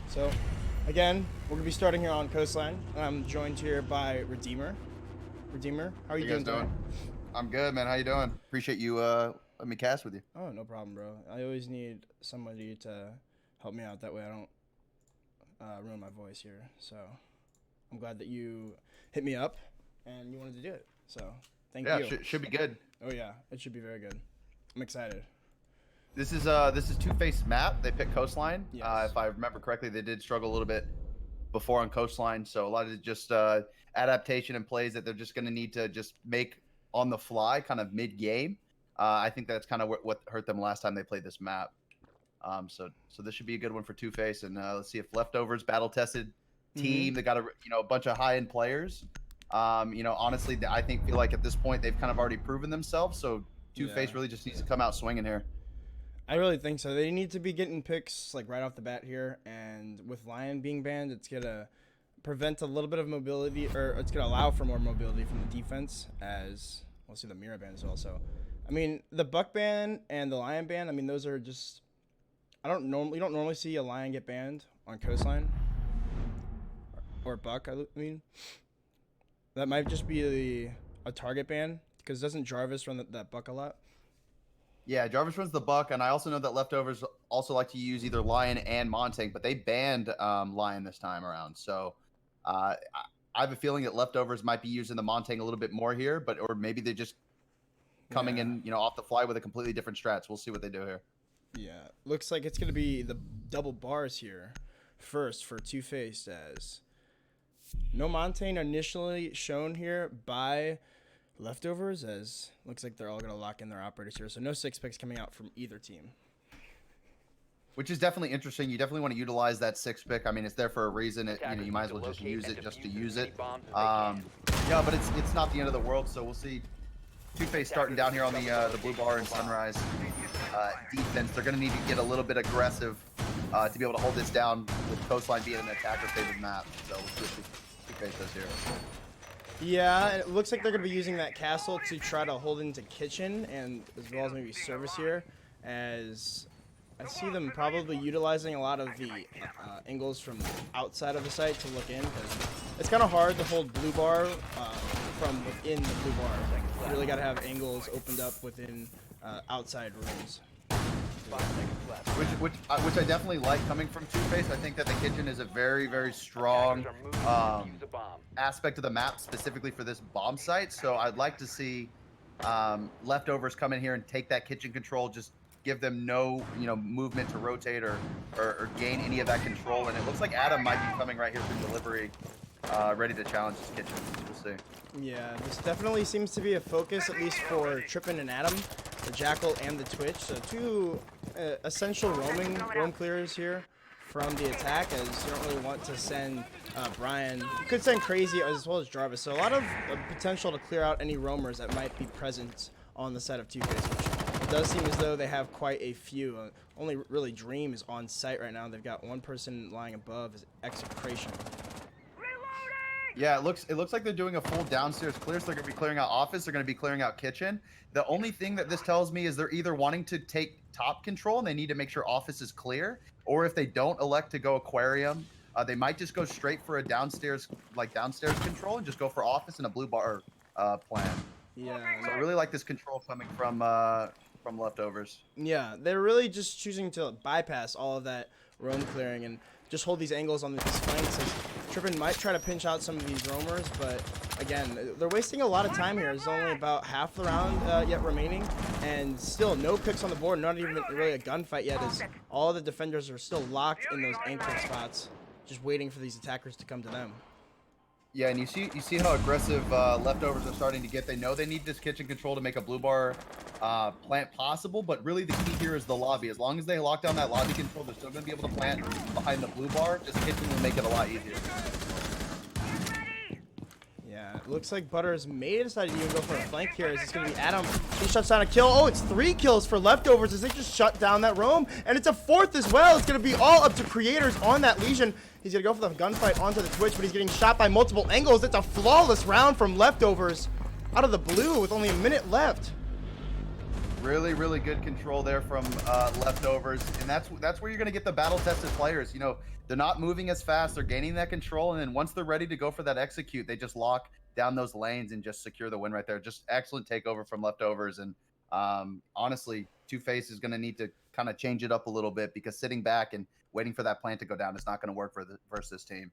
So, again, we're going to be starting here on Coastline. I'm joined here by Redeemer. Redeemer, how are you doing today? I'm good, man. How you doing? Appreciate you letting me cast with you. Oh, no problem, bro. I always need somebody to help me out. That way I don't ruin my voice here. So, I'm glad that you hit me up and you wanted to do it. So, thank you. Yeah, should be good. Oh, yeah. It should be very good. I'm excited. This is 2Faced map. They picked Coastline. Yes. If I remember correctly, they did struggle a little bit before on Coastline. So a lot of it just adaptation and plays that they're just going to need to just make on the fly, kind of mid game. I think that's kind of what hurt them last time they played this map. So this should be a good one for 2Faced, and let's see if Leftovers battle tested team. They got a bunch of high end players. Honestly, I feel like at this point they've kind of already proven themselves. So 2Faced really just needs to come out swinging here. I really think so. They need to be getting picks like right off the bat here, and with Lion being banned, it's gonna prevent a little bit of mobility, or it's gonna allow for more mobility from the defense. As we'll see the Mira ban as well. So, I mean, the Buck ban and the Lion ban. I mean, those are just you don't normally see a Lion get banned on Coastline or Buck. I mean, that might just be a target ban because doesn't Jarvis run that Buck a lot? Yeah, Jarvis runs the Buck, and I also know that Leftovers also like to use either Lion and Montang, but they banned Lion this time around. So I have a feeling that Leftovers might be using the Montang a little bit more here, or maybe they're just coming in, off the fly with a completely different strats. We'll see what they do here. Yeah, looks like it's going to be the double bars here first for 2Faced, as no Montaigne initially shown here by Leftovers, as looks like they're all going to lock in their operators here. So no 6-picks coming out from either team. Which is definitely interesting. You definitely want to utilize that 6-pick. I mean, it's there for a reason. You might as well just use it just to use it. Yeah, but it's not the end of the world, so we'll see. 2Faced starting down here on the blue bar and Sunrise defense. They're going to need to get a little bit aggressive to be able to hold this down, with Coastline being an attacker-favored map. So we'll see what 2Faced does here. Yeah, and it looks like they're going to be using that castle to try to hold into kitchen, and as well as maybe service here, as I see them probably utilizing a lot of the angles from outside of the site to look in, because it's kind of hard to hold blue bar from within the blue bar. You really got to have angles opened up within outside rooms. Which I definitely like coming from 2Faced. I think that the kitchen is a very, very strong aspect of the map, specifically for this bomb site. So I'd like to see Leftovers come in here and take that kitchen control, just give them no movement to rotate or gain any of that control. And it looks like Adam might be coming right here through delivery, ready to challenge this kitchen. We'll see. Yeah, this definitely seems to be a focus, at least for Trippin and Adam, the Jackal and the Twitch. So two essential roam clearers here from the attack, as you don't really want to send Brian. You could send Crazy as well as Jarvis. So a lot of potential to clear out any roamers that might be present on the side of 2Faced, which it does seem as though they have quite a few. Only really Dream is on site right now. They've got one person lying above as Execration. Yeah, it looks like they're doing a full downstairs clear, so they're going to be clearing out office, they're going to be clearing out kitchen. The only thing that this tells me is they're either wanting to take top control and they need to make sure office is clear, or if they don't elect to go aquarium, they might just go straight for a downstairs control and just go for office and a blue bar plan. Yeah. So I really like this control coming from Leftovers. Yeah, they're really just choosing to bypass all of that roam clearing and just hold these angles on these flanks. Trippin might try to pinch out some of these roamers, but again, they're wasting a lot of time here. There's only about half the round yet remaining, and still no picks on the board, not even really a gunfight yet, as all the defenders are still locked in those anchor spots, just waiting for these attackers to come to them. Yeah, and you see how aggressive Leftovers are starting to get. They know they need this kitchen control to make a blue bar plant possible, but really the key here is the lobby. As long as they lock down that lobby control, they're still going to be able to plant behind the blue bar. Just kitchen will make it a lot easier. Yeah, it looks like Butters may decide to even go for a flank here, as it's going to be Adam. He shuts down a kill. Oh, it's 3 kills for Leftovers as they just shut down that roam, and it's a 4th as well. It's going to be all up to Creators on that Legion. He's going to go for the gunfight onto the Twitch, but he's getting shot by multiple angles. It's a flawless round from Leftovers out of the blue with only a minute left. Really, really good control there from leftovers, and that's where you're gonna get the battle-tested players. You know, they're not moving as fast, they're gaining that control, and then once they're ready to go for that execute, they just lock down those lanes and just secure the win right there. Just excellent takeover from leftovers, and honestly, 2Faced is gonna need to kind of change it up a little bit because sitting back and waiting for that plant to go down is not gonna work for versus this team.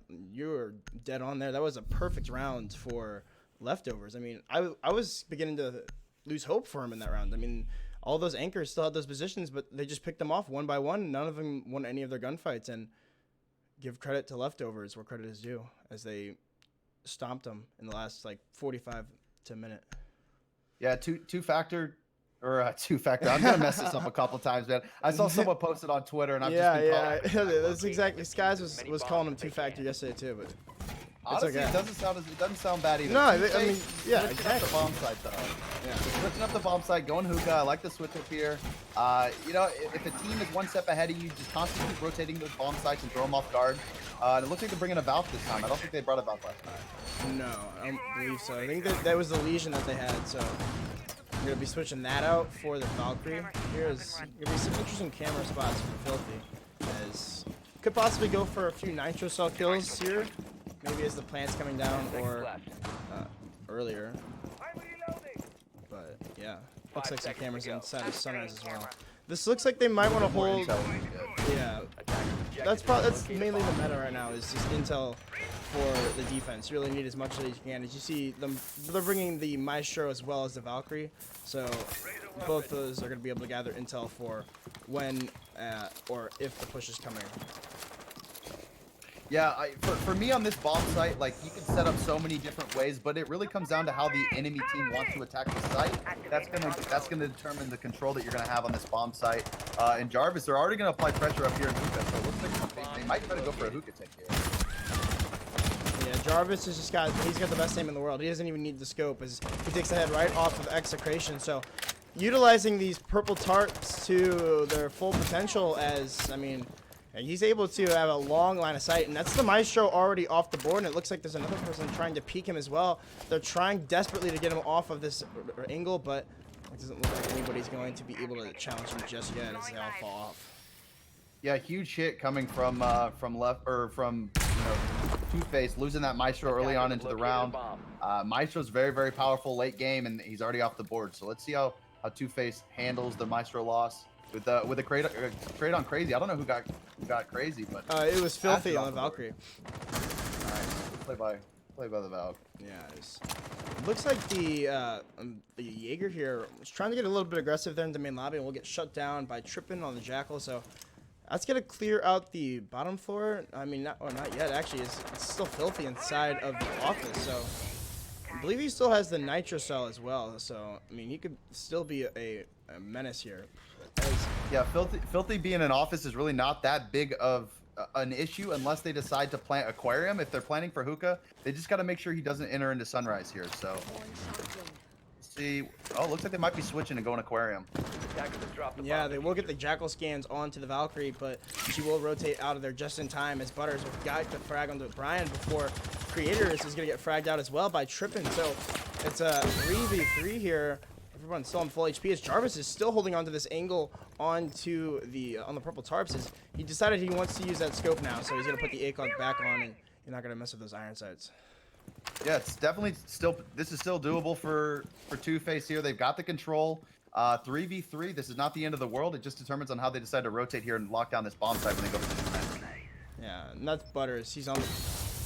You were dead on there. That was a perfect round for leftovers. I mean, I was beginning to lose hope for him in that round. I mean, all those anchors still had those positions, but they just picked them off one by one. None of them won any of their gunfights. And give credit to leftovers where credit is due, as they stomped them in the last like 45 to a minute. Yeah, two-factor. I'm gonna mess this up a couple times, man. I saw someone posted on Twitter, and I've just been calling it. That's exactly. Skies was calling him 2Factor yesterday too, but honestly, okay. it doesn't sound bad either. No, I mean, yeah, switching up the bomb site though. Yeah, switching up the bomb site, going hookah. I like the switch up here. You know, if a team is one step ahead of you, just constantly keep rotating those bomb sites and throw them off guard. And it looks like they're bringing a Valk this time. I don't think they brought a Valk last time. No, I don't believe so. I think that was the Legion that they had, so we're going to be switching that out for the Valkyrie. Here's going to be some interesting camera spots for Filthy, as could possibly go for a few Nitro Cell kills here, maybe as the plant's coming down, or earlier. But yeah, looks like some cameras inside of Sunrise as well. This looks like they might want to hold. Yeah, that's mainly the meta right now, is just intel for the defense. You really need as much as you can. As you see them, they're bringing the Maestro as well as the Valkyrie, so both those are going to be able to gather intel for when or if the push is coming. Yeah, for me on this bomb site, like, you can set up so many different ways, but it really comes down to how the enemy team wants to attack the site. That's gonna determine the control that you're gonna have on this bomb site. And Jarvis, they're already gonna apply pressure up here in hookah, so it looks like they might try to go for a hookah take here. Yeah, Jarvis has just he's got the best aim in the world. He doesn't even need the scope, as he takes the head right off of execration. So utilizing these purple tarps to their full potential, as I mean, he's able to have a long line of sight, and that's the Maestro already off the board, and it looks like there's another person trying to peek him as well. They're trying desperately to get him off of this angle, but it doesn't look like anybody's going to be able to challenge him just yet, as they all fall off. Yeah, huge hit coming from 2Faced, losing that Maestro early on into the round. Maestro's very, very powerful late game, and he's already off the board. So let's see how 2Faced handles the Maestro loss with a crate on Crazy. I don't know who got Crazy, but it was Filthy on the Valkyrie. Nice. Play by the Valk. Yeah, it looks like the Jaeger here was trying to get a little bit aggressive there in the main lobby, and we'll get shut down by tripping on the Jackal. So that's gonna clear out the bottom floor. I mean, not yet. Actually, it's still Filthy inside of the office. So I believe he still has the Nitro Cell as well. So I mean, he could still be a menace here. Yeah, Filthy being in office is really not that big of an issue unless they decide to plant Aquarium. If they're planning for hookah, they just got to make sure he doesn't enter into Sunrise here. So see, oh, looks like they might be switching and going Aquarium. Yeah, they will get the Jackal scans onto the Valkyrie, but she will rotate out of there just in time, as Butters will got the frag onto Brian before Creators is going to get fragged out as well by tripping. So it's a 3v3 here. Everyone's still on full HP, as Jarvis is still holding onto this angle onto the on the purple tarps. As he decided he wants to use that scope now, so he's going to put the ACOG back on, and you're not going to mess with those iron sights. Yeah, it's definitely this is still doable for 2Faced here. They've got the control. 3v3, this is not the end of the world. It just determines on how they decide to rotate here and lock down this bomb site when they go for the defense. Yeah, and that's Butters. He's on the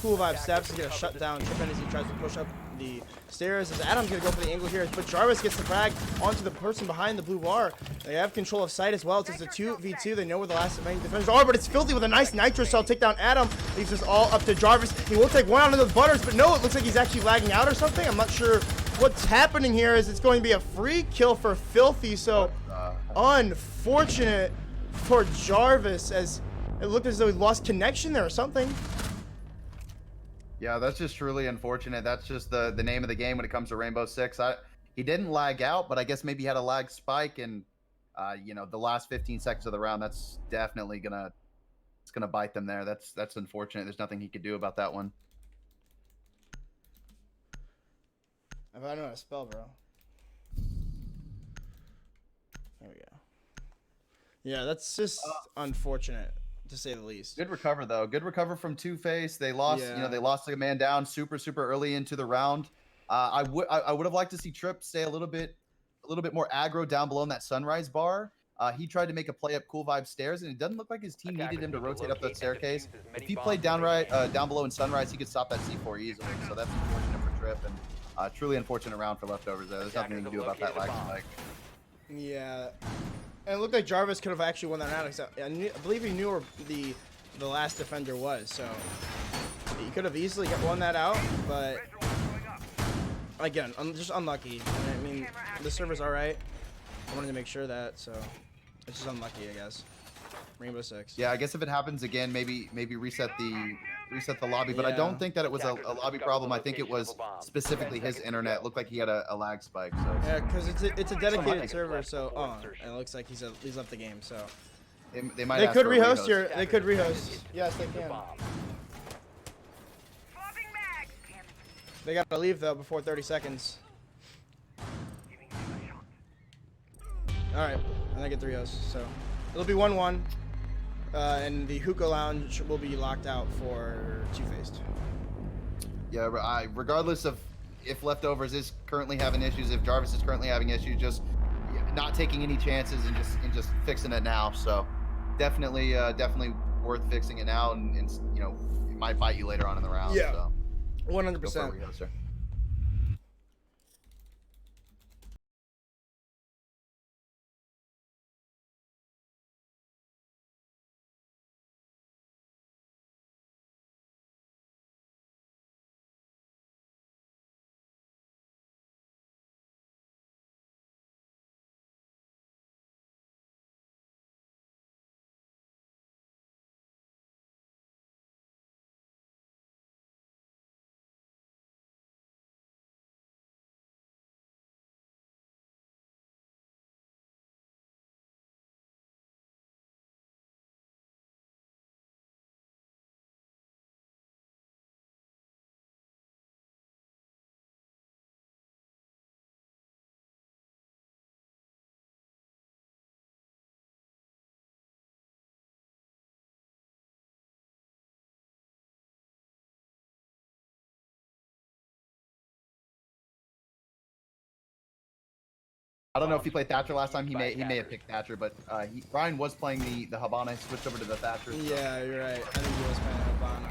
cool vibe steps. He's going to shut down Trippin as he tries to push up the stairs, as Adam's going to go for the angle here, but Jarvis gets the frag onto the person behind the blue bar. They have control of sight as well. It's just a 2v2. They know where the last remaining defenders are, but it's Filthy with a nice Nitro Cell take down Adam. Leaves this all up to Jarvis. He will take one out of the Butters, but no, it looks like he's actually lagging out or something. I'm not sure what's happening here, as it's going to be a free kill for Filthy. So unfortunate for Jarvis, as it looked as though he lost connection there or something. Yeah, that's just truly unfortunate. That's just the name of the game when it comes to Rainbow Six. He didn't lag out, but I guess maybe he had a lag spike, and you know, the last 15 seconds of the round, that's definitely gonna bite them there. That's unfortunate. There's nothing he could do about that one. If I know how to spell, bro. Yeah, that's just unfortunate to say the least. Good recover though. Good recover from 2Faced. They lost, Yeah. they lost like a man down super early into the round. I would have liked to see Trip stay a little bit more aggro down below in that sunrise bar. He tried to make a play up Cool Vibe stairs, and it doesn't look like his team needed him to rotate up that staircase. If he played down below in sunrise, he could stop that C4 easily. So that's unfortunate for Trip, and truly unfortunate round for leftovers there. There's nothing you can do about that lag spike. Yeah. And it looked like Jarvis could have actually won that round. Except I believe he knew where the last defender was, so he could have easily won that out. But again, just unlucky. I mean, the server's all right. I wanted to make sure that, so it's just unlucky, I guess. Rainbow Six. Yeah, I guess if it happens again, maybe reset the lobby. But I Yeah. don't think that it was a lobby problem. I think it was specifically his internet. It looked like he had a lag spike. So Yeah, because it's a dedicated server, so and it looks like he's left the game. So they might. They ask could for a rehost here. They could rehost. Yes, they can. They gotta leave though before 30 seconds. All right, and I get the rehost. So it'll be 1-1, and the hookah lounge will be locked out for 2Faced. Yeah, regardless of if leftovers is currently having issues, if Jarvis is currently having issues, just not taking any chances and just fixing it now. So definitely worth fixing it now, and it might bite you later on in the round. Yeah, so 100%. go for it, I don't know if he played Thatcher last time. He may have picked Thatcher, but Brian was playing the Habana. He switched over to the Thatcher. So. Yeah, you're right. I think he was playing Habana.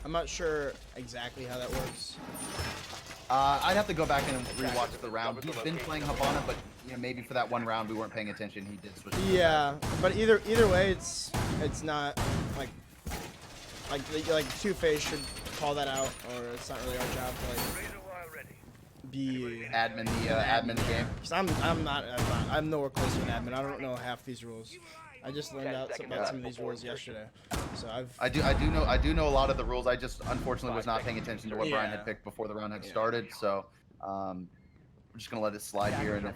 I'm not sure exactly how that works. I'd have to go back and rewatch the round. He's been playing Habana, but maybe for that one round we weren't paying attention. He did switch. Yeah, but either way, it's not like 2Faced should call that out, or it's not really our job to be admin the game. Cause I'm nowhere close to an admin. I don't know half these rules. I just learned out about some of these rules yesterday. So I do know a lot of the rules. I just unfortunately was not paying attention to what Brian had picked before the round had started. So we're just gonna let it slide here. And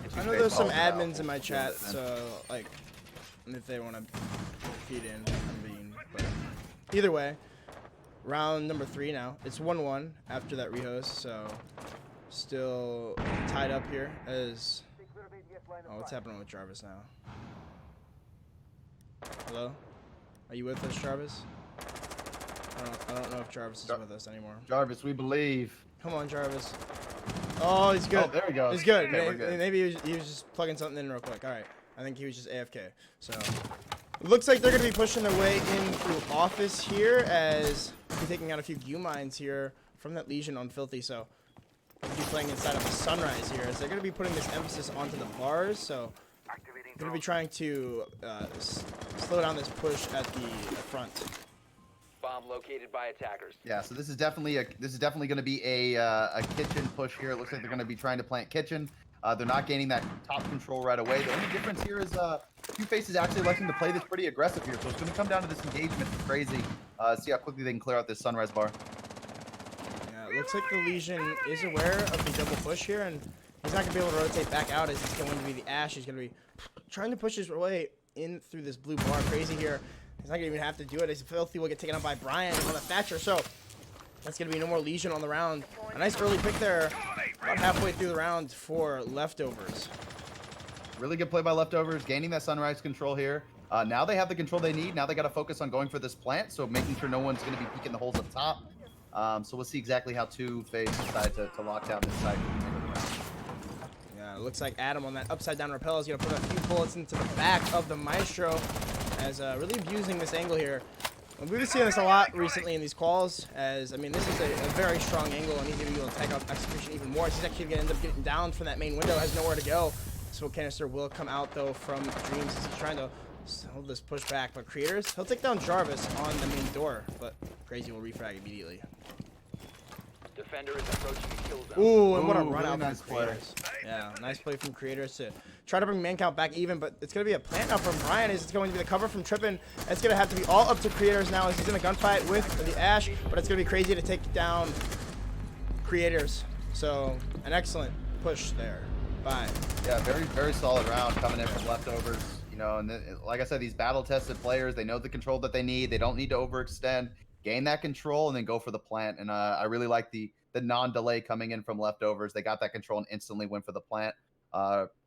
if I know there's some admins in my chat, so like if they want to feed in, but either way, round number 3 now. It's 1-1 after that rehost, so still tied up here as what's happening with Jarvis now? Hello? Are you with us, Jarvis? I don't know if Jarvis is with us anymore. Jarvis, we believe. Come on, Jarvis. Oh, he's good. Oh, there we go. He's good. Okay, maybe he was just plugging something in real quick. All right. I think he was just AFK. So it looks like they're going to be pushing their way in through office here as he's taking out a few Q mines here from that Legion on Filthy. So he'll be playing inside of a Sunrise here. So they're going to be putting this emphasis onto the bars. So going to be trying to slow down this push at the front. Bomb located by attackers. Yeah, so this is definitely going to be a kitchen push here. It looks like they're going to be trying to plant kitchen. They're not gaining that top control right away. The only difference here is 2Faced is actually electing to play this pretty aggressive here. So it's going to come down to this engagement. It's crazy. See how quickly they can clear out this Sunrise bar. Yeah, it looks like the Legion is aware of the double push here, and he's not going to be able to rotate back out as it's going to be the Ash. He's going to be trying to push his way in through this blue bar. Crazy here. He's not going to even have to do it as Filthy will get taken out by Brian on the Thatcher. So that's going to be no more Legion on the round. A nice early pick there about halfway through the round for leftovers. Really good play by Leftovers, gaining that Sunrise control here. Now they have the control they need. Now they got to focus on going for this plant, so making sure no one's going to be peeking the holes up top. So we'll see exactly how 2Faced decide to lock down this side. Yeah, it looks like Adam on that upside down rappel is going to put a few bullets into the back of the Maestro, as really abusing this angle here. And we've been seeing this a lot recently in these quals, as, I mean, this is a very strong angle, and he's going to be able to tag out Execution even more. He's actually going to end up getting down from that main window, has nowhere to go. Smoke canister will come out, though, from Dreams as he's trying to hold this push back. But Creators, he'll take down Jarvis on the main door, but Crazy will refrag immediately. Defender is approaching the kill zone. Ooh, and what a Ooh, run really out nice from play. Creators. Yeah, nice play from Creators to try to bring man count back even, but it's going to be a plant now from Brian. It's going to be the cover from Trippin. It's going to have to be all up to Creators now as he's in a gunfight with the Ash, but it's going to be Crazy to take down Creators. So, an excellent push there. Bye. Yeah, very solid round coming in from Leftovers. You know, and like I said, these battle-tested players, they know the control that they need. They don't need to overextend. Gain that control and then go for the plant. And I really like the non-delay coming in from Leftovers. They got that control and instantly went for the plant.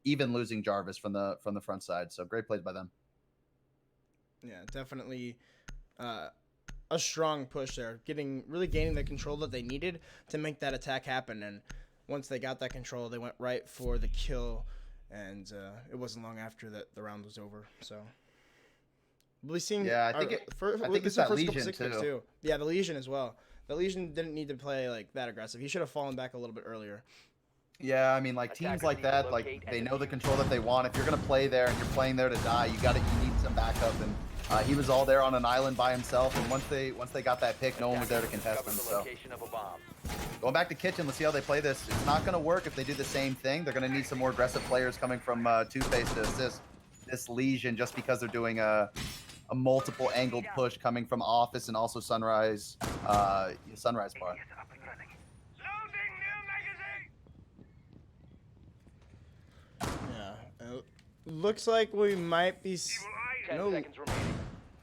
Even losing Jarvis from the front side. So great plays by them. Yeah, definitely a strong push there. Really gaining the control that they needed to make that attack happen. And once they got that control, they went right for the kill. And it wasn't long after that the round was over. So we'll be seeing. Yeah, I think it's that Legion too. Yeah, the Legion as well. The Legion didn't need to play like that aggressive. He should have fallen back a little bit earlier. Yeah, I mean, like teams like that, like they know the control that they want. If you're gonna play there and you're playing there to die, you need some backup. And he was all there on an island by himself. And once they got that pick, no one was there to contest him. So going back to Kitchen, let's see how they play this. It's not gonna work if they do the same thing. They're gonna need some more aggressive players coming from 2Faced to assist this Legion, just because they're doing a multiple angled push coming from Office and also Sunrise bar. Yeah, it looks like we might be. 10 seconds remaining.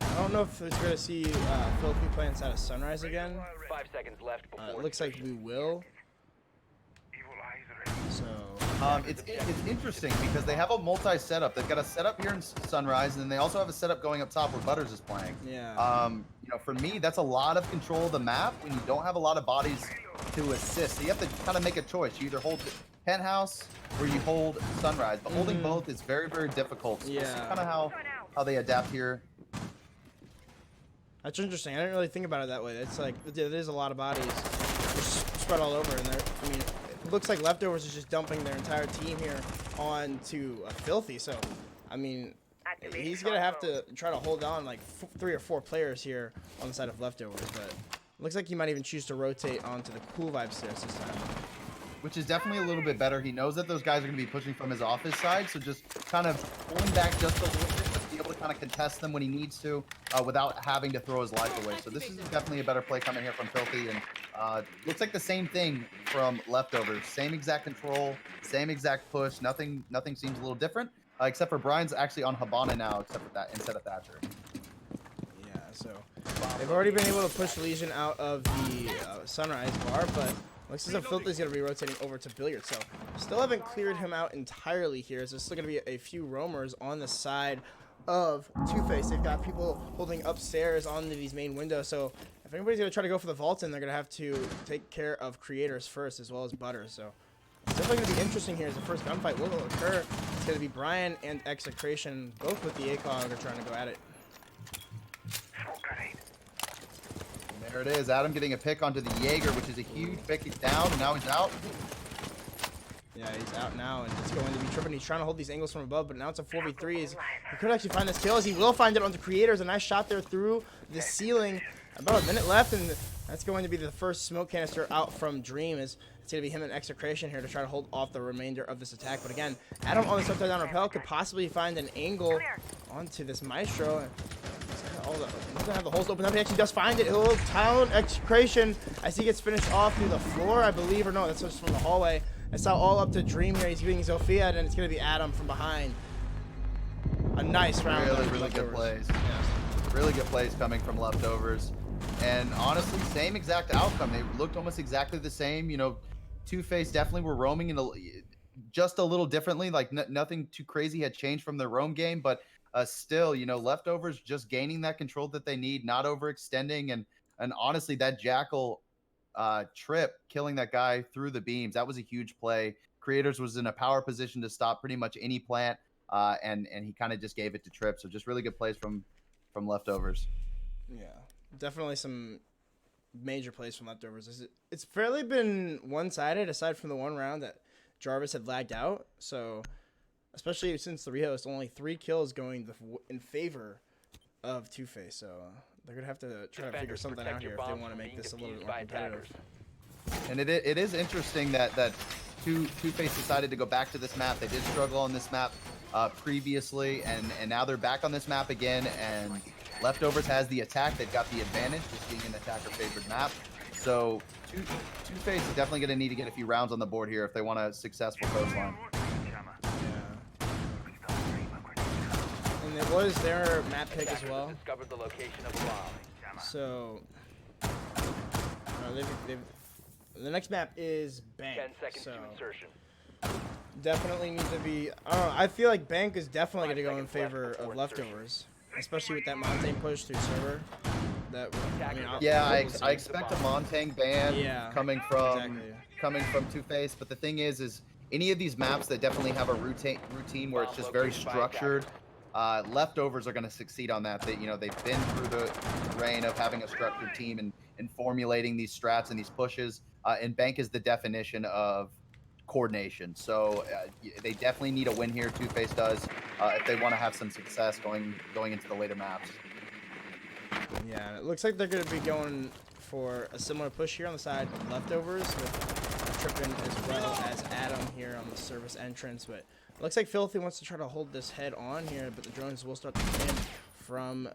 I don't know if it's going to see Filthy play inside of Sunrise again. 5 seconds left before. It looks like we will. So. It's interesting because they have a multi-setup. They've got a setup here in Sunrise, and then they also have a setup going up top where Butters is playing. Yeah. You know, for me, that's a lot of control of the map when you don't have a lot of bodies to assist. So you have to kind of make a choice. You either hold Penthouse or you hold Sunrise, but holding both is very difficult. So Yeah. This is kind of how they adapt here. That's interesting. I didn't really think about it that way. It's like there's a lot of bodies just spread all over, and I mean, it looks like Leftovers is just dumping their entire team here onto Filthy. So, I mean, he's gonna have to try to hold on like 3 or 4 players here on the side of Leftovers. But it looks like he might even choose to rotate onto the Cool Vibes stairs this time. Which is definitely a little bit better. He knows that those guys are going to be pushing from his office side, so just kind of pulling back just a little bit, but be able to kind of contest them when he needs to without having to throw his life away. So this is definitely a better play coming here from Filthy, and looks like the same thing from Leftovers. Same exact control, same exact push. Nothing seems a little different, except for Brian's actually on Habana now, except for that instead of Thatcher. Yeah, so they've already been able to push Legion out of the Sunrise bar, but looks as if Filthy's going to be rotating over to Billiard, so still haven't cleared him out entirely here. So there's still going to be a few roamers on the side of 2Faced. They've got people holding upstairs on these main windows, so if anybody's going to try to go for the vault in, they're going to have to take care of Creators first as well as Butters. So it's definitely going to be interesting here as the first gunfight will occur. It's going to be Brian and Execration, both with the ACOG, are trying to go at it. There it is. Adam getting a pick onto the Jaeger, which is a huge pick. He's down, and now he's out. Yeah, he's out now, and it's going to be Trippin. He's trying to hold these angles from above, but now it's a 4v3. He could actually find this kill, as he will find it onto Creators. A nice shot there through the ceiling. About a minute left, and that's going to be the first smoke canister out from Dream. It's going to be him and Execration here to try to hold off the remainder of this attack. But again, Adam on this upside down rappel could possibly find an angle onto this Maestro. He's gonna have the holes open up. He actually does find it. He'll talent Execration as he gets finished off through the floor, I believe, or no, that's just from the hallway. It's now all up to Dream here. He's getting Zofia, and it's gonna be Adam from behind. A nice round. Really good plays. Yes. Really good plays coming from Leftovers. And honestly, same exact outcome. They looked almost exactly the same. You know, 2Faced definitely were roaming in just a little differently. Like nothing too crazy had changed from the roam game, but still, you know, leftovers just gaining that control that they need, not overextending, and honestly, that jackal trip killing that guy through the beams, that was a huge play. Creators was in a power position to stop pretty much any plant, and he kind of just gave it to Trip. So just really good plays from leftovers. Yeah, definitely some major plays from leftovers. It's fairly been one-sided aside from the one round that Jarvis had lagged out. So, especially since the rehost, only 3 kills going in favor of 2Faced. So they're gonna have to try to figure something out here if they want to make this a little bit more competitive. And it is interesting that 2Faced decided to go back to this map. They did struggle on this map previously, and now they're back on this map again. And Leftovers has the attack. They've got the advantage, just being an attacker-favored map. So 2Faced is definitely going to need to get a few rounds on the board here if they want a successful Coastline. Yeah. And it was their map pick as well. Discovered the location of a bomb. So the next map is Bank. 10 seconds so to insertion. definitely needs to be. I don't know. I feel like Bank is definitely going to go in favor of Leftovers, especially with that Montaigne push through server. That yeah, I expect a Montaigne ban coming from 2Faced, but the thing is any of these maps that definitely have a routine where it's just very structured, Leftovers are going to succeed on that. They've been through the reign of having a structured team and formulating these strats and these pushes, and Bank is the definition of coordination. So they definitely need a win here. 2Faced does if they want to have some success going into the later maps. Yeah, it looks like they're going to be going for a similar push here on the side of Leftovers with Trippin as well as Adam here on the service entrance. But it looks like Filthy wants to try to hold this head on here, but the drones will start to come in from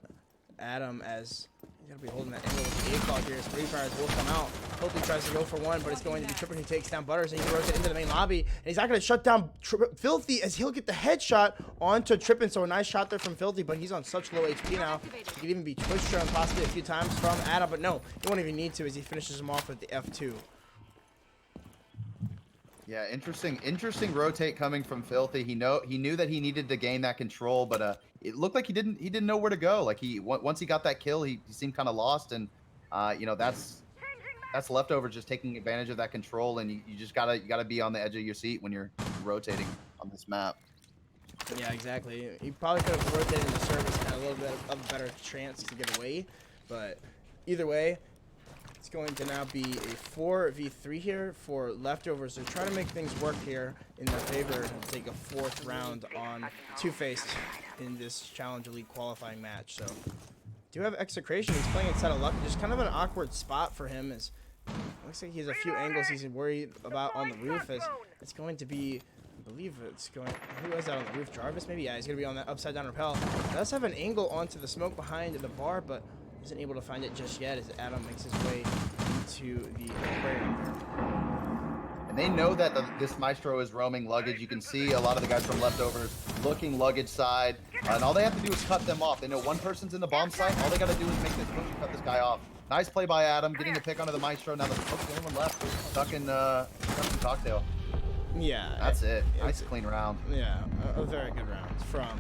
Adam as he's going to be holding that angle with the A-Fog here. As Free Fires will come out. Filthy tries to go for one, but it's going to be Trippin who takes down Butters, and he rotates into the main lobby. And he's not going to shut down Filthy as he'll get the headshot onto Trippin. So a nice shot there from Filthy, but he's on such low HP now. He could even be twitch thrown possibly a few times from Adam, but no, he won't even need to as he finishes him off with the F2. Yeah, interesting rotate coming from Filthy. He knew that he needed to gain that control, but it looked like he didn't know where to go. Like once he got that kill, he seemed kind of lost, and that's Leftovers just taking advantage of that control, and you just gotta be on the edge of your seat when you're rotating on this map. Yeah, exactly. He probably could have rotated into service and had a little bit of a better chance to get away, but either way, it's going to now be a 4v3 here for Leftovers. They're trying to make things work here in their favor and take a 4th round on 2Faced in this Challenger League qualifying match. So, do have Execration. He's playing inside of Luck. Just kind of an awkward spot for him. As looks like he has a few angles he's worried about on the roof. As it's going to be, I believe it's going. Who is that on the roof? Jarvis, maybe. Yeah, he's going to be on that upside down rappel. Does have an angle onto the smoke behind the bar, but isn't able to find it just yet as Adam makes his way into the aquarium. And they know that this Maestro is roaming luggage. You can see a lot of the guys from Leftovers looking luggage side, and all they have to do is cut them off. They know one person's in the bomb site. All they got to do is make this push and cut this guy off. Nice play by Adam, getting the pick onto the Maestro. Now the only one left, stuck in Cocktail. Yeah, that's it. Nice clean round. Yeah, a very good round from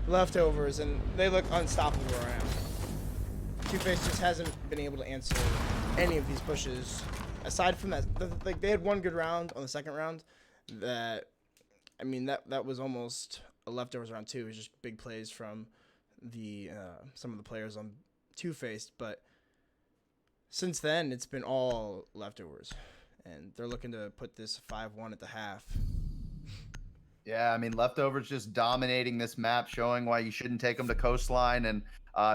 Leftovers, and they look unstoppable around. 2Faced just hasn't been able to answer any of these pushes. Aside from that, like they had one good round on the second round. That was almost a Leftovers round too. It was just big plays from the some of the players on 2Faced. But since then, it's been all Leftovers, and they're looking to put this 5-1 at the half. Yeah, Leftovers just dominating this map, showing why you shouldn't take them to Coastline, and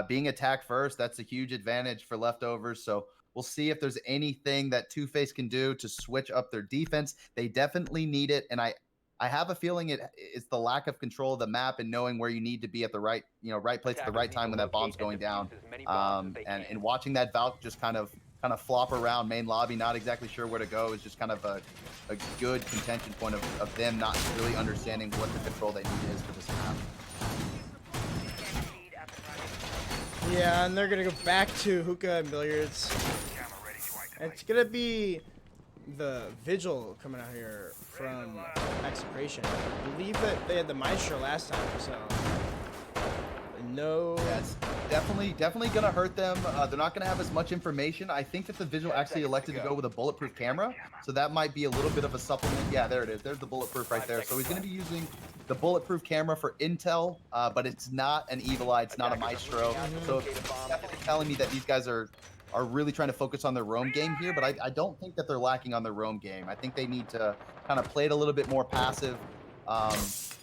being attack first, that's a huge advantage for Leftovers. So we'll see if there's anything that 2Faced can do to switch up their defense. They definitely need it, and I have a feeling it's the lack of control of the map and knowing where you need to be at the right place at the right time when that bomb's going down. And watching that Valk just kind of flop around main lobby, not exactly sure where to go, is just kind of a good contention point of them not really understanding what the control they need is for this map. Yeah, and they're gonna go back to hookah and billiards. And it's gonna be the vigil coming out here from Execration. I believe that they had the Maestro last time, so no. Yeah, it's definitely gonna hurt them. They're not gonna have as much information. I think that the Vigil actually elected to go with a bulletproof camera, so that might be a little bit of a supplement. Yeah, there it is. There's the bulletproof right there. So he's gonna be using the bulletproof camera for intel, but it's not an Evil Eye. It's not a Maestro. So it's definitely telling me that these guys are really trying to focus on their roam game here, but I don't think that they're lacking on their roam game. I think they need to kind of play it a little bit more passive.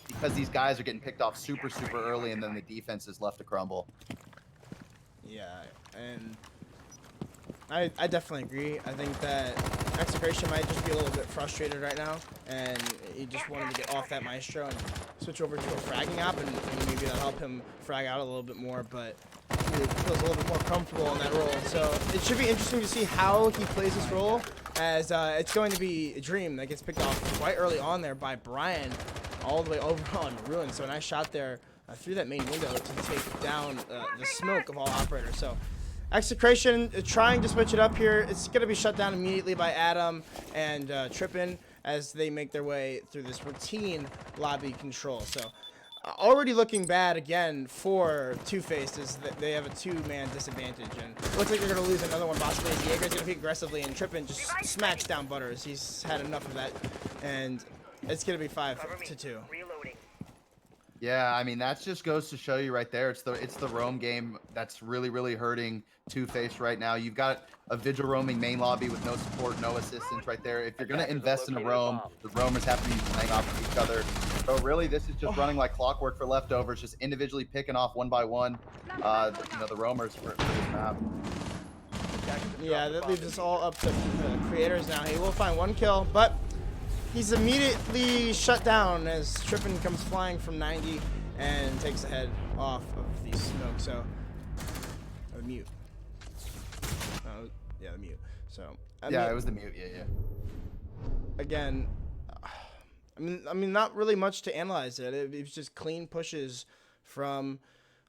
Because these guys are getting picked off super early, and then the defense is left to crumble. Yeah, and I definitely agree. I think that Execration might just be a little bit frustrated right now, and he just wanted to get off that Maestro and switch over to a fragging op, and maybe that'll help him frag out a little bit more, but he feels a little bit more comfortable in that role. So it should be interesting to see how he plays this role, as it's going to be a Dream that gets picked off quite early on there by Brian, all the way over on Ruin. So a nice shot there through that main window to take down the smoke of all operators. So Execration trying to switch it up here. It's going to be shut down immediately by Adam and Trippin as they make their way through this routine lobby control. So already looking bad again for 2Faced, is that they have a two-man disadvantage, and it looks like they're going to lose another one possibly. Jaeger's going to peek aggressively, and Trippin just smacks down Butters. He's had enough of that, and it's going to be 5-2. Yeah, I mean, that just goes to show you right there. It's the roam game that's really hurting 2Faced right now. You've got a Vigil roaming main lobby with no support, no assistance right there. If you're going to invest in a roam, the roamers have to be playing off of each other. So really, this is just running like clockwork for leftovers, just individually picking off one by one, the roamers for this map. Yeah, that leaves us all up to the creators now. He will find one kill, but he's immediately shut down as Trippin comes flying from 90 and takes the head off of the smoke. So, the mute. Yeah, the mute. So, it was the mute. Yeah. Again, I mean, not really much to analyze it. It was just clean pushes from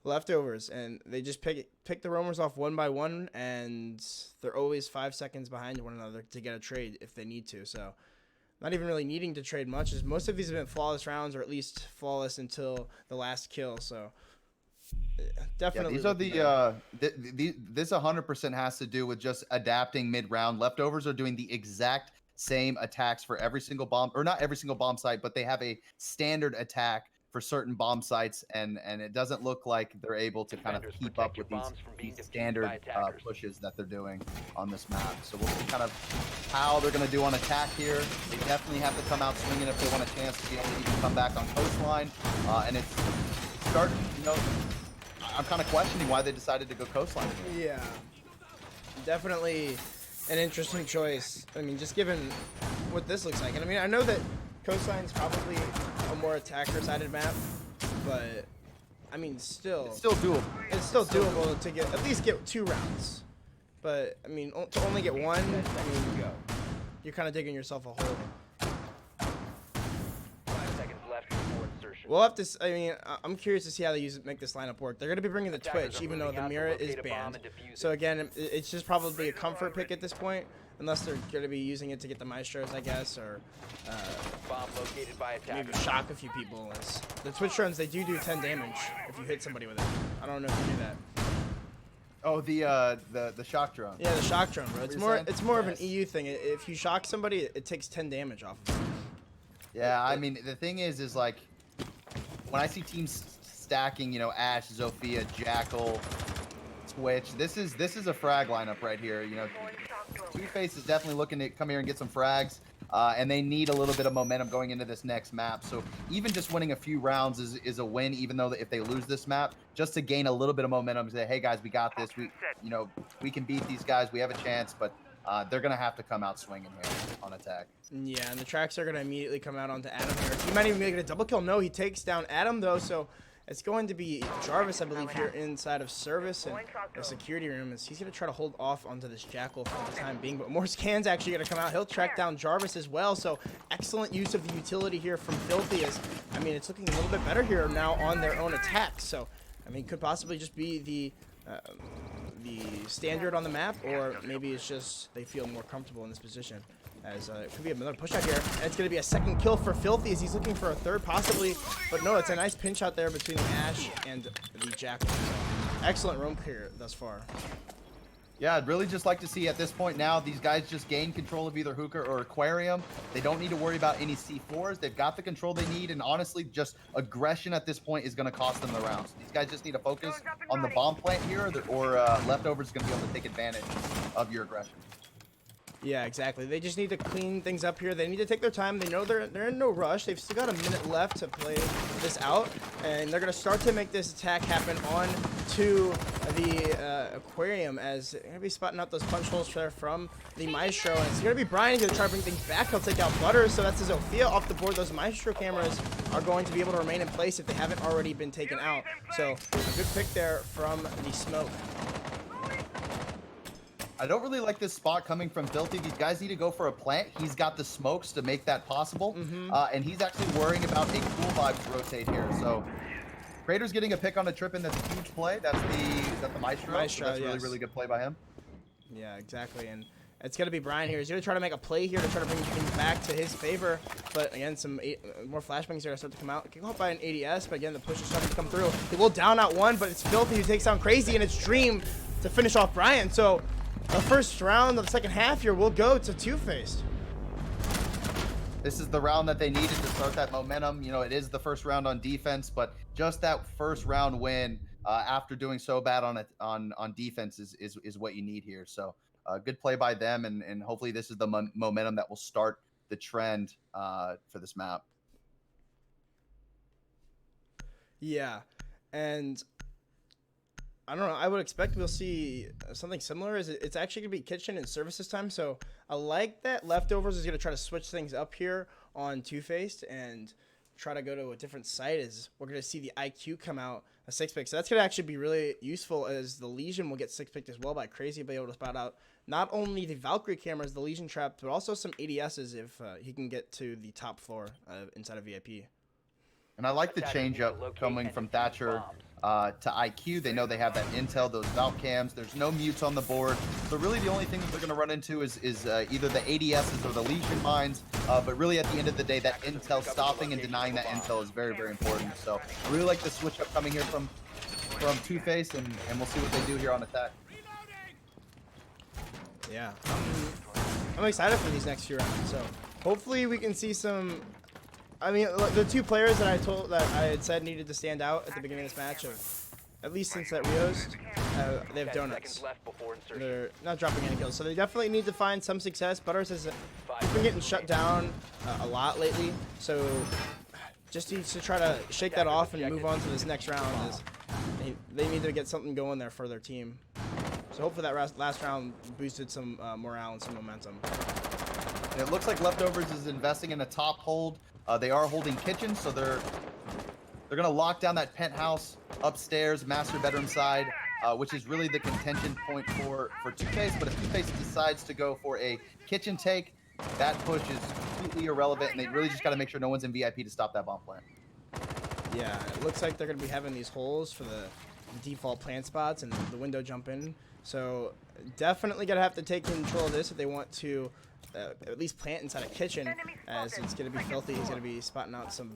leftovers, and they just pick the roamers off one by one, and they're always 5 seconds behind one another to get a trade if they need to. So, not even really needing to trade much, as most of these have been flawless rounds, or at least flawless until the last kill. So definitely. Yeah, these are this 100% has to do with just adapting mid-round. Leftovers are doing the exact same attacks for every single bomb, or not every single bomb site, but they have a standard attack for certain bomb sites, and it doesn't look like they're able to kind of keep up with these standard pushes that they're doing on this map. So we'll see kind of how they're going to do on attack here. They definitely have to come out swinging if they want a chance to be able to even come back on Coastline. And it's starting, I'm kind of questioning why they decided to go Coastline here. Yeah, definitely an interesting choice. I mean, just given what this looks like. And I mean, I know that Coastline's probably a more attacker-sided map, but I mean, It's still doable. It's still doable to at least get 2 rounds. But I mean, to only get 1, I mean, you're kind of digging yourself a hole. 5 seconds left before insertion. We'll have to. I mean, I'm curious to see how they make this lineup work. They're going to be bringing the Twitch, even though the Mira is banned. So again, it's just probably a comfort pick at this point, unless they're going to be using it to get the Maestros, I guess, or Bomb located by attackers. maybe shock a few people. The Twitch drones, they do 10 damage if you hit somebody with it. I don't know if you knew that. Oh, the shock drone. Yeah, the shock drone, bro. It's more of an EU thing. If you shock somebody, it takes 10 damage off of them. Yeah, I mean, the thing is like, when I see teams stacking, Ash, Zofia, Jackal, Twitch, this is a frag lineup right here. 2Faced is definitely looking to come here and get some frags, and they need a little bit of momentum going into this next map. So even just winning a few rounds is a win, even though if they lose this map, just to gain a little bit of momentum, say, hey guys, we got this. We can beat these guys. We have a chance, but they're gonna have to come out swinging here on attack. Yeah, and the tracks are gonna immediately come out onto Adam here. He might even make it a double kill. No, he takes down Adam though, so it's going to be Jarvis, I believe, here inside of service and the security room, as he's going to try to hold off onto this Jackal for the time being. But more scans actually going to come out. He'll track down Jarvis as well. So excellent use of the utility here from Filthy, as, I mean, it's looking a little bit better here now on their own attack. So, I mean, could possibly just be the standard on the map, or maybe it's just they feel more comfortable in this position. as it could be another push out here. And it's going to be a second kill for Filthy as he's looking for a third possibly. But no, it's a nice pinch out there between the Ash and the Jackal. So, excellent roam clear thus far. Yeah, I'd really just like to see at this point now, these guys just gain control of either Hookah or Aquarium. They don't need to worry about any C4s. They've got the control they need, and honestly, just aggression at this point is going to cost them the rounds. These guys just need to focus on the bomb plant here, or Leftovers is going to be able to take advantage of your aggression. Yeah, exactly. They just need to clean things up here. They need to take their time. They know they're in no rush. They've still got a minute left to play this out, and they're going to start to make this attack happen on to the Aquarium as they're going to be spotting out those punch holes from the Maestro. And it's going to be Brian going to try to bring things back. He'll take out Butter, so that's his Zofia off the board. Those Maestro cameras are going to be able to remain in place if they haven't already been taken out. So a good pick there from the smoke. I don't really like this spot coming from Filthy. These guys need to go for a plant. He's got the smokes to make that possible. And he's actually worrying about a cool vibe to rotate here. So Crater's getting a pick on a trip, and that's a huge play. That's the Maestro. So that's really, really good play by him. Yeah, exactly. And it's going to be Brian here. He's going to try to make a play here to try to bring things back to his favor. But again, some more flashbangs are going to start to come out. Get caught by an ADS, but again, the push is starting to come through. He will down out one, but it's Filthy who takes down Crazy, and it's Dream to finish off Brian. So the first round of the second half here will go to 2Faced. This is the round that they needed to start that momentum. You know, it is the first round on defense, but just that first round win after doing so bad on defense is what you need here. So good play by them, and hopefully this is the momentum that will start the trend for this map. Yeah, and I don't know. I would expect we'll see something similar. It's actually going to be kitchen and service this time. So I like that Leftovers is going to try to switch things up here on 2Faced and try to go to a different site as we're going to see the IQ come out a 6-pick. So that's going to actually be really useful as the Legion will get 6-picked as well by Crazy, be able to spot out not only the Valkyrie cameras, the Legion trap, but also some ADSs if he can get to the top floor inside of VIP. And I like the change up coming from Thatcher to IQ. They know they have that intel, those Valk cams. There's no mutes on the board. So really the only thing that they're going to run into is either the ADSs or the Legion mines. But really at the end of the day, that intel stopping and denying that intel is very, very important. So I really like the switch up coming here from 2Faced, and we'll see what they do here on attack. Yeah, I'm excited for these next few rounds. So hopefully we can see some. I mean, the two players that I had said needed to stand out at the beginning of this match, at least since that Rios, they have donuts. They're not dropping any kills, so they definitely need to find some success. Butters has been getting shut down a lot lately, so just needs to try to shake that off and move on to this next round. As they need to get something going there for their team. So hopefully that last round boosted some morale and some momentum. And it looks like Leftovers is investing in a top hold. They are holding kitchen, so they're going to lock down that penthouse upstairs, master bedroom side, which is really the contention point for 2Faced. But if 2Faced decides to go for a kitchen take, that push is completely irrelevant, and they really just got to make sure no one's in VIP to stop that bomb plant. Yeah, it looks like they're going to be having these holes for the default plant spots and the window jump in. So definitely going to have to take control of this if they want to at least plant inside a kitchen, as it's going to be Filthy. He's going to be spotting out some.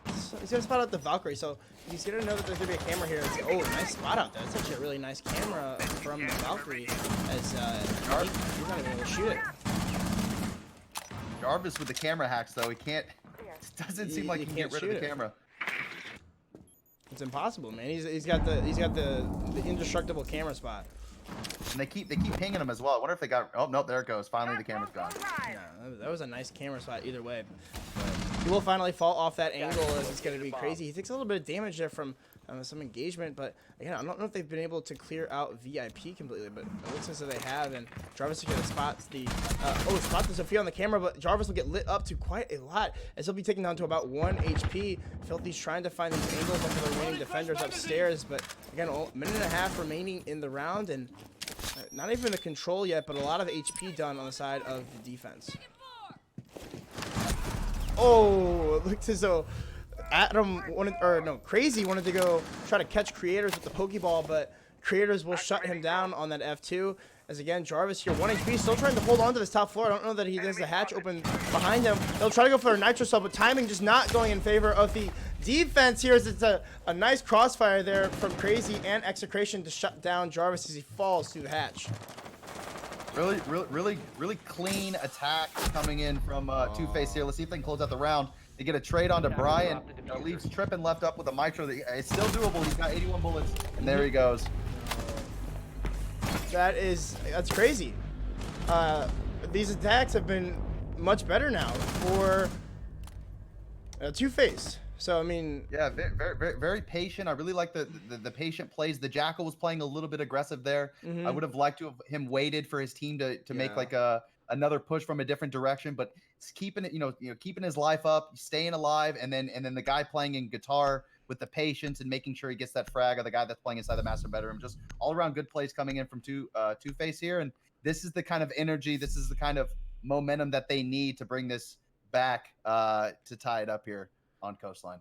He's going to spot out the Valkyrie, so he's going to know that there's going to be a camera here. Oh, nice spot out there. That's actually a really nice camera from the Valkyrie, as he's not even able to shoot it. Jarvis with the camera hacks, though, he can't. It doesn't seem like he can get rid of the camera. It's impossible, man. He's got the indestructible camera spot. And they keep pinging him as well. I wonder if they got. Oh no, there it goes. Finally, the camera's gone. Yeah, that was a nice camera spot either way. But he will finally fall off that angle, as it's going to be Crazy. He takes a little bit of damage there from some engagement, but again, I don't know if they've been able to clear out VIP completely, but it looks as though they have. And Jarvis is going to spot the spot the Zofia on the camera, but Jarvis will get lit up to quite a lot, as he'll be taken down to about 1 HP. Filthy's trying to find these angles onto the remaining defenders upstairs, but again, a minute and a half remaining in the round, and not even the control yet, but a lot of HP done on the side of the defense. Oh, it looks as though Crazy wanted to go try to catch Creators with the Pokeball, but Creators will shut him down on that F2, As again, Jarvis here, 1 HP, still trying to hold on to this top floor. I don't know that he has the hatch open behind him. They'll try to go for their nitro sub, but timing just not going in favor of the defense here, as it's a nice crossfire there from Crazy and Execration to shut down Jarvis as he falls through the hatch. Really clean attack coming in from 2Faced here. Let's see if they can close out the round. They get a trade onto Brian. Leaves Trippin left up with a Mitro. It's still doable. He's got 81 bullets, and there he goes. That's crazy. These attacks have been much better now for 2Faced. So I mean, yeah, very patient. I really like the patient plays. The Jackal was playing a little bit aggressive there. I would have liked to have him waited for his team to make like another push from a different direction, but it's keeping it, keeping his life up, staying alive, and then the guy playing in guitar with the patience and making sure he gets that frag, or the guy that's playing inside the master bedroom. Just all around good plays coming in from 2Faced here, and this is the kind of energy, this is the kind of momentum that they need to bring this back to tie it up here on Coastline.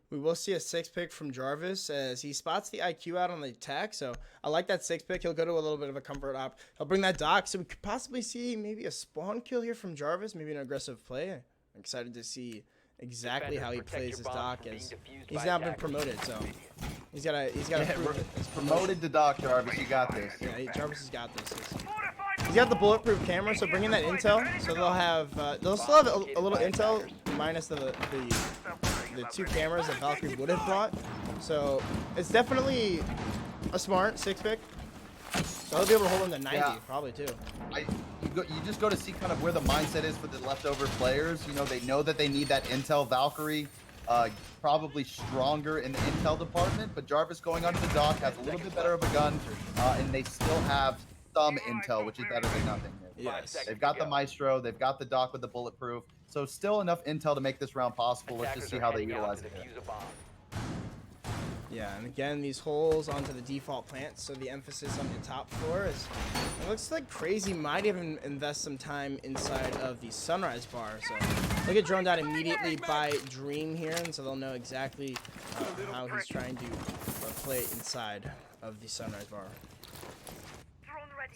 We will see a 6 pick from Jarvis as he spots the IQ out on the attack. So I like that 6 pick. He'll go to a little bit of a comfort op. He'll bring that dock. So we could possibly see maybe a spawn kill here from Jarvis, maybe an aggressive play. I'm excited to see exactly how he plays his dock, as he's now been promoted. So he's got to It's promoted to Doc. Jarvis, you got this. Yeah, Jarvis has got this. He's got the bulletproof camera, so bringing that intel. So they'll still have a little intel minus the 2 cameras that Valkyrie would have brought. So it's definitely a smart 6 pick. So he'll be able to hold him to 90 probably too. You just go to see kind of where the mindset is for the leftover players. They know that they need that intel. Valkyrie probably stronger in the intel department, but Jarvis going onto the dock has a little bit better of a gun, and they still have some intel, which is better than nothing. Yes. They've got the Maestro, they've got the dock with the bulletproof, so still enough intel to make this round possible. Let's just see how they utilize it. Yeah, and again, these holes onto the default plants, so the emphasis on the top floor is, it looks like Crazy might even invest some time inside of the Sunrise bar. So they'll get droned out immediately by Dream here, and so they'll know exactly how he's trying to play inside of the Sunrise bar.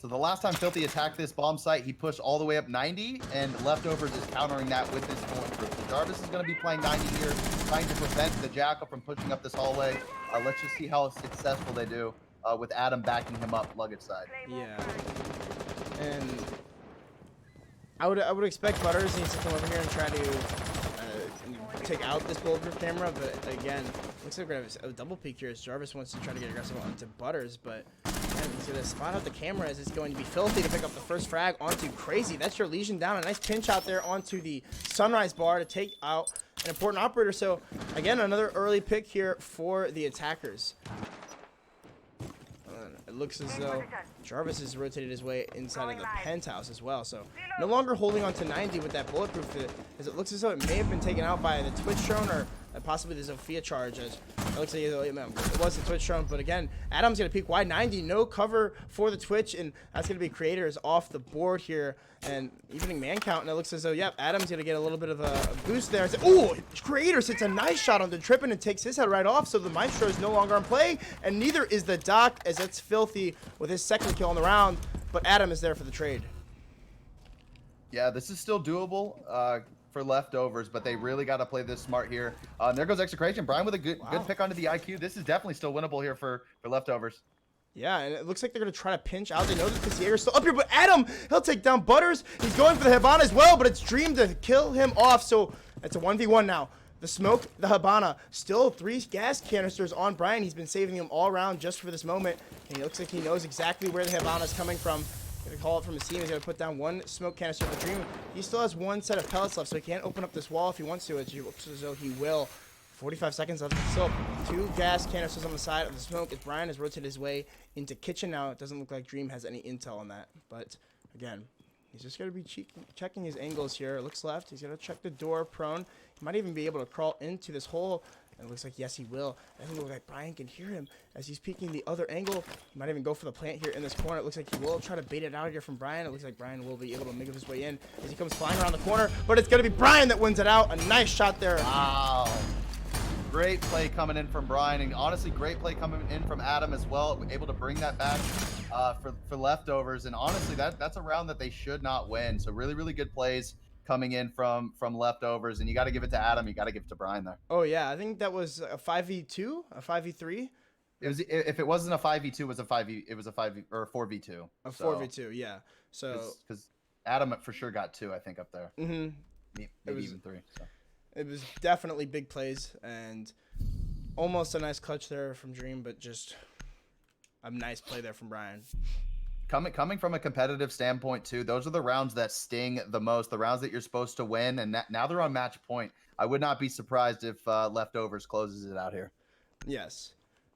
So the last time Filthy attacked this bomb site, he pushed all the way up 90, and Leftovers is countering that with his bulletproof. So Jarvis is going to be playing 90 here, trying to prevent the Jackal from pushing up this hallway. Let's just see how successful they do with Adam backing him up luggage side. Yeah, and I would expect Butters needs to come over here and try to take out this bulletproof camera, but again, looks like we're gonna have a double peek here as Jarvis wants to try to get aggressive onto Butters, but he's gonna spot out the camera as it's going to be Filthy to pick up the first frag onto Crazy. That's your Legion down. A nice pinch out there onto the Sunrise bar to take out an important operator. So again, another early pick here for the attackers. It looks as though Jarvis has rotated his way inside of the penthouse as well. So no longer holding on to 90 with that bulletproof, as it looks as though it may have been taken out by the Twitch drone or possibly the Zofia charge. As it looks like it was the Twitch drone, but again, Adam's gonna peek wide 90, no cover for the Twitch, and that's gonna be Creators off the board here, and evening man count. And it looks as though Adam's gonna get a little bit of a boost there. Oh, Creators hits a nice shot on the Trippin and takes his head right off. So the Maestro is no longer in play, and neither is the Doc, as it's Filthy with his second kill on the round. But Adam is there for the trade. Yeah, this is still doable for Leftovers, but they really got to play this smart here. And there goes Execration. Brian with a good pick onto the IQ. This is definitely still winnable here for Leftovers. Yeah, and it looks like they're going to try to pinch out. They know that Casier's still up here, but Adam, he'll take down Butters. He's going for the Habana as well, but it's Dream to kill him off. So it's a 1v1 now. The smoke, the Habana, still 3 gas canisters on Brian. He's been saving them all around just for this moment. And he looks like he knows exactly where the Habana is coming from. Gonna call it from his team. He's gonna put down 1 smoke canister for Dream. He still has 1 set of pellets left, so he can't open up this wall if he wants to. It looks as though he will. 45 seconds left. Still 2 gas canisters on the side of the smoke as Brian has rotated his way into kitchen now. It doesn't look like Dream has any intel on that, but again, he's just gonna be checking his angles here. It looks left. He's gonna check the door prone. He might even be able to crawl into this hole. And it looks like, yes, he will. I think it looks like Brian can hear him as he's peeking the other angle. He might even go for the plant here in this corner. It looks like he will try to bait it out here from Brian. It looks like Brian will be able to make his way in as he comes flying around the corner. But it's going to be Brian that wins it out. A nice shot there. Wow. Great play coming in from Brian, and honestly, great play coming in from Adam as well. Able to bring that back for leftovers, and honestly, that's a round that they should not win. So really, really good plays coming in from leftovers, and you got to give it to Adam. You got to give it to Brian there. Oh yeah, I think that was a 5v2, a 5v3. It was, if it wasn't a 5v2, it was a 5v, it was a 5v or a 4v2. A 4v2, yeah. So because Adam for sure got 2, I think, up there. Mhm. Maybe even 3. So. It was definitely big plays and almost a nice clutch there from Dream, but just a nice play there from Brian. Coming from a competitive standpoint too, those are the rounds that sting the most, the rounds that you're supposed to win, and now they're on match point. I would not be surprised if leftovers closes it out here. Yes,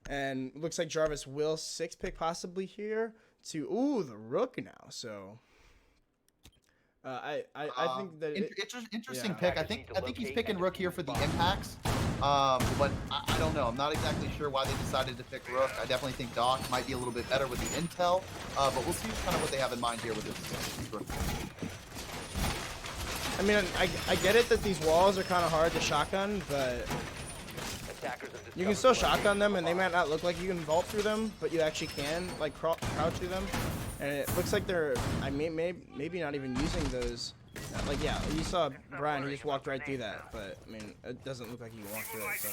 and looks like Jarvis will 6-pick possibly here to the rook now. So I think that interesting yeah. pick. I think he's picking rook here for the impacts. But I don't know. I'm not exactly sure why they decided to pick rook. I definitely think Doc might be a little bit better with the intel, but we'll see kind of what they have in mind here with this rook. I mean, I get it that these walls are kind of hard to shotgun, but you can still shotgun them, and they might not look like you can vault through them, but you actually can, like, crouch through them. And it looks like they're, maybe not even using those. Like, yeah, you saw Brian, he just walked right through that, but, I mean, it doesn't look like he can walk through it, so.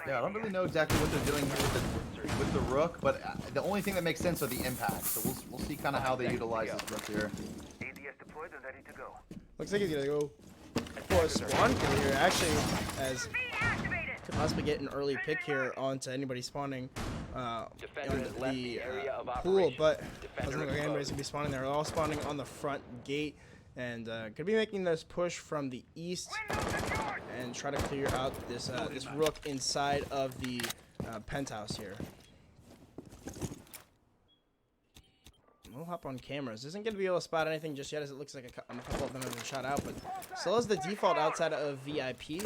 Yeah, I don't really know exactly what they're doing here with the rook, but the only thing that makes sense are the impacts, so we'll see kind of how they utilize this rook here. Looks like he's gonna go for a spawn kill here, actually, as could possibly get an early pick here onto anybody spawning in the pool, but doesn't look like anybody's gonna be spawning there. They're all spawning on the front gate, and could be making this push from the east and try to clear out this this rook inside of the penthouse here. We'll hop on cameras. Isn't going to be able to spot anything just yet, as it looks like a couple of them have been shot out, but still has the default outside of VIP,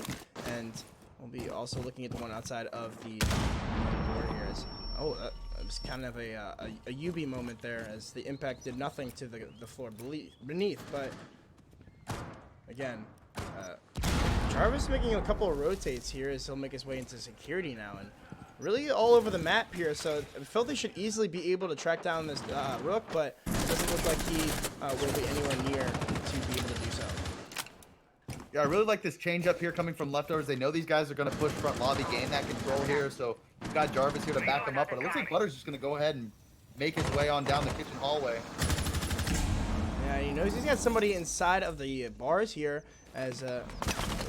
and we'll be also looking at the one outside of the door here. It was kind of a UB moment there, as the impact did nothing to the floor beneath, but again, Jarvis making a couple of rotates here as he'll make his way into security now, and really all over the map here, so Filthy should easily be able to track down this rook, but it doesn't look like he will be anywhere near to be able to do so. Yeah, I really like this change up here coming from leftovers. They know these guys are going to push front lobby, gain that control here, so we've got Jarvis here to back him up, but it looks like Butter's just going to go ahead and make his way on down the kitchen hallway. Yeah, he knows he's got somebody inside of the bars here, as it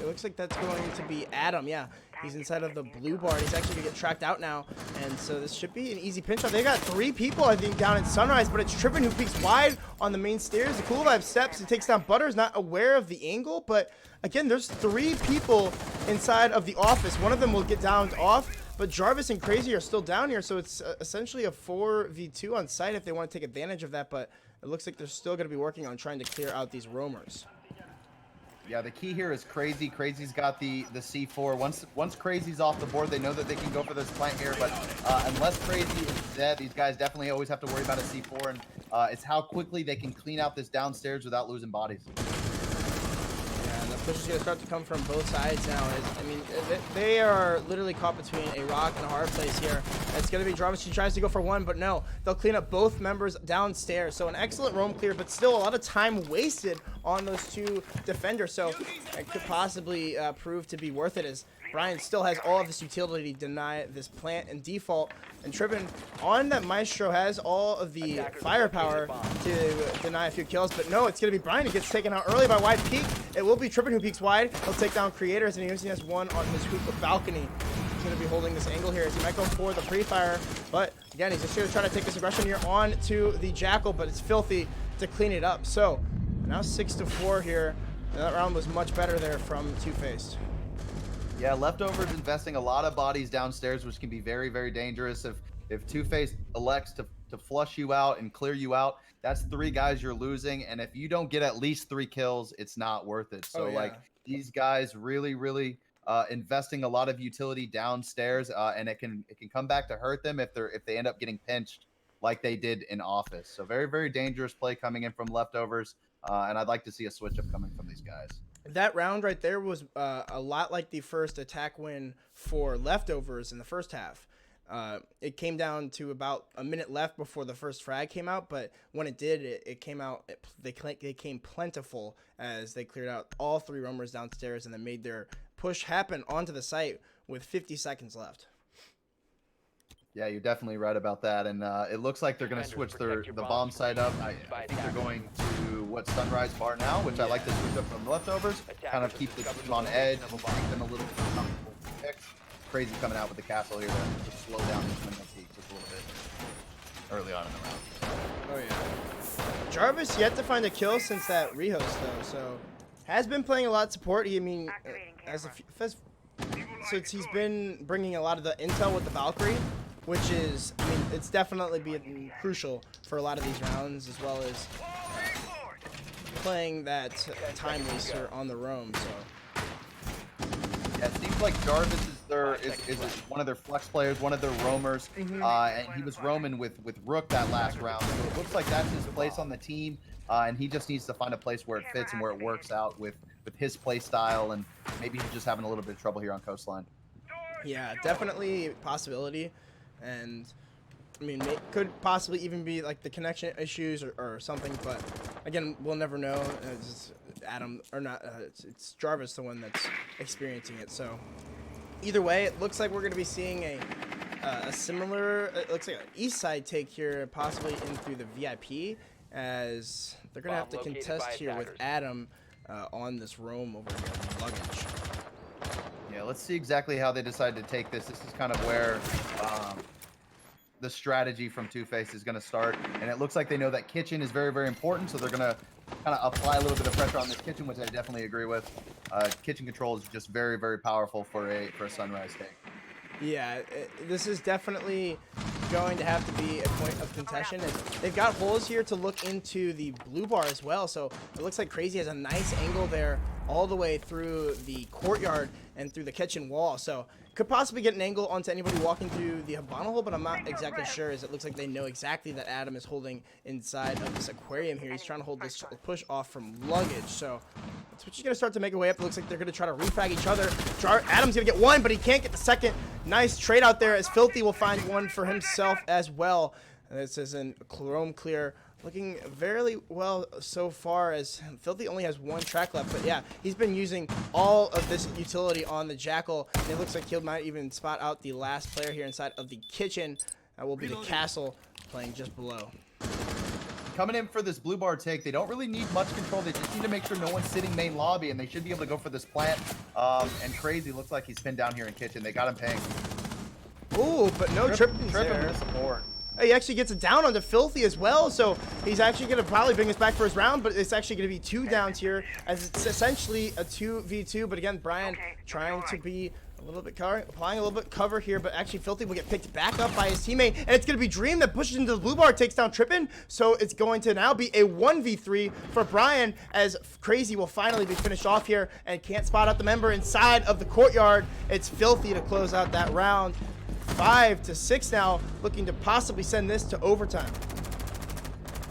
looks like that's going to be Adam. Yeah, he's inside of the blue bar. He's actually going to get tracked out now, and so this should be an easy pinch off. They got 3 people, I think, down in Sunrise, but it's Trippin who peeks wide on the main stairs. The Cool Vibe steps. He takes down Butters, not aware of the angle, but again, there's 3 people inside of the office. One of them will get downed off, but Jarvis and Crazy are still down here, so it's essentially a 4v2 on site if they want to take advantage of that, but it looks like they're still going to be working on trying to clear out these roamers. Yeah, the key here is Crazy. Crazy's got the C4. Once Crazy's off the board, they know that they can go for this plant here, but unless Crazy is dead, these guys definitely always have to worry about a C4, and it's how quickly they can clean out this downstairs without losing bodies. Yeah, and the push is going to start to come from both sides now. I mean, they are literally caught between a rock and a hard place here. It's going to be Jarvis. She tries to go for one, but no. They'll clean up both members downstairs. So an excellent roam clear, but still a lot of time wasted on those 2 defenders. So it could possibly prove to be worth it, as Brian still has all of this utility to deny this plant and default. And Trippin on that Maestro has all of the firepower to deny a few kills, but no, it's going to be Brian who gets taken out early by Wide Peak. It will be Trippin who peeks wide. He'll take down Creators, and he only has 1 on his sweep of balcony. He's going to be holding this angle here, as he might go for the pre-fire, but again, he's just going to try to take this aggression here on to the Jackal, but it's Filthy to clean it up. So now 6-4 here. That round was much better there from 2Faced. Yeah, leftovers investing a lot of bodies downstairs, which can be very, very dangerous. If 2Faced elects to flush you out and clear you out, that's 3 guys you're losing, and if you don't get at least 3 kills, it's not worth it. So like these guys really, really investing a lot of utility downstairs, and it can come back to hurt them if they end up getting pinched like they did in Office. So very, very dangerous play coming in from leftovers, and I'd like to see a switch up coming from these guys. that round right there was a lot like the first attack win for Leftovers in the first half. It came down to about a minute left before the first frag came out, but when it did, it came out. They came plentiful as they cleared out all 3 roamers downstairs and then made their push happen onto the site with 50 seconds left. Yeah, you're definitely right about that, and it looks like they're going to switch the bomb site up. I think they're going to Sunrise Bar now, which I like to switch up from Leftovers, kind of keep the team on edge, make them a little bit comfortable with picks. Crazy coming out with the castle here to just slow down the swing peak just a little bit early on in the round. Oh yeah, Jarvis yet to find a kill since that rehost though, so has been playing a lot of support. Since he's been bringing a lot of the intel with the Valkyrie, which is, I mean, it's definitely been crucial for a lot of these rounds, as well as playing that time waster on the roam. So yeah, it seems like Jarvis is one of their flex players, one of their roamers, and he was roaming with Rook that last round. So it looks like that's his place on the team, and he just needs to find a place where it fits and where it works out with his play style, and maybe he's just having a little bit of trouble here on Coastline. Yeah, definitely a possibility, and I mean, it could possibly even be like the connection issues or something, but again, we'll never know. It's Adam, or not, it's Jarvis the one that's experiencing it, so either way, it looks like we're going to be seeing a similar, it looks like an east side take here, possibly in through the VIP, as they're going to have to contest here with Adam on this roam over here in luggage. Yeah, let's see exactly how they decide to take this. This is kind of where the strategy from 2Faced is going to start, and it looks like they know that kitchen is very, very important, so they're going to kind of apply a little bit of pressure on this kitchen, which I definitely agree with. Kitchen control is just very, very powerful for a Sunrise take. Yeah, this is definitely going to have to be a point of contention. And they've got holes here to look into the blue bar as well, so it looks like Crazy has a nice angle there all the way through the courtyard and through the kitchen wall. So could possibly get an angle onto anybody walking through the Habana hole, but I'm not exactly sure, as it looks like they know exactly that Adam is holding inside of this aquarium here. He's trying to hold this push off from luggage, so it's just going to start to make a way up. It looks like they're going to try to refrag each other. Adam's going to get one, but he can't get the second. Nice trade out there, as Filthy will find one for himself as well. This is in Chrome Clear. Looking very well so far, as Filthy only has 1 track left. But yeah, he's been using all of this utility on the Jackal. And it looks like he might even spot out the last player here inside of the kitchen. That will be the Castle playing just below. Coming in for this blue bar take, they don't really need much control. They just need to make sure no one's sitting main lobby, and they should be able to go for this plant. And Crazy looks like he's pinned down here in kitchen. They got him paying. Ooh, but no tripping there. With support. He actually gets it down onto Filthy as well, so he's actually going to probably bring us back for his round, but it's actually going to be 2 downs here, as it's essentially a 2v2. But again, Brian trying to be a little bit applying a little bit cover here, but actually Filthy will get picked back up by his teammate, and it's going to be Dream that pushes into the blue bar, takes down Trippin, so it's going to now be a 1v3 for Brian, as Crazy will finally be finished off here and can't spot out the member inside of the courtyard. It's Filthy to close out that round. 5-6 now, looking to possibly send this to overtime.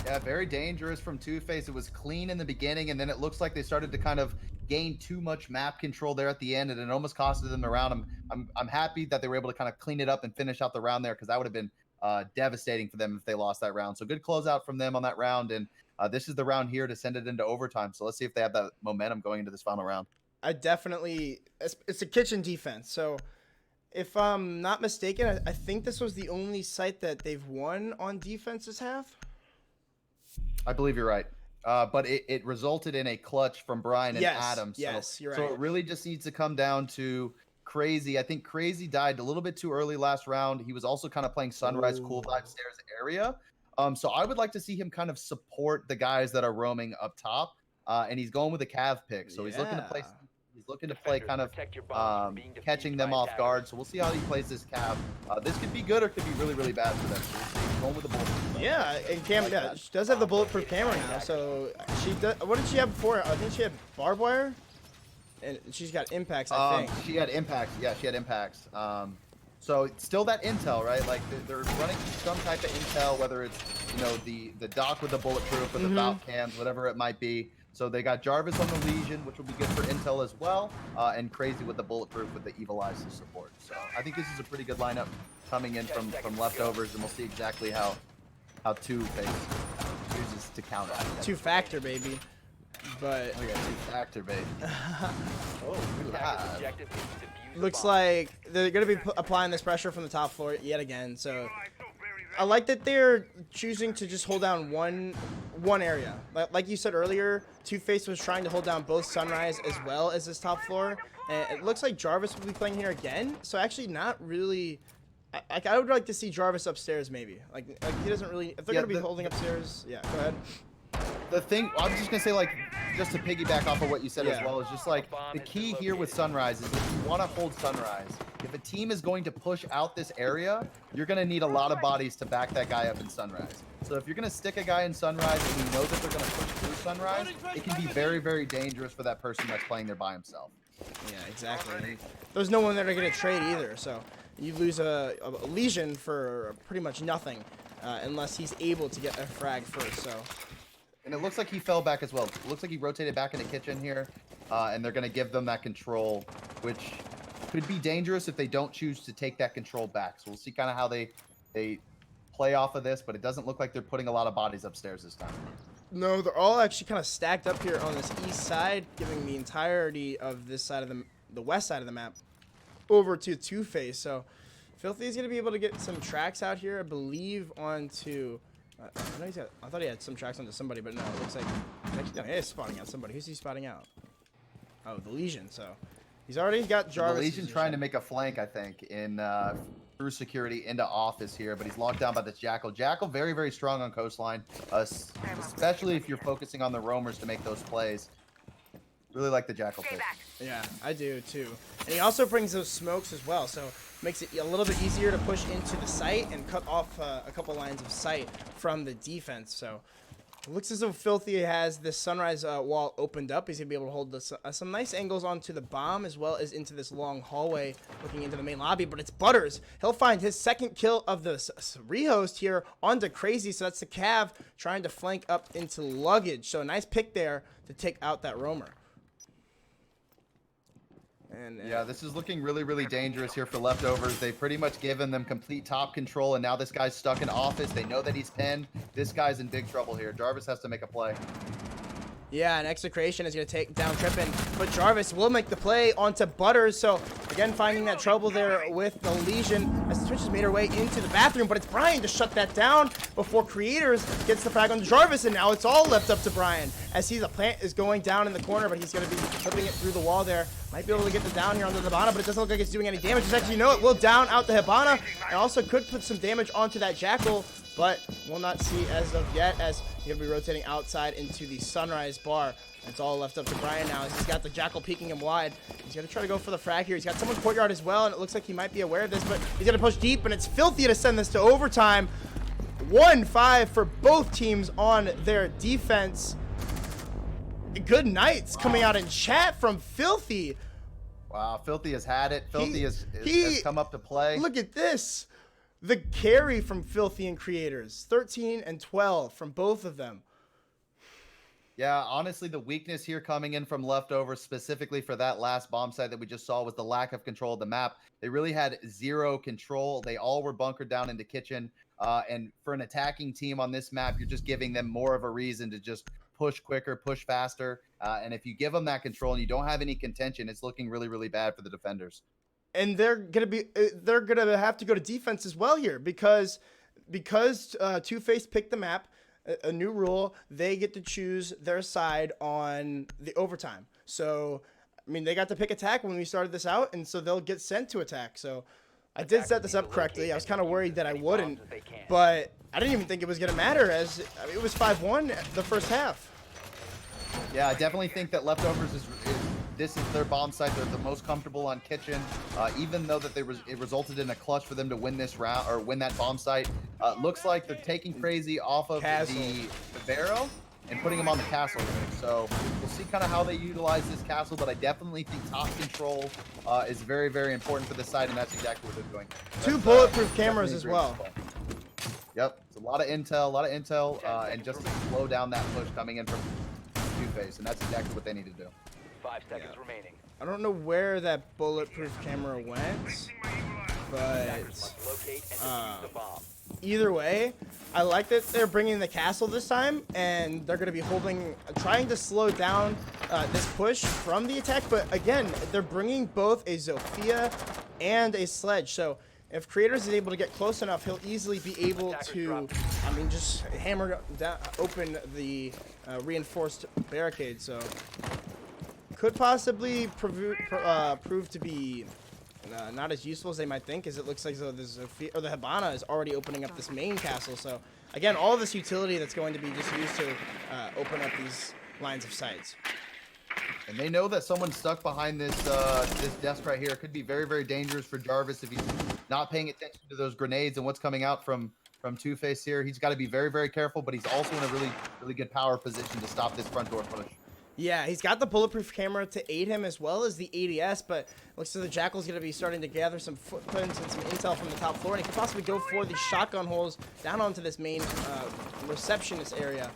Yeah, very dangerous from 2Faced. It was clean in the beginning, and then it looks like they started to kind of gain too much map control there at the end, and it almost costed them the round. I'm happy that they were able to kind of clean it up and finish out the round there, because that would have been devastating for them if they lost that round. So good closeout from them on that round, and this is the round here to send it into overtime. So let's see if they have that momentum going into this final round. It's a kitchen defense, so if I'm not mistaken, I think this was the only site that they've won on defense this half. I believe you're right. But it resulted in a clutch from Brian and Adam. Yes, you're right. So it really just needs to come down to Crazy. I think Crazy died a little bit too early last round. He was also kind of playing Sunrise Cool Vibe Stairs area. So I would like to see him kind of support the guys that are roaming up top. And he's going with a Cav pick. So he's looking to play... He's looking to play kind of catching them off guard. So we'll see how he plays this Cav. This could be good or could be really, really bad for them. So he's going with the bulletproof. Yeah, and Cam she does have the bulletproof camera now. So she does. What did she have before? I think she had barbed wire, and she's got impacts. I think she had impacts. Yeah, she had impacts. So it's still that intel, right? Like they're running some type of intel, whether it's the dock with the bulletproof or the valve cams, whatever it might be. So they got Jarvis on the Legion, which will be good for intel as well, and Crazy with the bulletproof with the Evil Eyes to support. So I think this is a pretty good lineup coming in from leftovers, and we'll see exactly how 2Faced uses to counter. 2-factor, baby. But Oh yeah, 2-factor, baby. Oh, Attackers' objective is to defuse the looks bomb. like they're going to be applying this pressure from the top floor yet again. So I like that they're choosing to just hold down one area. Like you said earlier, 2Faced was trying to hold down both Sunrise as well as this top floor. And it looks like Jarvis will be playing here again. So actually not really... I would like to see Jarvis upstairs maybe. Like he doesn't really... If they're going to be holding upstairs... Yeah, go ahead. The thing, I'm just gonna say, like, just to piggyback off of what you said as Yeah. well, is just like the key here with Sunrise is if you want to hold Sunrise, if a team is going to push out this area, you're gonna need a lot of bodies to back that guy up in Sunrise. So if you're gonna stick a guy in Sunrise and you know that they're gonna push through Sunrise, it can be very, very dangerous for that person that's playing there by himself. Yeah, exactly. And there's no one there to get a trade either, so you lose a Legion for pretty much nothing unless he's able to get a frag first. So. And it looks like he fell back as well. It looks like he rotated back in the kitchen here, and they're going to give them that control, which could be dangerous if they don't choose to take that control back. So we'll see kind of how they play off of this, but it doesn't look like they're putting a lot of bodies upstairs this time. No, they're all actually kind of stacked up here on this east side, giving the entirety of this side of the west side of the map over to 2Faced. So Filthy is going to be able to get some tracks out here, I believe, onto... I thought he had some tracks onto somebody, but no, it looks like no, he is spotting out somebody. Who's he spotting out? Oh, the Legion. So he's already got Jarvis. The Legion trying to make a flank, I think, in through security into office here, but he's locked down by this Jackal. Jackal very, very strong on Coastline, especially if you're focusing on the roamers to make those plays. Really like the Jackal pick. Yeah, I do too. And he also brings those smokes as well, so makes it a little bit easier to push into the site and cut off a couple lines of sight from the defense. So it looks as though Filthy has this Sunrise wall opened up. He's going to be able to hold this, some nice angles onto the bomb as well as into this long hallway looking into the main lobby. But it's Butters. He'll find his second kill of the rehost here onto Crazy. So that's the Cav trying to flank up into Luggage. So a nice pick there to take out that roamer. And, yeah, this is looking really, really dangerous here for leftovers. They've pretty much given them complete top control, and now this guy's stuck in office. They know that he's pinned. This guy's in big trouble here. Jarvis has to make a play. Yeah, and Execration is going to take down Trippin, but Jarvis will make the play onto Butters. So, again, finding that trouble there with the Legion as Twitch has made her way into the bathroom, but it's Brian to shut that down before Creators gets the frag on Jarvis, and now it's all left up to Brian as the plant is going down in the corner, but he's going to be flipping it through the wall there. Might be able to get the down here onto the Hibana, but it doesn't look like it's doing any damage. It's actually, it will down out the Hibana, and also could put some damage onto that Jackal, but we'll not see as of yet as he's going to be rotating outside into the Sunrise bar. It's all left up to Brian now as he's got the Jackal peeking him wide. He's going to try to go for the frag here. He's got someone courtyard as well, and it looks like he might be aware of this, but he's going to push deep, and it's Filthy to send this to overtime. 1-5 for both teams on their defense. Good nights coming out in chat from Filthy. Wow, Filthy has had it. Filthy has come up to play. Look at this. The carry from Filthy and Creators. 13 and 12 from both of them. Yeah, honestly, the weakness here coming in from leftovers, specifically for that last bomb site that we just saw, was the lack of control of the map. They really had zero control. They all were bunkered down into kitchen. And for an attacking team on this map, you're just giving them more of a reason to just push quicker, push faster. And if you give them that control and you don't have any contention, it's looking really, really bad for the defenders. And they're gonna have to go to defense as well here because 2Faced picked the map. A new rule, they get to choose their side on the overtime. So, I mean, they got to pick attack when we started this out, and so they'll get sent to attack. So, I did set this up correctly. I was kind of worried that I wouldn't, but I didn't even think it was going to matter as it was 5-1 the first half. Yeah, I definitely think that leftovers this is their bomb site. They're the most comfortable on kitchen, even though that it resulted in a clutch for them to win this round or win that bomb site. Looks like they're taking Crazy off of the barrel and putting him on the castle. So we'll see kind of how they utilize this castle, but I definitely think top control is very, very important for this site, and that's exactly what they're doing. Two bulletproof cameras as well. Yep, it's a lot of intel, and just to slow down that push coming in from 2Faced, and that's exactly what they need to do. 5 seconds remaining. I don't know where that bulletproof camera went, but Must locate and defuse the bomb. either way, I like that they're bringing the castle this time, and they're going to be trying to slow down this push from the attack. But again, they're bringing both a Zofia and a sledge. So if Creators is able to get close enough, he'll easily be able to, just hammer down, open the reinforced barricade. So could possibly prove to be not as useful as they might think, as it looks like the Zofia, or the Hibana is already opening up this main castle. So again, all this utility that's going to be just used to open up these lines of sights. And they know that someone's stuck behind this this desk right here. It could be very, very dangerous for Jarvis if he's not paying attention to those grenades and what's coming out from 2Faced here. He's got to be very, very careful, but he's also in a really, really good power position to stop this front door push. Yeah, he's got the bulletproof camera to aid him, as well as the ADS, but looks like the Jackal's going to be starting to gather some footprints and some intel from the top floor, and he could possibly go for the shotgun holes down onto this main receptionist area.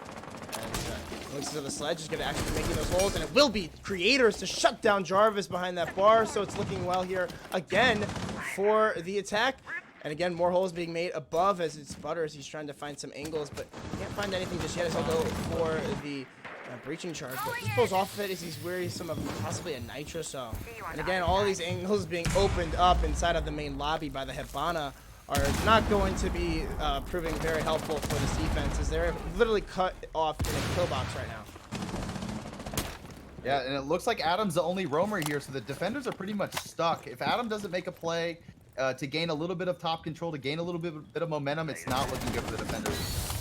And looks like the sledge is going to actually be making those holes, and it will be Creators to shut down Jarvis behind that bar, so it's looking well here again for the attack. And again, more holes being made above as it sputters. He's trying to find some angles, but can't find anything just yet, as he'll go for the breaching charge, but he pulls off of it as he's weary some of possibly a nitro. So, and again, all these angles being opened up inside of the main lobby by the Hibana are not going to be proving very helpful for this defense, as they're literally cut off in a kill box right now. Yeah, and it looks like Adam's the only roamer here, so the defenders are pretty much stuck. If Adam doesn't make a play to gain a little bit of top control, to gain a little bit of momentum, it's not looking good for the defenders.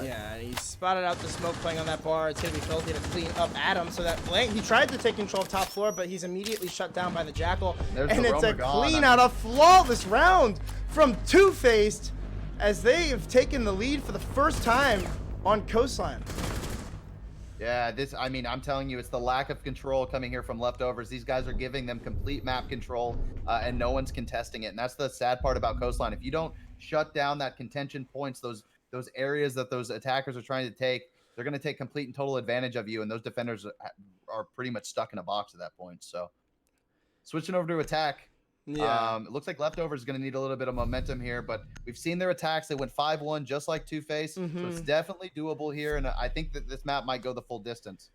Yeah, he spotted out the smoke playing on that bar. It's going to be Filthy to clean up Adam, so that flank, he tried to take control of top floor, but he's immediately shut down by the Jackal. And it's a clean out, a flawless round from 2Faced, as they have taken the lead for the first time on Coastline. Yeah, I'm telling you, it's the lack of control coming here from Leftovers. These guys are giving them complete map control, and no one's contesting it. And that's the sad part about Coastline. If you don't shut down that contention points, those areas that those attackers are trying to take, they're going to take complete and total advantage of you, and those defenders are pretty much stuck in a box at that point. So switching over to attack. Yeah. It looks like Leftovers is going to need a little bit of momentum here, but we've seen their attacks. They went 5-1 just like 2Faced, so it's definitely doable here, and I think that this map might go the full distance.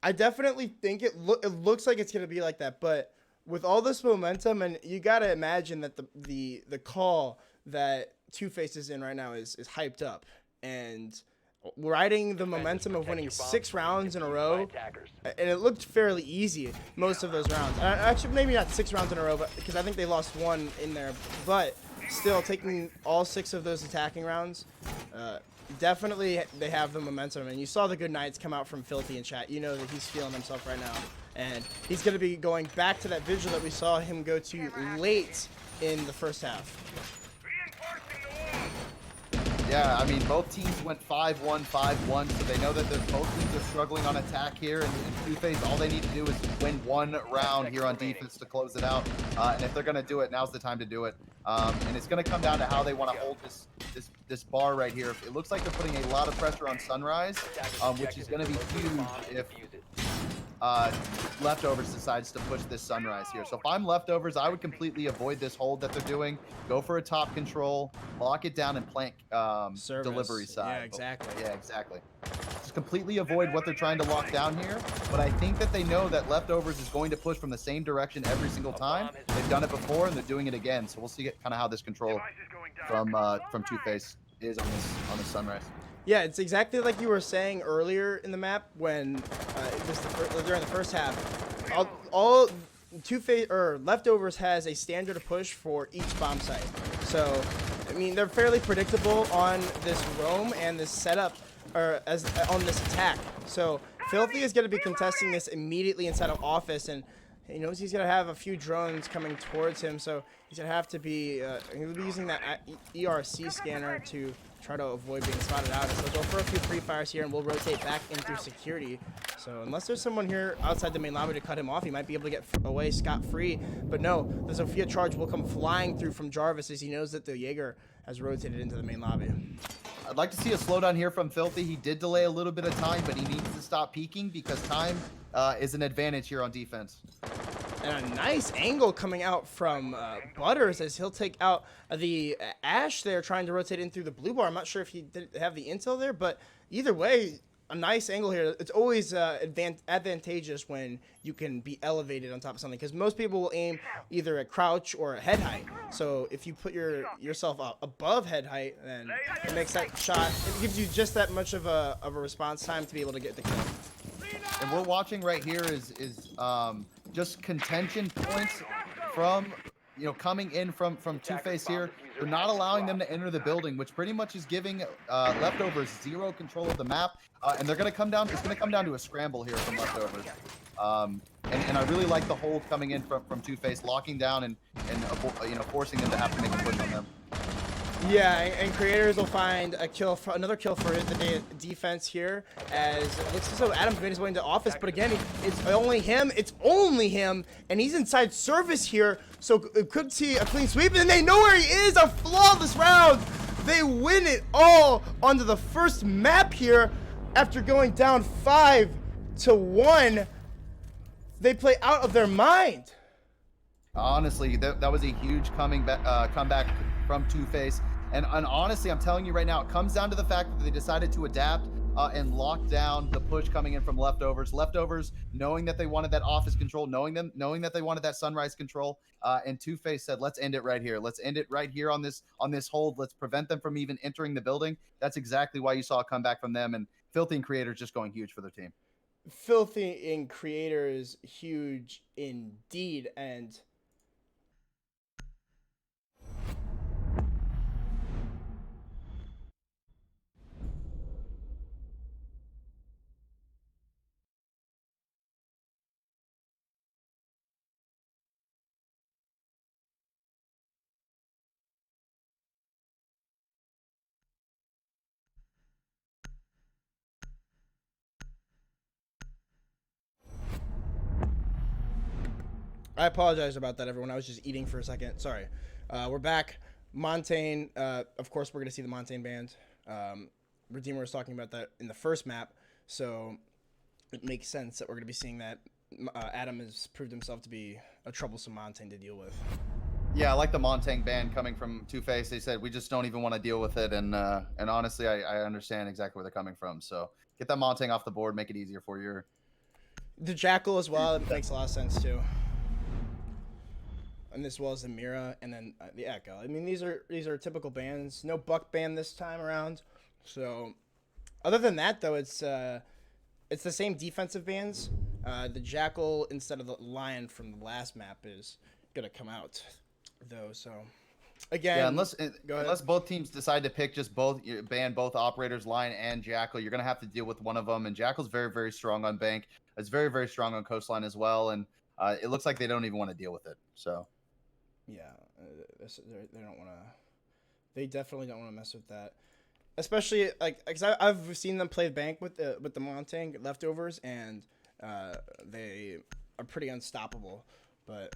I definitely think it looks like it's going to be like that, but with all this momentum, and you got to imagine that the call that 2Faced is in right now is hyped up, and riding the momentum of winning 6 rounds in a row, and it looked fairly easy most of those rounds. Actually, maybe not 6 rounds in a row, but because I think they lost 1 in there, but still taking all 6 of those attacking rounds, definitely they have the momentum. And you saw the good nights come out from Filthy in chat. You know that he's feeling himself right now, and he's going to be going back to that vigil that we saw him go to late in the first half. Yeah, I mean, both teams went 5-1, 5-1, so they know that both teams are struggling on attack here, and 2Faced, all they need to do is win 1 round here on defense to close it out, and if they're going to do it, now's the time to do it. And it's going to come down to how they want to hold this bar right here. It looks like they're putting a lot of pressure on Sunrise, which is going to be huge if Leftovers decides to push this Sunrise here. So if I'm Leftovers, I would completely avoid this hold that they're doing. Go for a top control, lock it down, and plant delivery side. Yeah, exactly. Yeah, exactly. Just completely avoid what they're trying to lock down here. But I think that they know that Leftovers is going to push from the same direction every single time. They've done it before, and they're doing it again. So we'll see kind of how this control from 2Faced is on this Sunrise. Yeah, it's exactly like you were saying earlier in the map when during the first half. All 2Faced or Leftovers has a standard push for each bomb site. So, I mean, they're fairly predictable on this roam and this setup, or on this attack. So, Filthy is going to be contesting this immediately inside of office, and he knows he's going to have a few drones coming towards him. So, he's going to have to be he'll be using that ERC scanner to try to avoid being spotted out. So go for a few free fires here, and we'll rotate back in through security. So unless there's someone here outside the main lobby to cut him off, he might be able to get away scot-free. But no, the Zofia charge will come flying through from Jarvis, as he knows that the Jaeger has rotated into the main lobby. I'd like to see a slowdown here from Filthy. He did delay a little bit of time, but he needs to stop peeking because time is an advantage here on defense. And a nice angle coming out from Butters as he'll take out the Ash there, trying to rotate in through the blue bar. I'm not sure if he did have the intel there, but either way, a nice angle here. It's always advantageous when you can be elevated on top of something, because most people will aim either at crouch or at head height. So if you put yourself up above head height, then it makes that shot, it gives you just that much of a response time to be able to get the kill. And we're watching right here is just contention points from, you know, coming in from 2Faced here. They're not allowing them to enter the building, which pretty much is giving Leftovers zero control of the map. And they're going to come down. It's going to come down to a scramble here from Leftovers. And I really like the hold coming in from 2Faced, locking down and you know, forcing them to have to make a push on them. Yeah, and creators will find a kill, another kill for the defense here, as it looks as though Adam's made his way into office, but again, it's only him, and he's inside service here, so it could see a clean sweep, and they know where he is. A flawless round. They win it all onto the first map here after going down 5-1. They play out of their mind. Honestly, that was a huge comeback from 2Faced. And honestly, I'm telling you right now, it comes down to the fact that they decided to adapt and lock down the push coming in from Leftovers. Leftovers, knowing that they wanted that office control, knowing that they wanted that sunrise control, and 2Faced said, let's end it right here. Let's end it right here on this hold. Let's prevent them from even entering the building. That's exactly why you saw a comeback from them, and Filthy and Creators just going huge for their team. Filthy and Creators huge indeed, and I apologize about that, everyone. I was just eating for a second. Sorry. We're back. Montaigne, of course, we're going to see the Montaigne band. Redeemer was talking about that in the first map, so it makes sense that we're going to be seeing that. Adam has proved himself to be a troublesome Montaigne to deal with. Yeah, I like the Montaigne band coming from 2Faced. They said, we just don't even want to deal with it, and honestly, I understand exactly where they're coming from. So get that Montaigne off the board, make it easier for you. The Jackal as well, it makes a lot of sense, too. And as well as the Mira, and then the Echo. I mean, these are typical bands. No Buck band this time around. So, other than that, though, it's the same defensive bands. The Jackal instead of the Lion from the last map is gonna come out, though. So, again, yeah, unless both teams decide to pick just ban both operators, Lion and Jackal, you're gonna have to deal with one of them. And Jackal's very, very strong on Bank. It's very, very strong on Coastline as well. And it looks like they don't even want to deal with it. So. Yeah, they don't want to. They definitely don't want to mess with that, especially because I've seen them play Bank with the Montaigne Leftovers, and they are pretty unstoppable. But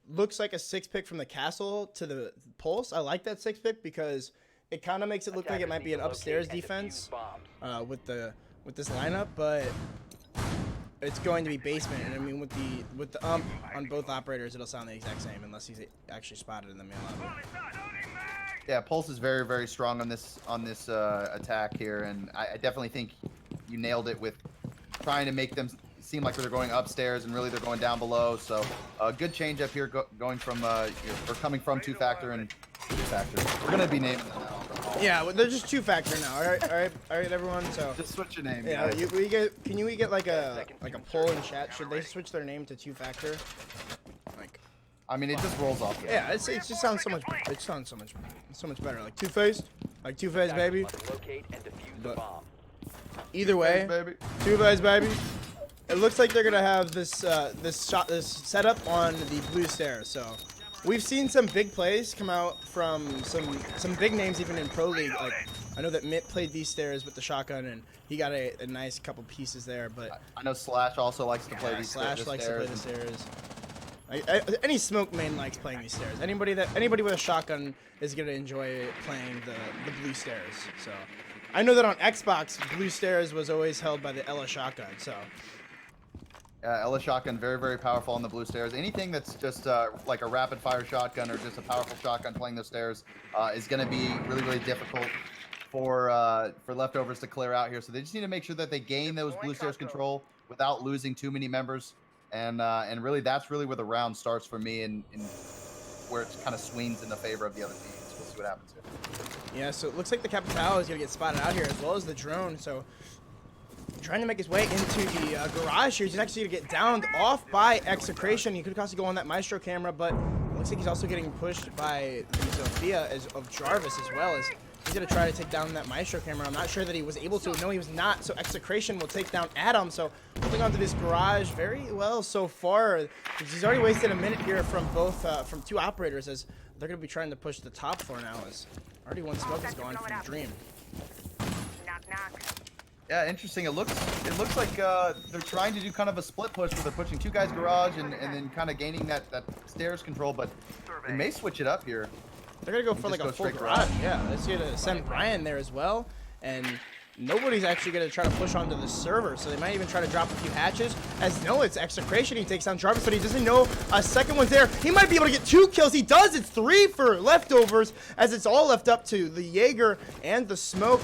looks like a 6-pick from the Castle to the Pulse. I like that 6-pick because it kind of makes it look like it might be an upstairs defense with this lineup, but it's going to be basement, and I mean with the on both operators, it'll sound the exact same unless he's actually spotted in the main level. Yeah, Pulse is very, very strong on this attack here, and I definitely think you nailed it with trying to make them seem like they're going upstairs and really they're going down below. So a good change up here going from or coming from 2Factor and 2Factor. We're gonna be naming them now. Yeah, well, they're just 2Factor now. All right, everyone. So just switch your name. Yeah, can we get like a poll in chat? Should they switch their name to 2Factor? Like, I mean, it just rolls off. Yeah, it just sounds so much. It sounds so much better. Like 2Faced, like 2Faced, baby. But either way, 2Faced, baby. It looks like they're gonna have this setup on the blue stairs. So we've seen some big plays come out from some big names even in Pro League. Like I know that Mitt played these stairs with the shotgun and he got a nice couple pieces there. But I know Slash also likes to play these Slash stairs. likes to play the stairs. Any smoke main likes playing these stairs. Anybody with a shotgun is gonna enjoy playing the blue stairs. So I know that on Xbox, blue stairs was always held by the Ella shotgun. So Ella shotgun, very, very powerful on the blue stairs. Anything that's just like a rapid fire shotgun or just a powerful shotgun playing those stairs is going to be really, really difficult for leftovers to clear out here. So they just need to make sure that they gain those blue stairs control without losing too many members. And really, that's really where the round starts for me, and where it kind of swings in the favor of the other teams. We'll see what happens here. yeah, so it looks like the Capital is gonna get spotted out here as well as the drone. So trying to make his way into the garage here. He's actually gonna get downed off by Execration. He could also go on that Maestro camera, but it looks like he's also getting pushed by the Sophia of Jarvis as well. As he's gonna try to take down that Maestro camera. I'm not sure that he was able to. No, he was not. So Execration will take down Adam. So holding onto this garage very well so far. He's already wasted a minute here from both from two operators, as they're gonna be trying to push the top floor now. As already one smoke is going from the Dream. Knock, knock. Yeah, interesting. It looks like they're trying to do kind of a split push where they're pushing two guys garage and then kind of gaining that stairs control, but they may switch it up here. They're gonna go for like a full garage. Yeah, let's get to send Brian there as well, and nobody's actually gonna try to push onto the server, so they might even try to drop a few hatches. As no, it's Execration. He takes down Jarvis, but he doesn't know a second one's there. He might be able to get 2 kills. He does. It's 3 for leftovers, as it's all left up to the Jaeger and the Smoke,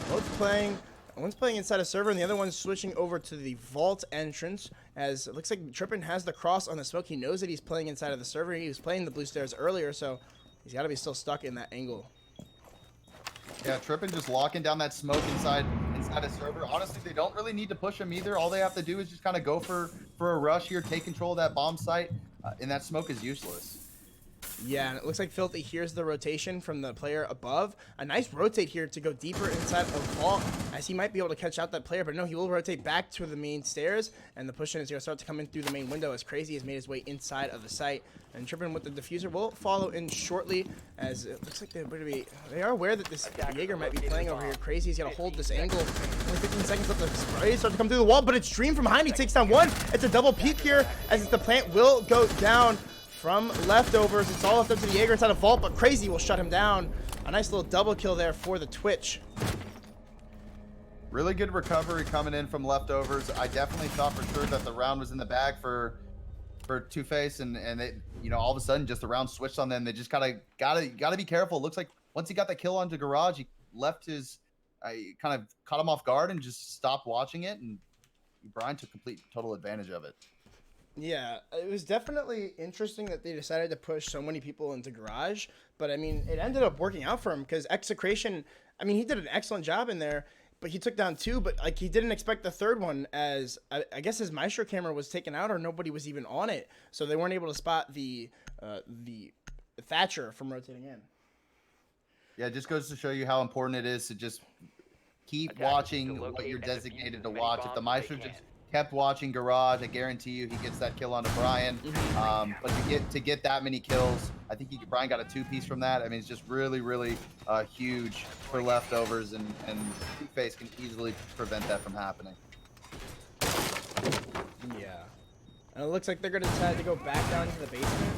both playing. One's playing inside a server, and the other one's switching over to the vault entrance, as it looks like Trippin has the cross on the Smoke. He knows that he's playing inside of the server. He was playing the blue stairs earlier, so he's got to be still stuck in that angle. Yeah, Trippin just locking down that Smoke inside a server. Honestly, they don't really need to push him either. All they have to do is just kind of go for a rush here, take control of that bomb site, and that Smoke is useless. Yeah, and it looks like Filthy hears the rotation from the player above. A nice rotate here to go deeper inside of Vault, as he might be able to catch out that player, but no, he will rotate back to the main stairs, and the push-in is going to start to come in through the main window as Crazy has made his way inside of the site. And Trippin with the diffuser will follow in shortly, as it looks like they are aware that this Jaeger might be playing over here. Crazy's got to hold this angle. Only 15 seconds left. The spray start to come through the wall, but it's Dream from behind. He takes down one. It's a double peek here, as the plant will go down from leftovers. It's all left up to the Jaeger inside of Vault, but Crazy will shut him down. A nice little double kill there for the Twitch. Really good recovery coming in from leftovers. I definitely thought for sure that the round was in the bag for 2Faced, and they, you know, all of a sudden just the round switched on them. They just gotta be careful. It looks like once he got the kill onto garage, he left his kind of caught him off guard and just stopped watching it, and Brian took complete total advantage of it. Yeah, it was definitely interesting that they decided to push so many people into garage, but I mean, it ended up working out for him, because Execration, I mean, he did an excellent job in there, but he took down 2, but like he didn't expect the third one, as I guess his Maestro camera was taken out or nobody was even on it, so they weren't able to spot the Thatcher from rotating in. Yeah, it just goes to show you how important it is to just keep watching what you're designated to watch. If the Maestro just kept watching garage, I guarantee you he gets that kill onto Brian. But to get that many kills, I think Brian got a 2-piece from that. I mean, it's just really, really huge for leftovers, and 2Faced can easily prevent that from happening. Yeah, and it looks like they're going to decide to go back down to the basement,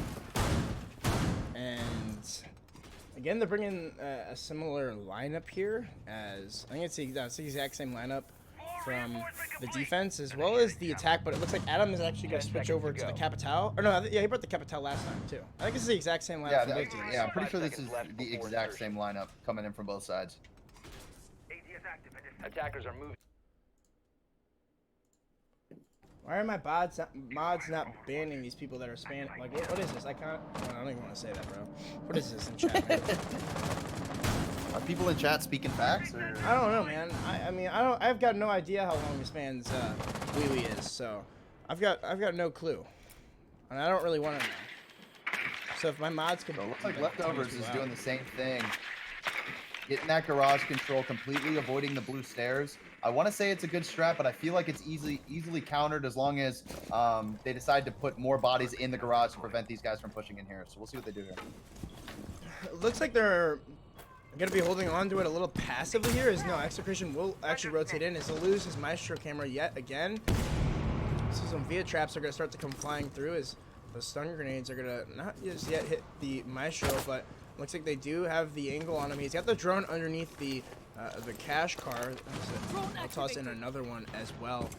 and again, they're bringing a similar lineup here, as I think it's the exact same lineup from the defense as well as the attack, but it looks like Adam is actually going to switch over to the Capital. Or no, yeah, he brought the Capital last time too. I think it's the exact same lineup from both teams. Yeah, I'm pretty sure this is the exact same lineup coming in from both sides. Attackers are moving. Why are my mods not banning these people that are spamming? Like, what is this? I don't even want to say that, bro. What is this in chat, man? Are people in chat speaking facts? Or? I don't know, man. I mean, I've got no idea how long this man's wee is, so I've got no clue, and I don't really want to know. So if my mods could, it looks like leftovers is doing the same thing, getting that garage control, completely avoiding the blue stairs. I want to say it's a good strat, but I feel like it's easily countered as long as they decide to put more bodies in the garage to prevent these guys from pushing in here. So we'll see what they do here. It looks like they're going to be holding on to it a little passively here, as no, Execration will actually rotate in, as he'll lose his Maestro camera yet again. So some Via traps are going to start to come flying through, as The stun grenades are gonna not just yet hit the Maestro, but looks like they do have the angle on him. He's got the drone underneath the cash car. I'll toss in another one as well.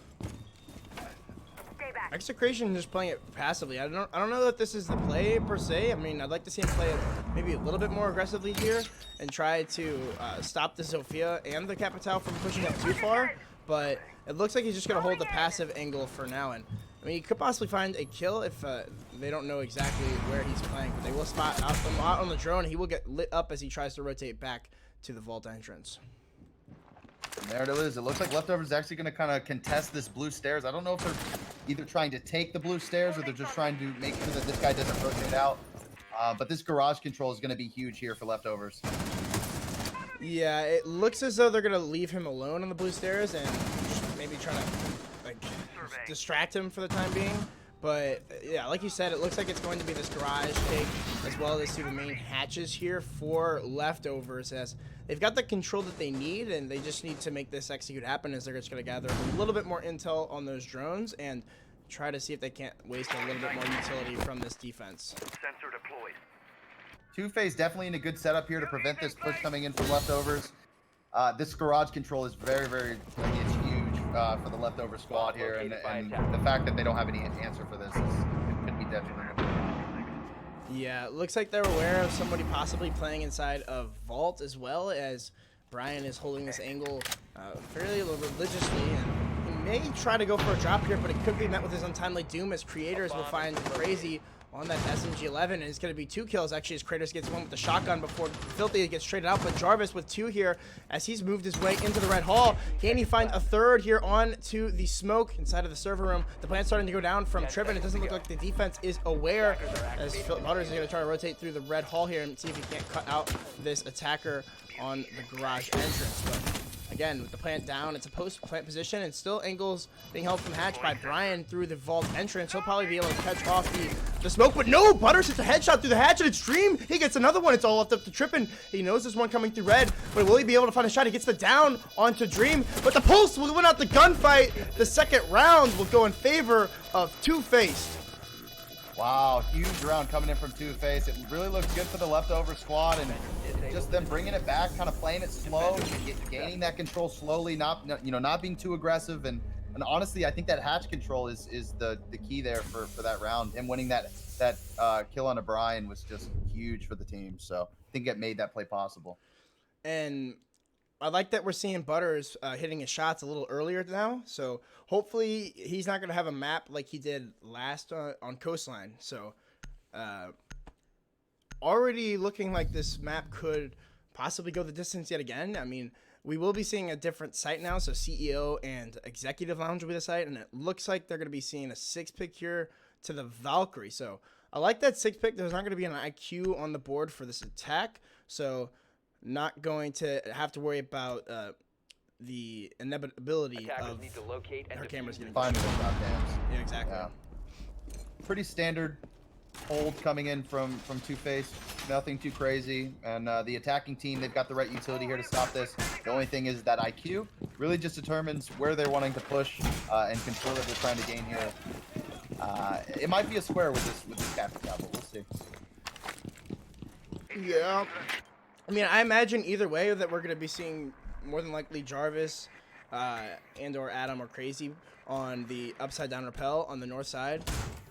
Stay back. Execration just playing it passively. I don't know that this is the play per se. I mean, I'd like to see him play it maybe a little bit more aggressively here and try to stop the Zofia and the Capital from pushing up too far. But it looks like he's just gonna hold the passive angle for now. And I mean, he could possibly find a kill if they don't know exactly where he's playing. But they will spot out him out on the drone. He will get lit up as he tries to rotate back to the vault entrance. And there it is. It looks like Leftovers is actually going to kind of contest this blue stairs. I don't know if they're either trying to take the blue stairs or they're just trying to make sure that this guy doesn't rotate out. But this garage control is going to be huge here for Leftovers. Yeah, it looks as though they're going to leave him alone on the blue stairs and maybe try to like distract him for the time being. But yeah, like you said, it looks like it's going to be this garage take as well as through the main hatches here for Leftovers, as they've got the control that they need and they just need to make this execute happen, as they're just going to gather a little bit more intel on those drones and try to see if they can't waste a little bit more utility from this defense. Sensor deployed. 2Faced definitely in a good setup here to prevent this push coming in from Leftovers. This garage control is very, very, it's huge for the Leftover squad here, and the fact that they don't have any answer for this could be detrimental. Yeah, it looks like they're aware of somebody possibly playing inside of Vault, as well as Brian is holding this angle fairly religiously, and he may try to go for a drop here, but it could be met with his untimely doom, as Creators will find Crazy on that SMG-11, and it's going to be 2 kills actually, as Kratos gets one with the shotgun before Filthy gets traded out. But Jarvis with 2 here as he's moved his way into the red hall. Can he find a third here on to the smoke inside of the server room? The plan's starting to go down from Trippin. It doesn't look like the defense is aware, as Butters is going to try to rotate through the red hall here and see if he can't cut out this attacker on the garage entrance. But again, with the plant down, it's a post-plant position, and still angles being held from hatch by Brian through the vault entrance. He'll probably be able to catch off the smoke, but no! Butters hits a headshot through the hatch, and it's Dream! He gets another one. It's all left up to Trippin. He knows there's one coming through red, but will he be able to find a shot? He gets the down onto Dream, but the Pulse will win out the gunfight. The second round will go in favor of 2Faced. Wow, huge round coming in from 2Faced. It really looks good for the Leftover squad, and just them bringing it back, kind of playing it slow, gaining that control slowly, not being too aggressive, and honestly, I think that hatch control is the key there for that round. Him winning that kill on O'Brien was just huge for the team, so I think it made that play possible. And I like that we're seeing Butters hitting his shots a little earlier now, so hopefully he's not going to have a map like he did last on Coastline. So already looking like this map could possibly go the distance yet again. I mean, we will be seeing a different site now, so CEO and Executive Lounge will be the site, and it looks like they're going to be seeing a 6-pick here to the Valkyrie. So I like that 6-pick. There's not going to be an IQ on the board for this attack, so not going to have to worry about the inevitability of need to locate and our cameras getting Fine with shot dams. Yeah, exactly. Yeah. Pretty standard hold coming in from 2Faced. Nothing too crazy. And the attacking team, they've got the right utility here to stop this. The only thing is that IQ really just determines where they're wanting to push and control that they're trying to gain here. It might be a square with this captain, but we'll see. Yeah. I mean, I imagine either way that we're going to be seeing more than likely Jarvis and or Adam or Crazy on the upside down rappel on the north side.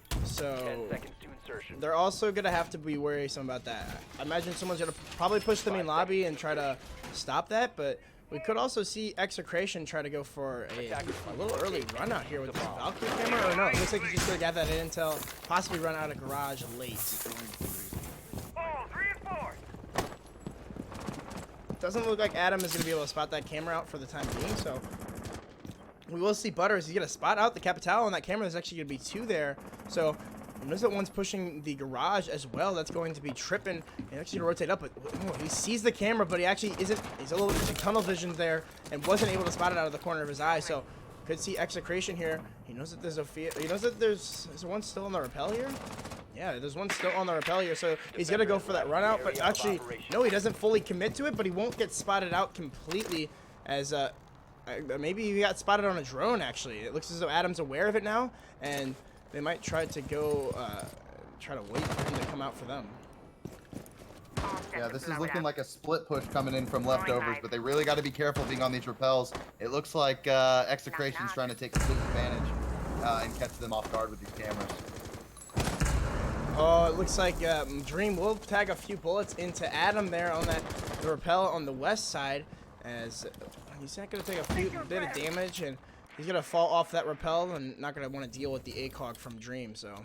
10 So seconds to insertion. they're also going to have to be worrisome about that. I imagine someone's going to probably push the main lobby and try to stop that, but we could also see Execration try to go for a little early run out here with this Valkyrie camera. Or no, it looks like he's just going to gather that intel, possibly run out of garage late. Doesn't look like Adam is going to be able to spot that camera out for the time being, so we will see Butters. He's going to spot out the Capital on that camera. There's actually going to be 2 there, so he knows that one's pushing the garage as well. That's going to be Trippin. He's actually going to rotate up, but he sees the camera, but he actually isn't. He's a little bit tunnel vision there and wasn't able to spot it out of the corner of his eye, so could see Execration here. He knows that there's he knows that there's one still on the rappel here. Yeah, there's one still on the rappel here, so he's going to go for that run out, but actually, no, he doesn't fully commit to it, but he won't get spotted out completely, as maybe he got spotted on a drone, actually. It looks as though Adam's aware of it now, and they might try to go try to wait for him to come out for them. All set Yeah, to this is blow it looking up. like a split push coming in from leftovers, but they really got to be careful being on these repels. It looks like Execration's trying to take complete advantage and catch them off guard with these cameras. Oh, it looks like Dream will tag a few bullets into Adam there on the rappel on the west side, as he's not going to take a bit of damage, and he's going to fall off that rappel and not going to want to deal with the ACOG from Dream. So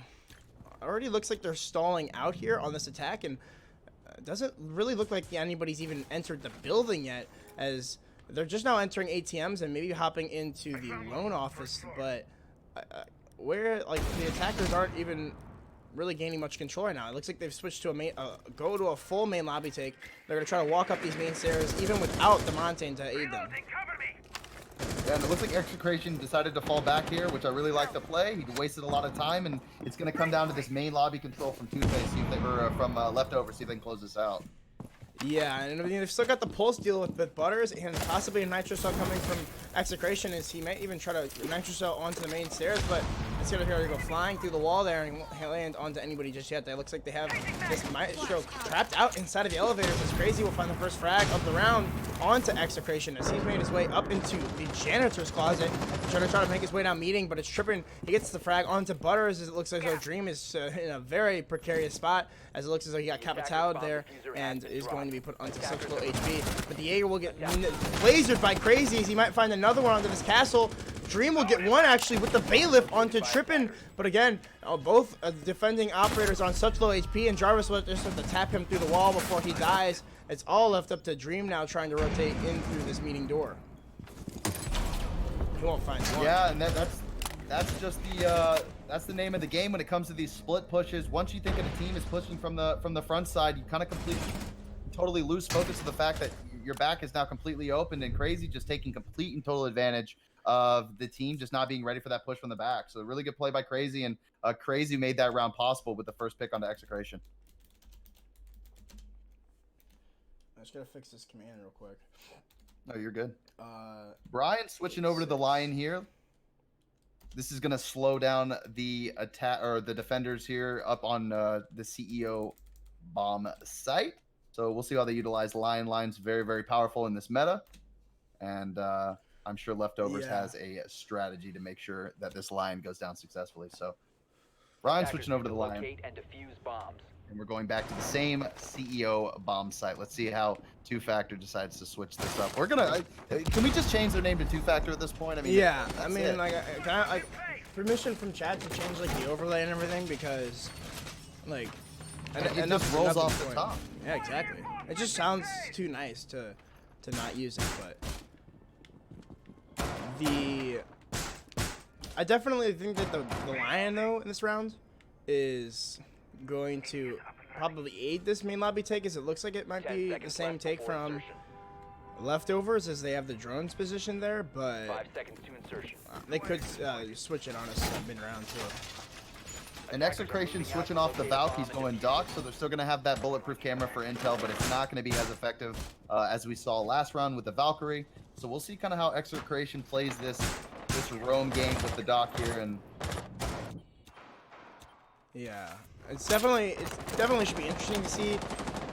already looks like they're stalling out here on this attack, and it doesn't really look like anybody's even entered the building yet, as they're just now entering ATMs and maybe hopping into the loan office, but where like the attackers aren't even really gaining much control right now. It looks like they've switched to a full main lobby take. They're gonna try to walk up these main stairs even without the Montaigne to aid them. Yeah, and it looks like Execration decided to fall back here, which I really like the play. He wasted a lot of time, and it's going to come down to this main lobby control from 2Faced, see if they were from leftover, see if they can close this out. Yeah, and I mean, they've still got the pulse deal with Butters, and possibly a Nitro Cell coming from Execration, as he might even try to Nitro Cell onto the main stairs, but it's going to go flying through the wall there and won't land onto anybody just yet. It looks like they have this Maestro trapped out inside of the elevators. It's crazy. We'll find the first frag of the round onto Execration as he's made his way up into the janitor's closet, trying to make his way down meeting, but it's tripping. He gets the frag onto Butters as it looks as though Dream is in a very precarious spot, as it looks as though he got capitaled there and is going to be put onto such low HP. But the Jaeger will get lasered by Crazy as he might find another one onto this castle. Dream will get one actually with the bailiff onto Trippin, but again, both defending operators are on such low HP, and Jarvis will just have to tap him through the wall before he dies. It's all left up to Dream now, trying to rotate in through this meeting door. He won't find one. Yeah, and that's just that's the name of the game when it comes to these split pushes. Once you think that a team is pushing from the front side, you kind of totally lose focus of the fact that your back is now completely open, and Crazy just taking complete and total advantage of the team just not being ready for that push from the back. So a really good play by Crazy, and Crazy made that round possible with the first pick onto Execration. I just gotta fix this command real quick. No, you're good. Brian switching over to the Lion here. This is gonna slow down the attack or the defenders here up on the CEO bomb site. So we'll see how they utilize Lion. Lion's very, very powerful in this meta, and I'm sure Leftovers has a strategy to make sure that this Lion goes down successfully. So Brian switching over to the Lion, and defuse bombs. and we're going back to the same CEO bomb site. Let's see how 2Factor decides to switch this up. We're gonna can we just change their name to 2Factor at this point? I mean, yeah, I mean, it. like, can I, like, permission from chat to change like the overlay and everything, because like it just rolls off the top. Yeah, exactly. It just sounds too nice to not use it, but I definitely think that the Lion though in this round is going to probably aid this main lobby take, as it looks like it might be the same take from Leftovers, as they have the drones positioned there, but 5 seconds to insertion. they could switch it on us mid-round too. And Execration switching off the Valk, he's going Doc, so they're still going to have that bulletproof camera for intel, but it's not going to be as effective as we saw last round with the Valkyrie. So we'll see kind of how Execration plays this roam game with the Doc here. And yeah, it definitely should be interesting to see.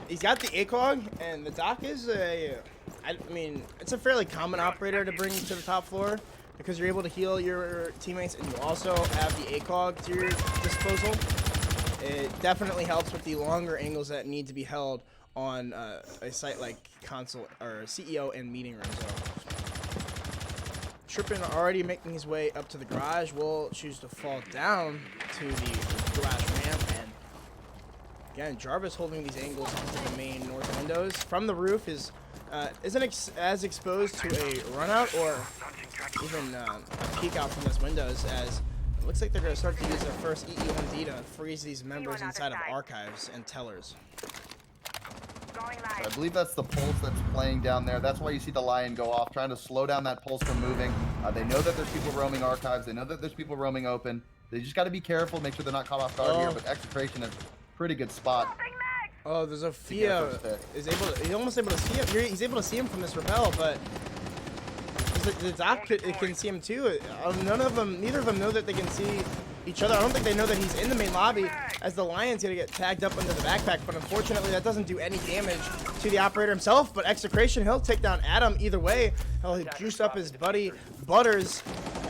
He's got the ACOG, and the Doc is I mean, it's a fairly common operator to bring to the top floor, because you're able to heal your teammates, and you also have the ACOG to your disposal. It definitely helps with the longer angles that need to be held on a site like console or CEO and meeting room. So Trippin already making his way up to the garage will choose to fall down to the garage ramp, and again, Jarvis holding these angles into the main north windows from the roof isn't as exposed to a run out or even a peek out from those windows, as it looks like they're going to start to use their first EE1D to freeze these members inside of archives and tellers. Going I live. believe that's the pulse that's playing down there. That's why you see the Lion go off, trying to slow down that pulse from moving. They know that there's people roaming archives. They know that there's people roaming open. They just got to be careful, make sure they're not caught off guard here, but Execration is a pretty good spot. Oh, there's a Fia he's almost able to see him. He's able to see him from this rappel, but the Doc can see him too. Neither of them know that they can see each other. I don't think they know that he's in the main lobby, as the Lion's gonna get tagged up under the backpack, but unfortunately that doesn't do any damage to the operator himself. But Execration, he'll take down Adam either way. He'll juice up his buddy Butters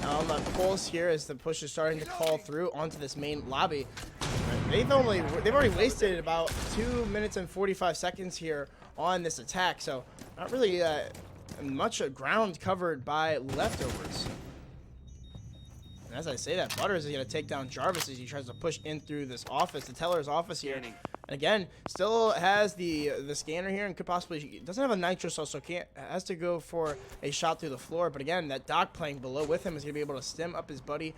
on the pulse here as the push is starting to call through onto this main lobby. They've already wasted about 2 minutes and 45 seconds here on this attack, so not really much ground covered by Leftovers. And as I say that, Butters is going to take down Jarvis as he tries to push in through this office, the teller's office here. And again, still has the scanner here and could possibly, doesn't have a nitro cell, so has to go for a shot through the floor. But again, that Doc playing below with him is going to be able to stem up his buddy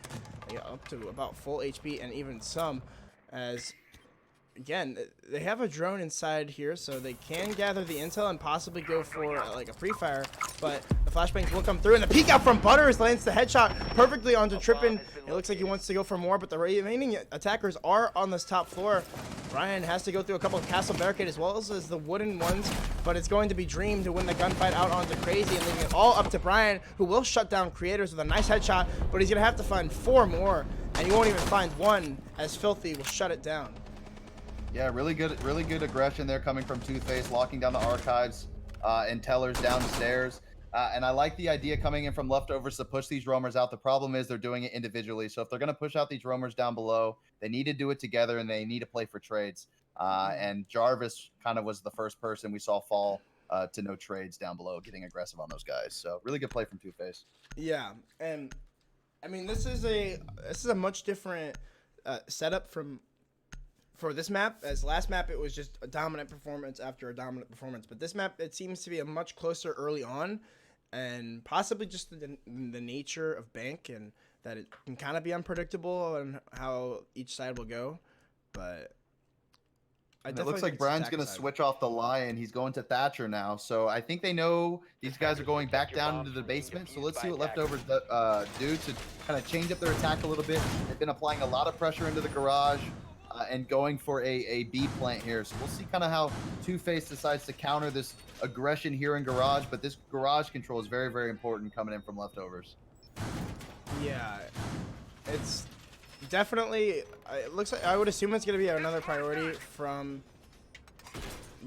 up to about full HP and even some, as again, they have a drone inside here, so they can gather the intel and possibly go for like a pre-fire, but the flashbangs will come through, and the peek out from Butters lands the headshot perfectly onto Trippin. It looks like he wants to go for more, but the remaining attackers are on this top floor. Brian has to go through a couple of castle barricade as well as the wooden ones, but it's going to be Dream to win the gunfight out onto Crazy and leaving it all up to Brian, who will shut down Creators with a nice headshot, but he's going to have to find 4 more, and he won't even find one, as Filthy will shut it down. Yeah, really good aggression there coming from 2Faced, locking down the archives and tellers downstairs. And I like the idea coming in from Leftovers to push these roamers out. The problem is they're doing it individually. So if they're going to push out these roamers down below, they need to do it together and they need to play for trades. And Jarvis kind of was the first person we saw fall to no trades down below, getting aggressive on those guys. So really good play from 2Faced. Yeah, and I mean this is a much different setup for this map, as last map it was just a dominant performance after a dominant performance, but this map it seems to be a much closer early on, and possibly just the nature of Bank and that it can kind of be unpredictable on how each side will go. But it looks like Brian's going to switch off the Lion. He's going to Thatcher now, so I think they know these guys are going back down into the basement. So let's see what Leftovers do to kind of change up their attack a little bit. They've been applying a lot of pressure into the garage and going for a B plant here. So we'll see kind of how 2Faced decides to counter this aggression here in garage, but this garage control is very, very important coming in from Leftovers. Yeah, it's definitely, it looks like, I would assume it's going to be another priority from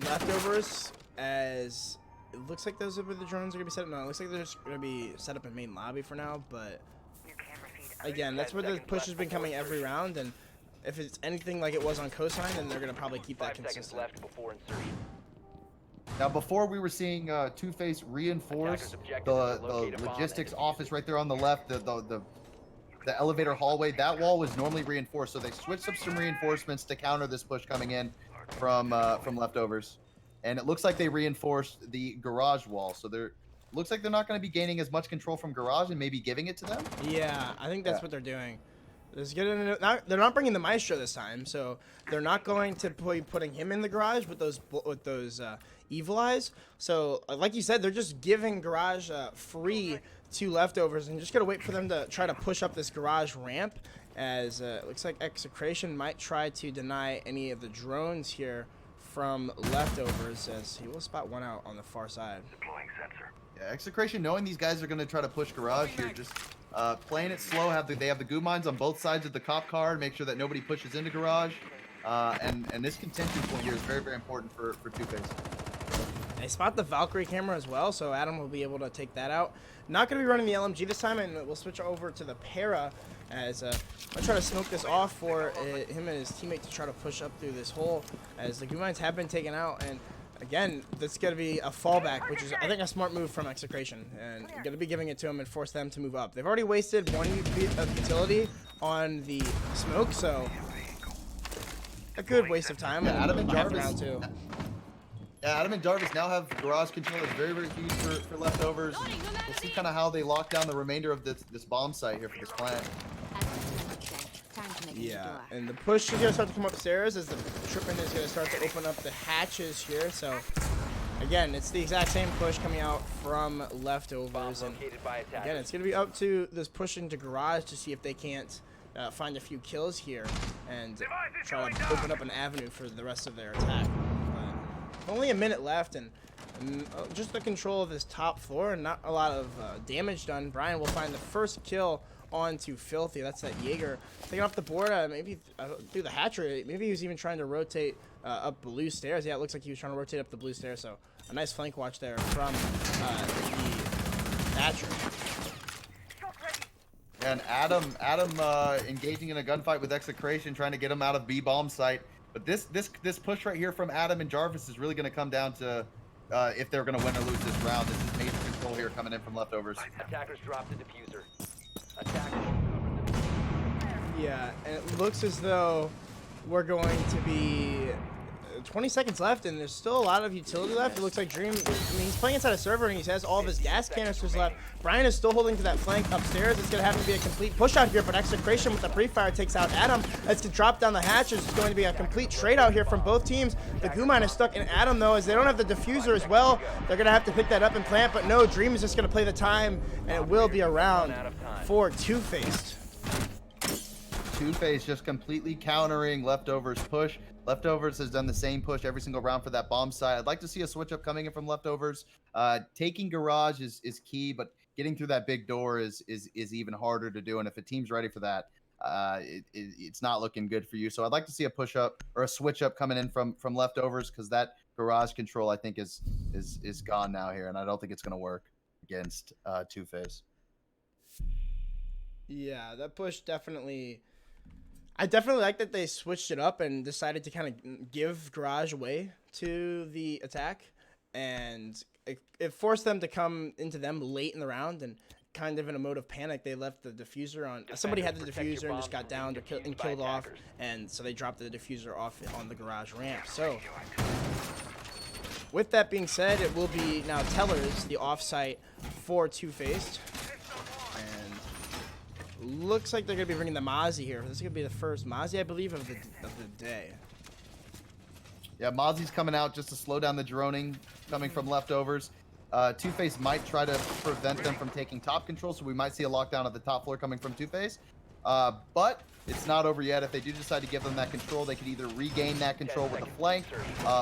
Leftovers, as it looks like those are where the drones are going to be set up. No, it looks like they're just going to be set up in main lobby for now, but again, that's where the push has been coming every round, and if it's anything like it was on Coastline, then they're going to probably keep that consistent. Left before insertion. Now, before we were seeing 2Faced reinforce the logistics office right there on the left, the elevator hallway. That wall was normally reinforced, so they switched up some reinforcements to counter this push coming in from Leftovers. And it looks like they reinforced the garage wall, so looks like they're not going to be gaining as much control from garage and maybe giving it to them. Yeah, I think that's what they're doing. They're not bringing the Maestro this time, so they're not going to be putting him in the garage with those Evil Eyes. So, like you said, they're just giving garage free to Leftovers, and just gotta wait for them to try to push up this garage ramp. As it looks like Execration might try to deny any of the drones here from Leftovers, as he will spot one out on the far side. Deploying sensor. Yeah, Execration, knowing these guys are going to try to push garage here, just playing it slow. They have the goo mines on both sides of the cop car to make sure that nobody pushes into garage. And this contention point here is very, very important for 2Faced. They spot the Valkyrie camera as well, so Adam will be able to take that out. Not going to be running the LMG this time, and we'll switch over to the Para, as I'll try to smoke this off for him and his teammate to try to push up through this hole, as the goo mines have been taken out. And again, that's going to be a fallback, which is, I think, a smart move from Execration, and going to be giving it to them and force them to move up. They've already wasted 1 utility on the smoke, so a good waste of time. Yeah, Adam and Jarvis. Round two. Yeah, Adam and Jarvis now have garage control. That's very, very huge for Leftovers. We'll see kind of how they lock down the remainder of this bomb site here for this plant. Yeah, and the push is going to start to come upstairs as the Trippin is going to start to open up the hatches here. So, again, it's the exact same push coming out from Leftovers. And again, it's going to be up to this push into garage to see if they can't find a few kills here and try to open up an avenue for the rest of their attack. But only a minute left, and And, just the control of his top floor and not a lot of damage done. Brian will find the first kill onto Filthy. That's that Jaeger taking off the board. Maybe through the hatchery. Maybe he was even trying to rotate up blue stairs. Yeah, it looks like he was trying to rotate up the blue stairs. So a nice flank watch there from the hatchery. And Adam engaging in a gunfight with Execration, trying to get him out of B bomb site. But this push right here from Adam and Jarvis is really going to come down to if they're going to win or lose this round. This is major control here coming in from leftovers. Attackers dropped the diffuser. Attackers. Yeah, and it looks as though we're going to be 20 seconds left, and there's still a lot of utility left. It looks like Dream, I mean, he's playing inside a server, and he has all of his gas canisters left. Brian is still holding to that flank upstairs. It's going to have to be a complete push out here, but Execration with the pre-fire takes out Adam. It's to drop down the hatch. It's going to be a complete trade out here from both teams. The Goo-Mine is stuck in Adam, though, as they don't have the diffuser as well. They're going to have to pick that up and plant, but no, Dream is just going to play the time, and it will be a round for 2Faced. 2Faced just completely countering Leftovers' push. Leftovers has done the same push every single round for that bomb site. I'd like to see a switch up coming in from Leftovers. Taking garage is key, but getting through that big door is even harder to do. And if a team's ready for that, it's not looking good for you. So I'd like to see a push up or a switch up coming in from Leftovers, because that garage control I think is gone now here, and I don't think it's going to work against 2Faced. Yeah, that push definitely. I definitely like that they switched it up and decided to kind of give garage away to the attack, and it forced them to come into them late in the round, and kind of in a mode of panic, they left the diffuser on. Somebody had the diffuser and just got downed and killed off, and so they dropped the diffuser off on the garage ramp. So with that being said, it will be now Tellers, the offsite for 2Faced. Looks like they're going to be bringing the Mozzie here. This is going to be the first Mozzie, I believe, of the day. Yeah, Mozzie's coming out just to slow down the droning coming from Leftovers. 2Faced might try to prevent them from taking top control, so we might see a lockdown at the top floor coming from 2Faced. But it's not over yet. If they do decide to give them that control, they could either regain that control with a flank,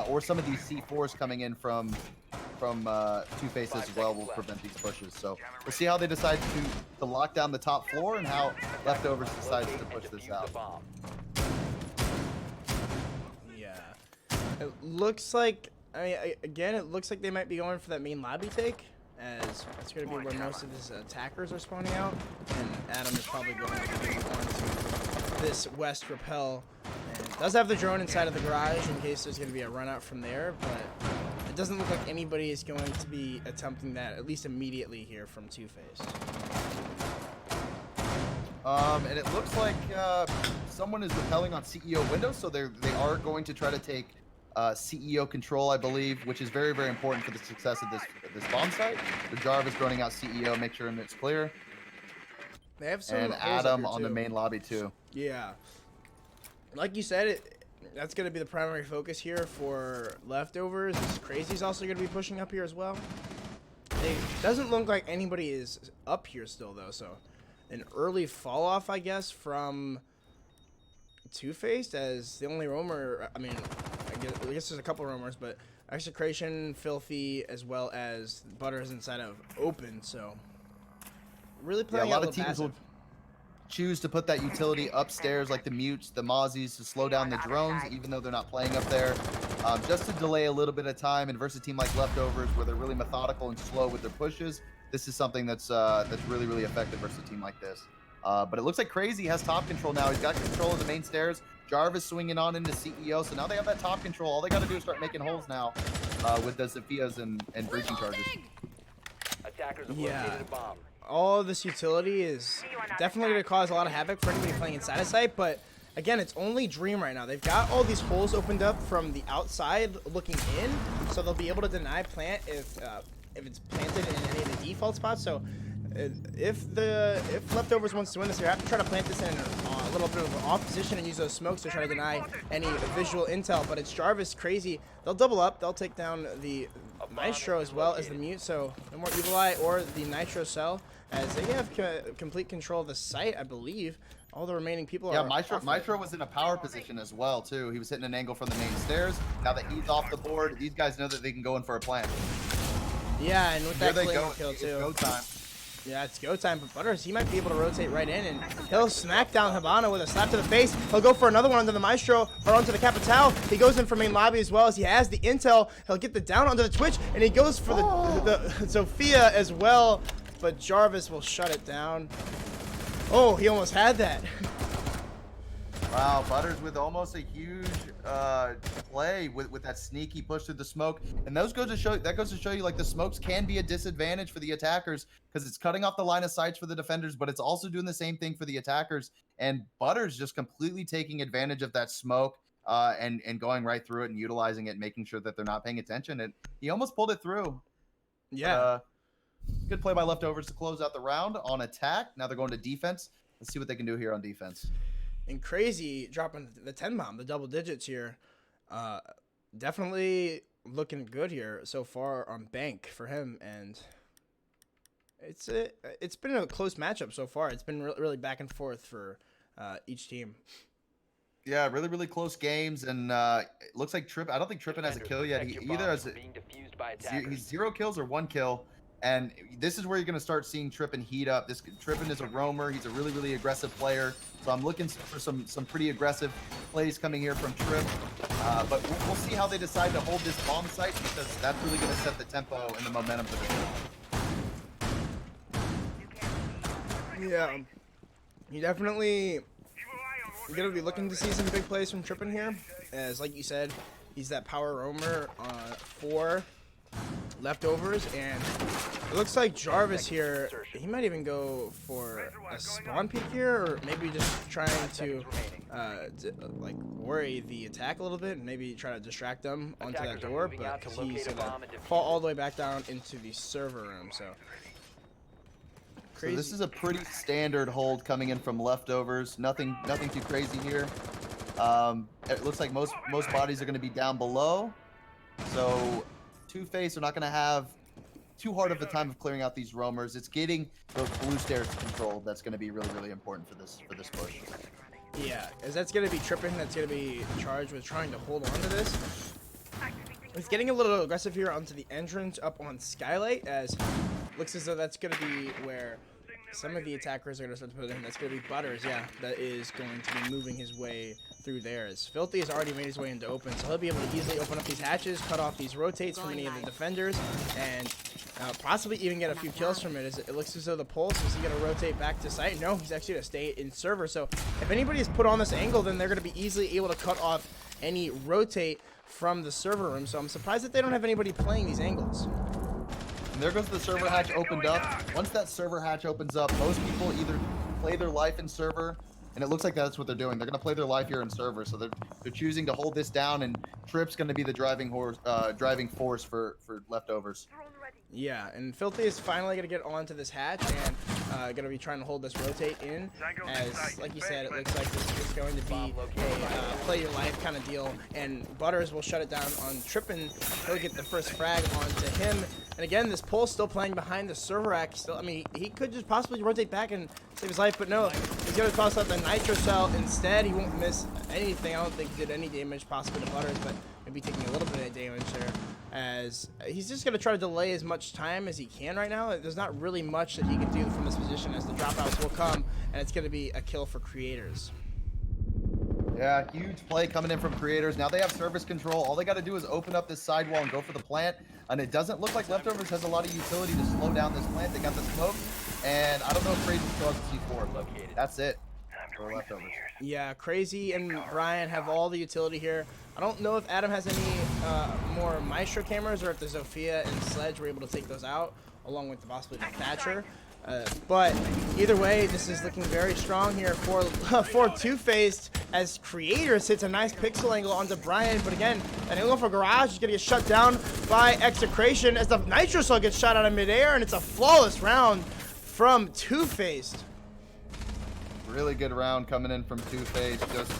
or some of these C4s coming in from 2Faced as well will prevent these pushes. So we'll see how they decide to lock down the top floor and how Leftovers decides to push this out. Yeah, it looks like, I mean, again, it looks like they might be going for that main lobby take, as it's going to be where most of his attackers are spawning out, and Adam is probably going to be onto this west rappel. And does have the drone inside of the garage in case there's going to be a run out from there, but it doesn't look like anybody is going to be attempting that, at least immediately here from 2Faced. And it looks like someone is repelling on CEO window, so they are going to try to take CEO control, I believe, which is very, very important for the success of this bomb site. The Jarvis running out CEO, make sure it's clear. They have some and Adam on the main lobby too. Yeah, like you said, that's going to be the primary focus here for Leftovers. Crazy's also going to be pushing up here as well. It doesn't look like anybody is up here still, though, so an early fall off, I guess, from 2Faced, as the only roamer, I mean, I guess there's a couple roamers, but Execration, Filthy, as well as Butter is inside of Open, so really playing a lot out of teams passive. will choose to put that utility upstairs, like the mutes, the mozzies, to slow down the drones, even though they're not playing up there, just to delay a little bit of time. And versus a team like Leftovers, where they're really methodical and slow with their pushes, this is something that's really, really effective versus a team like this. But it looks like Crazy has top control now. He's got control of the main stairs. Jarvis swinging on into CEO, so now they have that top control. All they got to do is start making holes now with the Zephias and breaching charges. Attackers have located a bomb. All of this utility is definitely going to cause a lot of havoc for anybody playing inside a site, but again, it's only Dream right now. They've got all these holes opened up from the outside looking in, so they'll be able to deny plant if it's planted in any of the default spots. So if Leftovers wants to win this, you have to try to plant this in a little bit of an off position and use those smokes to try to deny any visual intel. But it's Jarvis, Crazy. They'll double up. They'll take down the Nitro as well as the mute. So no more Evil Eye or the Nitro cell. as they have complete control of the site, I believe. All the remaining people Yeah, are Maestro was in a power position as well, too. He was hitting an angle from the main stairs. Now that he's off the board, these guys know that they can go in for a plant. Yeah, and with Here that they Claymore go. kill It's too. go time. Yeah, it's go time, but Butters, he might be able to rotate right in, and he'll smack down Habana with a slap to the face. He'll go for another one onto the Maestro, or onto the Capital. He goes in for main lobby as well, as he has the intel. He'll get the down onto the Twitch, and he goes for the Sophia as well, but Jarvis will shut it down. Oh, he almost had that. Wow, Butters with almost a huge play with that sneaky push through the smoke, and that goes to show you like the smokes can be a disadvantage for the attackers because it's cutting off the line of sights for the defenders, but it's also doing the same thing for the attackers. And Butters just completely taking advantage of that smoke and going right through it and utilizing it, making sure that they're not paying attention. And he almost pulled it through. Yeah. Good play by Leftovers to close out the round on attack. Now they're going to defense. Let's see what they can do here on defense. And Crazy dropping the 10 bomb, the double digits here. Definitely looking good here so far on Bank for him, and it's been a close matchup so far. It's been really back and forth for each team. Yeah, really, really close games, and it looks like Tripp. I don't think Trippin has a kill yet. He either has he's 0 kills or 1 kill, and this is where you're going to start seeing Trippin heat up. Trippin is a roamer. He's a really, really aggressive player. So I'm looking for some pretty aggressive plays coming here from Tripp. But we'll see how they decide to hold this bomb site, because that's really going to set the tempo and the momentum for the game. Yeah, you definitely going to be looking to see some big plays from Trippin here, as like you said, he's that power roamer for Leftovers, and it looks like Jarvis here, he might even go for a spawn peek here, or maybe just trying to like worry the attack a little bit and maybe try to distract them onto that door, but he's gonna fall all the way back down into the server room. So crazy. So this is a pretty standard hold coming in from Leftovers. Nothing too crazy here. It looks like most bodies are going to be down below, so 2Faced are not going to have too hard of a time of clearing out these roamers. It's getting those blue stairs controlled that's going to be really, really important for this push. Yeah, as that's going to be Trippin, that's going to be charged with trying to hold on to this. He's getting a little aggressive here onto the entrance up on Skylight, as looks as though that's going to be where some of the attackers are going to start to put in. That's going to be Butters, yeah, that is going to be moving his way through there, as Filthy has already made his way into open, so he'll be able to easily open up these hatches, cut off these rotates from any of the defenders, and possibly even get a few kills from it. As it looks as though the Pulse is he going to rotate back to site. No, he's actually going to stay in server, so if anybody is put on this angle, then they're going to be easily able to cut off any rotate from the server room, so I'm surprised that they don't have anybody playing these angles. And there goes the server hatch opened up. Once that server hatch opens up, most people either play their life in server, and it looks like that's what they're doing. They're going to play their life here in server, so they're choosing to hold this down, and Tripp's going to be the driving force for Leftovers. Yeah, and Filthy is finally going to get onto this hatch and going to be trying to hold this rotate in, as, like you said, it looks like this is going to be a play your life kind of deal, and Butters will shut it down on Trippin. He'll get the first frag onto him, and again, this Pulse still playing behind the server rack. Still, I mean, he could just possibly rotate back and save his life, but no, he's going to toss out the Nitro Cell instead. He won't miss anything. I don't think he did any damage possibly to Butters, but maybe taking a little bit of damage there, as he's just going to try to delay as much time as he can right now. There's not really much that he can do from this position, as the dropouts will come, and it's going to be a kill for Creators. Yeah, huge play coming in from Creators. Now they have service control. All they got to do is open up this sidewall and go for the plant, and it doesn't look like Leftovers has a lot of utility to slow down this plant. They got the smoke, and I don't know if Crazy still has a C4, but that's it for Leftovers. Yeah, Crazy and Brian have all the utility here. I don't know if Adam has any more Maestro cameras, or if the Zofia and Sledge were able to take those out, along with possibly the Thatcher. But either way, this is looking very strong here for 2Faced, as Creators hits a nice pixel angle onto Brian. But again, an angle for Garage is going to get shut down by Execration, as the Nitro Cell gets shot out of midair, and it's a flawless round from 2Faced. Really good round coming in from 2Faced. Just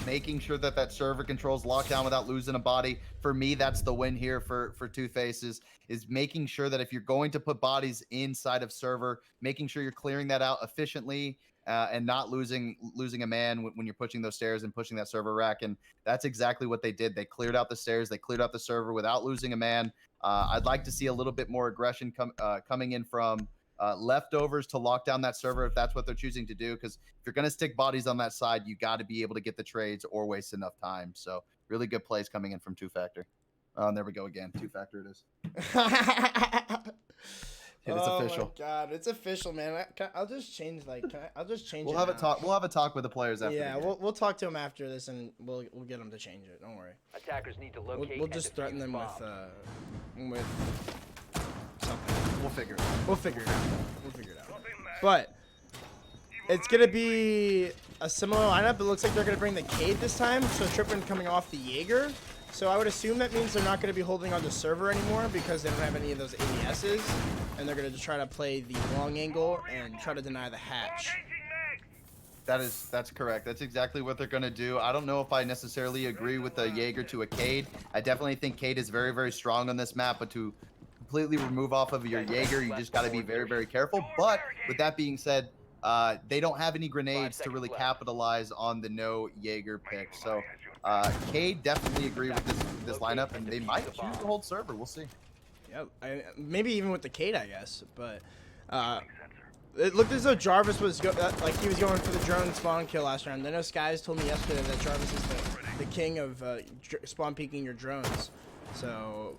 making sure that that server controls lockdown without losing a body. For me, that's the win here for 2Faced is making sure that if you're going to put bodies inside of server, making sure you're clearing that out efficiently and not losing a man when you're pushing those stairs and pushing that server rack. And that's exactly what they did. They cleared out the stairs, they cleared out the server without losing a man. I'd like to see a little bit more aggression coming in from leftovers to lock down that server if that's what they're choosing to do, because if you're going to stick bodies on that side, you got to be able to get the trades or waste enough time. So really good plays coming in from 2Factor. There we go again. 2Factor it is. It's official. Oh my god, it's official, man. I'll just change I'll just change We'll it have now. a talk. We'll have a talk with the players after. Yeah, the game. we'll talk to them after this, and we'll get them to change it. Don't worry. Attackers need to We'll locate. just threaten them with something. We'll figure it out. We'll figure it out. But it's gonna be a similar lineup. It looks like they're gonna bring the Cade this time, so Trippin coming off the Jaeger. So I would assume that means they're not going to be holding on to server anymore because they don't have any of those ADSs, and they're going to just try to play the long angle and try to deny the hatch. That's correct. That's exactly what they're going to do. I don't know if I necessarily agree with the Jaeger to a Cade. I definitely think Cade is very, very strong on this map, but to completely remove off of your Jaeger, you just got to be very, very careful. But with that being said, they don't have any grenades to really capitalize on the no Jaeger pick. So Cade definitely agree with this lineup, and they might choose to hold server. We'll see. Yeah, maybe even with the Cade, I guess. But it looked as though Jarvis was like he was going for the drone spawn kill last round. I know Skies told me yesterday that Jarvis is the king of spawn peeking your drones. So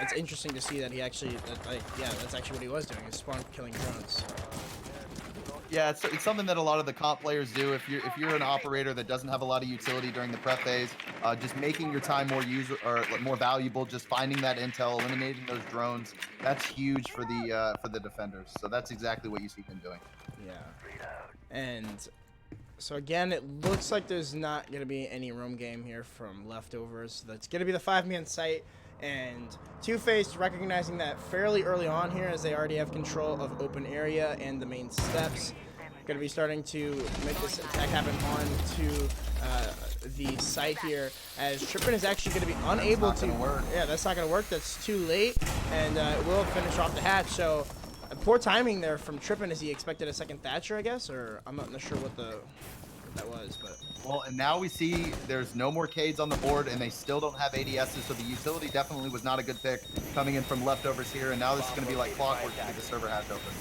it's interesting to see that he actually, that's actually what he was doing, is spawn killing drones. Yeah, it's something that a lot of the comp players do. If you're an operator that doesn't have a lot of utility during the prep phase, just making your time more valuable, just finding that intel, eliminating those drones, that's huge for the defenders. So that's exactly what you see them doing. Yeah. And so again, it looks like there's not going to be any roam game here from leftovers. That's going to be the 5-man site. And 2Faced recognizing that fairly early on here, as they already have control of open area and the main steps, going to be starting to make this attack happen onto the site here, as Trippin is actually going to be unable to work. Yeah, that's not going to work. That's too late, and it will finish off the hatch. So poor timing there from Trippin, as he expected a second Thatcher, I guess, or I'm not sure what that was, but. Well, and now we see there's no more Cades on the board, and they still don't have ADSs, so the utility definitely was not a good pick coming in from leftovers here, and now this is going to be like clockwork to get the server hatch open.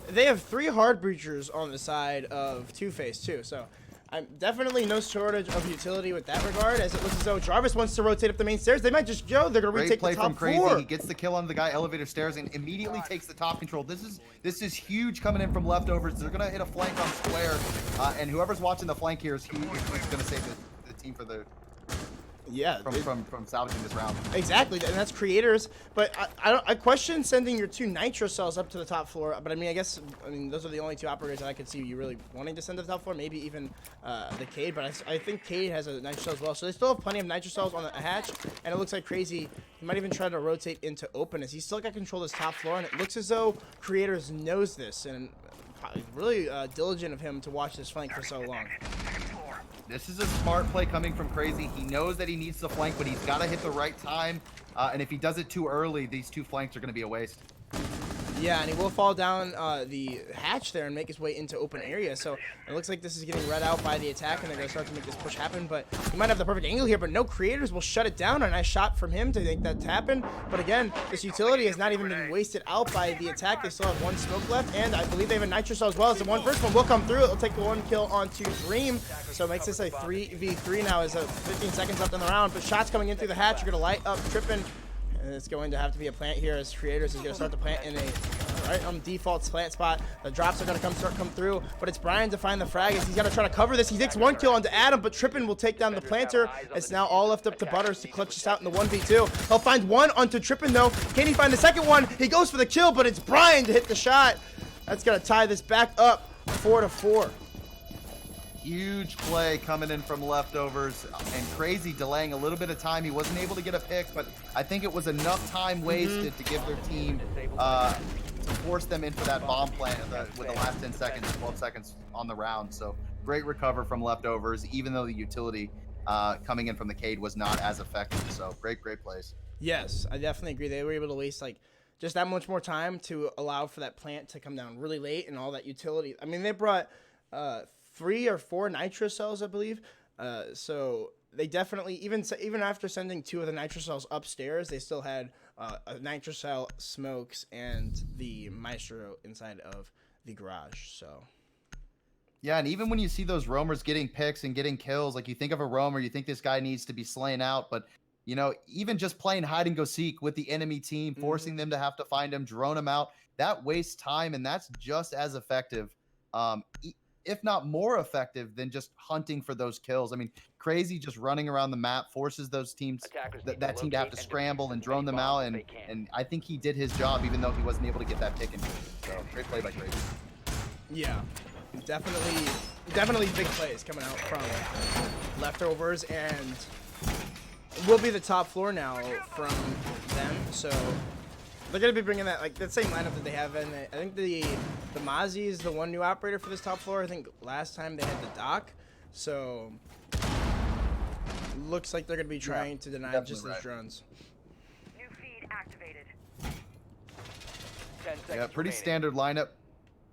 They have 3 hard breachers on the side of 2Faced too, so I'm definitely no shortage of utility with that regard, as it looks as though Jarvis wants to rotate up the main stairs. They might just go. They're going to retake the top Crazy. 4. He gets the kill on the guy elevator stairs and immediately takes the top control. This is huge coming in from leftovers. They're going to hit a flank on square, and whoever's watching the flank here is going to save the team for the from salvaging this round. Exactly, and that's creators. But I question sending your 2 nitro cells up to the top floor. But I mean, I mean those are the only 2 operators that I could see you really wanting to send to the top floor. Maybe even the Cade. But I think Cade has a nitro cell as well. So they still have plenty of nitro cells on the hatch. And it looks like Crazy, he might even try to rotate into open, as he's still got control of this top floor. And it looks as though creators knows this, and really diligent of him to watch this flank for so long. This is a smart play coming from Crazy. He knows that he needs the flank, but he's got to hit the right time. And if he does it too early, these 2 flanks are going to be a waste. Yeah, and he will fall down the hatch there and make his way into open area. So it looks like this is getting read out by the attack, and they're going to start to make this push happen. But he might have the perfect angle here, but no creators will shut it down. A nice shot from him to make that happen. But again, this utility has not even been wasted out by the attack. They still have 1 smoke left, and I believe they have a nitro cell as well. As the first one will come through. It'll take the 1 kill onto Dream. So it makes this a 3v3 now, as 15 seconds left in the round. But shots coming in through the hatch are going to light up Trippin. And it's going to have to be a plant here, as Creators is going to start to plant in a right on default plant spot. The drops are going to come through, but it's Brian to find the frag, as he's going to try to cover this. He takes 1 kill onto Adam, but Trippin will take down the planter. It's now all left up to Butters to clutch this out in the 1v2. He'll find 1 onto Trippin though. Can he find the second one? He goes for the kill, but it's Brian to hit the shot. That's going to tie this back up 4-4. Huge play coming in from leftovers, and Crazy delaying a little bit of time. He wasn't able to get a pick, but I think it was enough time wasted to give their team to force them into that bomb plant with the last 10 seconds, 12 seconds on the round. So great recover from leftovers, even though the utility coming in from the Cade was not as effective. So great plays. Yes, I definitely agree. They were able to waste like just that much more time to allow for that plant to come down really late and all that utility. I mean, they brought 3 or 4 nitro cells, I believe. So they definitely, even after sending 2 of the nitro cells upstairs, they still had a nitro cell, smokes, and the maestro inside of the garage. So. Yeah, and even when you see those roamers getting picks and getting kills, like you think of a roamer, you think this guy needs to be slain out, but you know, even just playing hide and go seek with the enemy team, forcing them to have to find him, drone him out, that wastes time, and that's just as effective, if not more effective than just hunting for those kills. I mean, Crazy just running around the map forces those teams, that team to have to scramble and drone them out, and I think he did his job, even though he wasn't able to get that pick and so great play by Crazy. Yeah, definitely big plays coming out from leftovers, and will be the top floor now from them. So they're gonna be bringing that like that same lineup that they have in. I think the Mozzie is the one new operator for this top floor. I think last time they had the Doc, so looks like they're gonna be trying to deny just those drones. New feed activated. 10 seconds Yeah, pretty remaining. standard lineup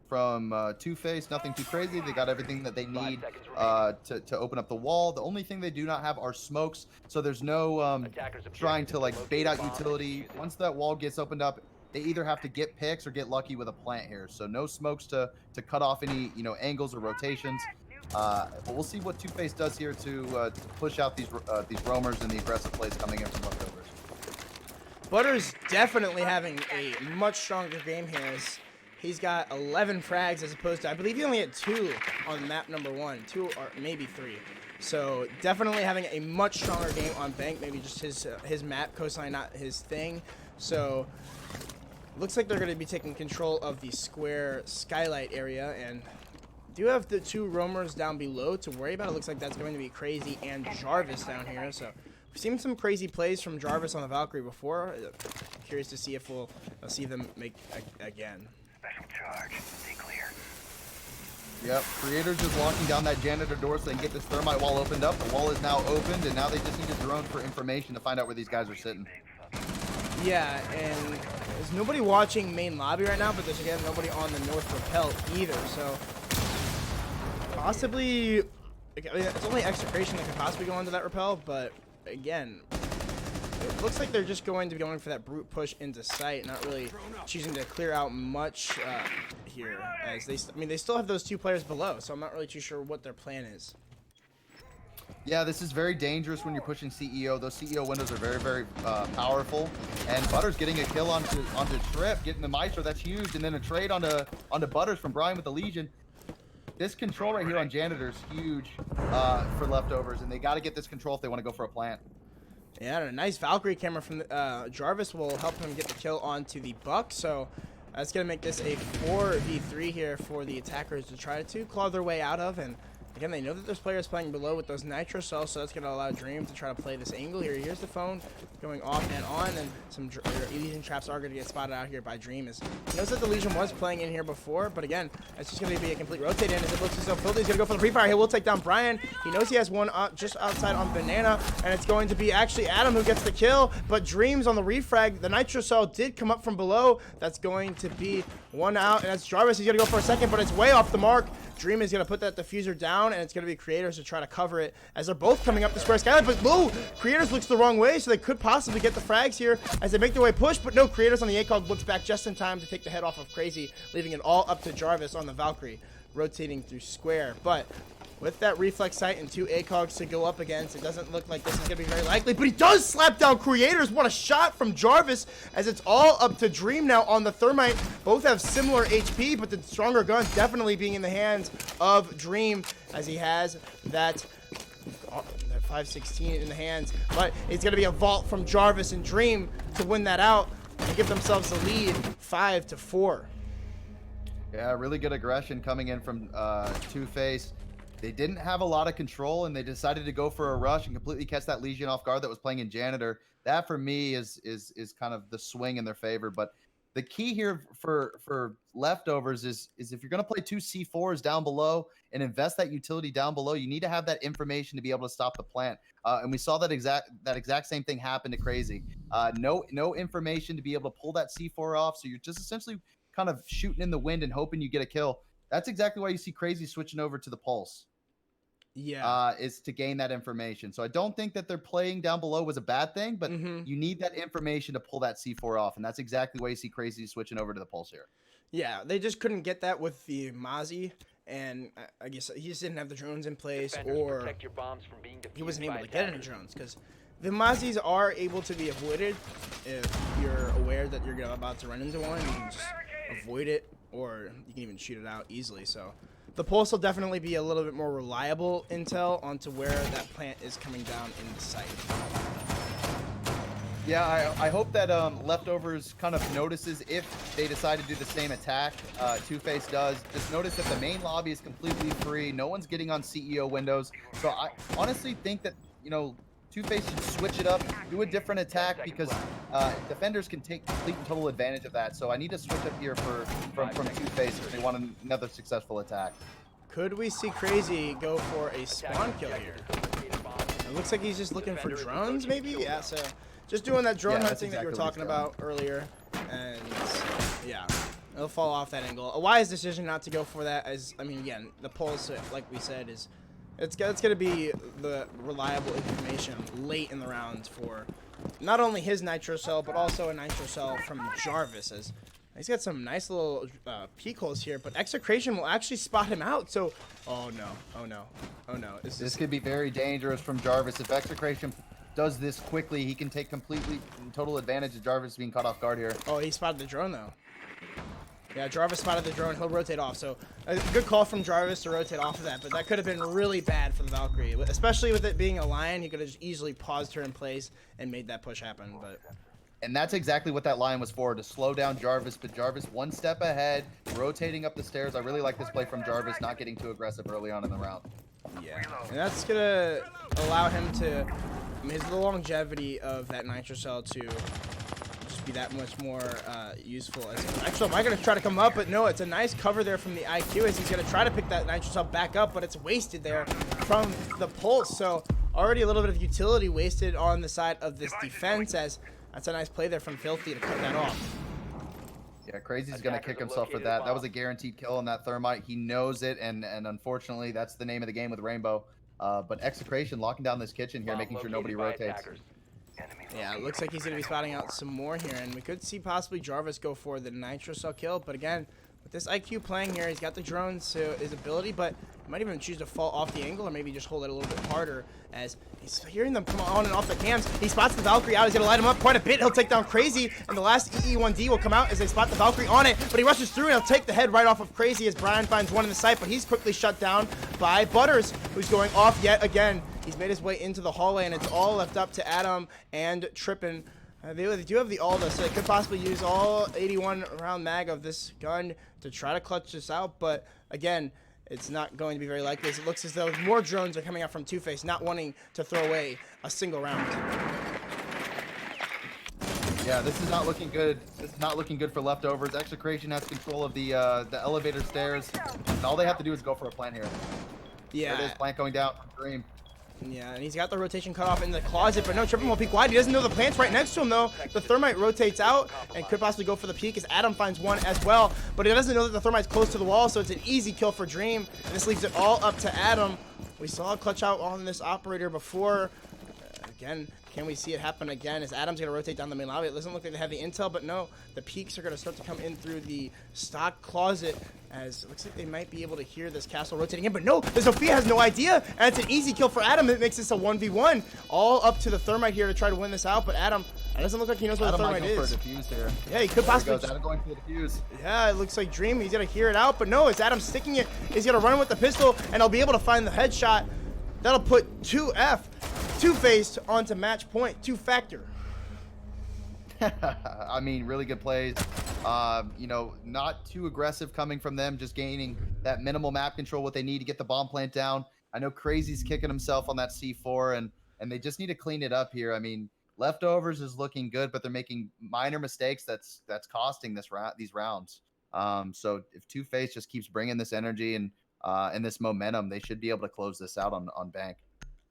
from 2Faced, nothing too crazy. They got everything that they need to open up the wall. The only thing they do not have are smokes, so there's no trying to like bait out utility. Once that wall gets opened up, they either have to get picks or get lucky with a plant here. So no smokes to cut off any angles or rotations. But we'll see what 2Faced does here to push out these roamers and the aggressive plays coming in from leftovers. Butter's definitely having a much stronger game here. He's got 11 frags as opposed to, I believe he only had 2 on map number 1, 2 or maybe 3. So definitely having a much stronger game on Bank, maybe just his map, Coastline not his thing. So looks like they're going to be taking control of the square skylight area, and do have the 2 roamers down below to worry about. It looks like that's going to be Crazy and Jarvis down here. So we've seen some crazy plays from Jarvis on the Valkyrie before. Curious to see if we'll see them make again. Special charge. Stay clear. Yep, Creator's just locking down that janitor door so they can get this thermite wall opened up. The wall is now opened, and now they just need a drone for information to find out where these guys are sitting. Yeah, and there's nobody watching main lobby right now, but there's again nobody on the north rappel either. So possibly, I mean, it's only execration that could possibly go into that rappel, but again, it looks like they're just going to be going for that brute push into sight, not really choosing to clear out much here. As they still have those 2 players below, so I'm not really too sure what their plan is. Yeah, this is very dangerous when you're pushing CEO. Those CEO windows are very powerful. And Butters getting a kill onto Trip, getting the Maestro, that's huge. And then a trade onto Butters from Brian with the Legion. This control right here on Janitor is huge for leftovers, and they got to get this control if they want to go for a plant. Yeah, and a nice Valkyrie camera from Jarvis will help him get the kill onto the Buck. So that's going to make this a 4v3 here for the attackers to try to claw their way out of. And again, they know that there's players playing below with those nitro cells, so that's going to allow Dream to try to play this angle here. Here's the phone going off and on, and some Legion traps are going to get spotted out here by Dream. As he knows that the Legion was playing in here before, but again, it's just going to be a complete rotate in as it looks as though Filthy's going to go for the pre-fire. He will take down Brian. He knows he has one just outside on Banana, and it's going to be actually Adam who gets the kill, but Dream's on the refrag. The nitro cell did come up from below. That's going to be one out, and that's Jarvis. He's going to go for a second, but it's way off the mark. Dream is going to put that diffuser down, and it's going to be Creators to try to cover it as they're both coming up the square skyline. But whoa, Creators looks the wrong way, so they could possibly get the frags here as they make their way push. But no, Creators on the ACOG looks back just in time to take the head off of Crazy, leaving it all up to Jarvis on the Valkyrie, rotating through square. But with that reflex sight and 2 ACOGs to go up against, it doesn't look like this is going to be very likely. But he does slap down Creators. What a shot from Jarvis, as it's all up to Dream now on the Thermite. Both have similar HP, but the stronger gun definitely being in the hands of Dream, as he has that 516 in the hands. But it's going to be a vault from Jarvis and Dream to win that out and give themselves the lead 5-4. Yeah, really good aggression coming in from 2Faced. They didn't have a lot of control, and they decided to go for a rush and completely catch that Legion off guard that was playing in Janitor. That, for me, is kind of the swing in their favor. But the key here for leftovers is if you're going to play 2 C4s down below and invest that utility down below, you need to have that information to be able to stop the plant. And we saw that exact same thing happen to Crazy. No information to be able to pull that C4 off, so you're just essentially kind of shooting in the wind and hoping you get a kill. That's exactly why you see Crazy switching over to the Pulse. Yeah. Is to gain that information. So I don't think that they're playing down below was a bad thing, but you need that information to pull that C4 off, and that's exactly why you see Crazy switching over to the Pulse here. Yeah, they just couldn't get that with the Mozzie, and I guess he just didn't have the drones in place, Defenders, or protect your bombs from being he wasn't defused able by to get any attackers. drones, because the Mozzies are able to be avoided if you're aware that you're about to run into one. You can just avoid it, or you can even shoot it out easily. So the Pulse will definitely be a little bit more reliable intel onto where that plant is coming down in the site. Yeah, I hope that Leftovers kind of notices if they decide to do the same attack 2Faced does. Just notice that the main lobby is completely free. No one's getting on CEO windows. So I honestly think that, 2Faced should switch it up, do a different attack, because defenders can take complete and total advantage of that. So I need to switch up here from 2Faced if they want another successful attack. Could we see Crazy go for a spawn kill here? It looks like he's just looking for drones, maybe? Yeah, so just doing that drone hunting that you were talking about earlier. And yeah, it'll fall off that angle. A wise decision not to go for that, as, I mean, again, the Pulse, like we said, is it's going to be the reliable information late in the round for not only his nitro cell, but also a nitro cell from Jarvis, as he's got some nice little peek holes here, but Execration will actually spot him out. So, oh no, oh no, oh no. This could be very dangerous from Jarvis. If Execration does this quickly, he can take completely total advantage of Jarvis being caught off guard here. Oh, he spotted the drone though. Yeah, Jarvis spotted the drone. He'll rotate off. So a good call from Jarvis to rotate off of that, but that could have been really bad for the Valkyrie, especially with it being a Lion. He could have just easily paused her in place and made that push happen. But and that's exactly what that Lion was for, to slow down Jarvis, but Jarvis one step ahead, rotating up the stairs. I really like this play from Jarvis, not getting too aggressive early on in the round. yeah, and that's gonna allow him to, I mean, the longevity of that nitro cell to just be that much more useful. As actually, am I gonna try to come up? But no, it's a nice cover there from the IQ, as he's gonna try to pick that nitro cell back up, but it's wasted there from the Pulse. So already a little bit of utility wasted on the side of this defense, as that's a nice play there from Filthy to cut that off. Yeah, Crazy's going to kick himself for that. That was a guaranteed kill on that Thermite. He knows it, and unfortunately, that's the name of the game with Rainbow. But Execration locking down this kitchen here, making sure nobody rotates. Yeah, it looks like he's going to be spotting out some more here, and we could see possibly Jarvis go for the nitro cell kill. But again, with this IQ playing here, he's got the drones, so his ability, but he might even choose to fall off the angle or maybe just hold it a little bit harder, as he's hearing them come on and off the cams. He spots the Valkyrie out. He's going to light him up quite a bit. He'll take down Crazy, and the last EE1D will come out as they spot the Valkyrie on it, but he rushes through and he'll take the head right off of Crazy as Brian finds one in the sight, but he's quickly shut down by Butters, who's going off yet again. He's made his way into the hallway, and it's all left up to Adam and Trippin. They do have the Alda, so they could possibly use all 81 round mag of this gun to try to clutch this out, but again, it's not going to be very likely, as it looks as though more drones are coming out from 2Faced, not wanting to throw away a single round. Yeah, this is not looking good. This is not looking good for Leftovers. Execration has control of the elevator stairs, and all they have to do is go for a plant here. Yeah. There it is, plant going down. Dream. Yeah, and he's got the rotation cut off in the closet, but no, Trippin will peek wide. He doesn't know the plant's right next to him, though. The Thermite rotates out and could possibly go for the peek, as Adam finds one as well, but he doesn't know that the Thermite's close to the wall, so it's an easy kill for Dream, and this leaves it all up to Adam. We saw a clutch out on this operator before. Again, can we see it happen again, as Adam's going to rotate down the main lobby? It doesn't look like they have the intel, but no, the peaks are going to start to come in through the stock closet, as it looks like they might be able to hear this castle rotating in, but no, the Sophia has no idea, and it's an easy kill for Adam. It makes this a 1v1, all up to the Thermite here to try to win this out, but Adam, it doesn't look like he knows where the Thermite is. For a defuse here. Yeah, he could possibly. Adam going for the defuse. Yeah, it looks like Dream, he's going to hear it out, but no, it's Adam sticking it. He's going to run with the pistol, and he'll be able to find the headshot. That'll put 2Faced onto match point, 2-factor. I mean, really good plays. Not too aggressive coming from them, just gaining that minimal map control, what they need to get the bomb plant down. I know Crazy's kicking himself on that C4, and they just need to clean it up here. I mean, Leftovers is looking good, but they're making minor mistakes. That's costing these rounds. So if 2Faced just keeps bringing this energy and this momentum, they should be able to close this out on Bank.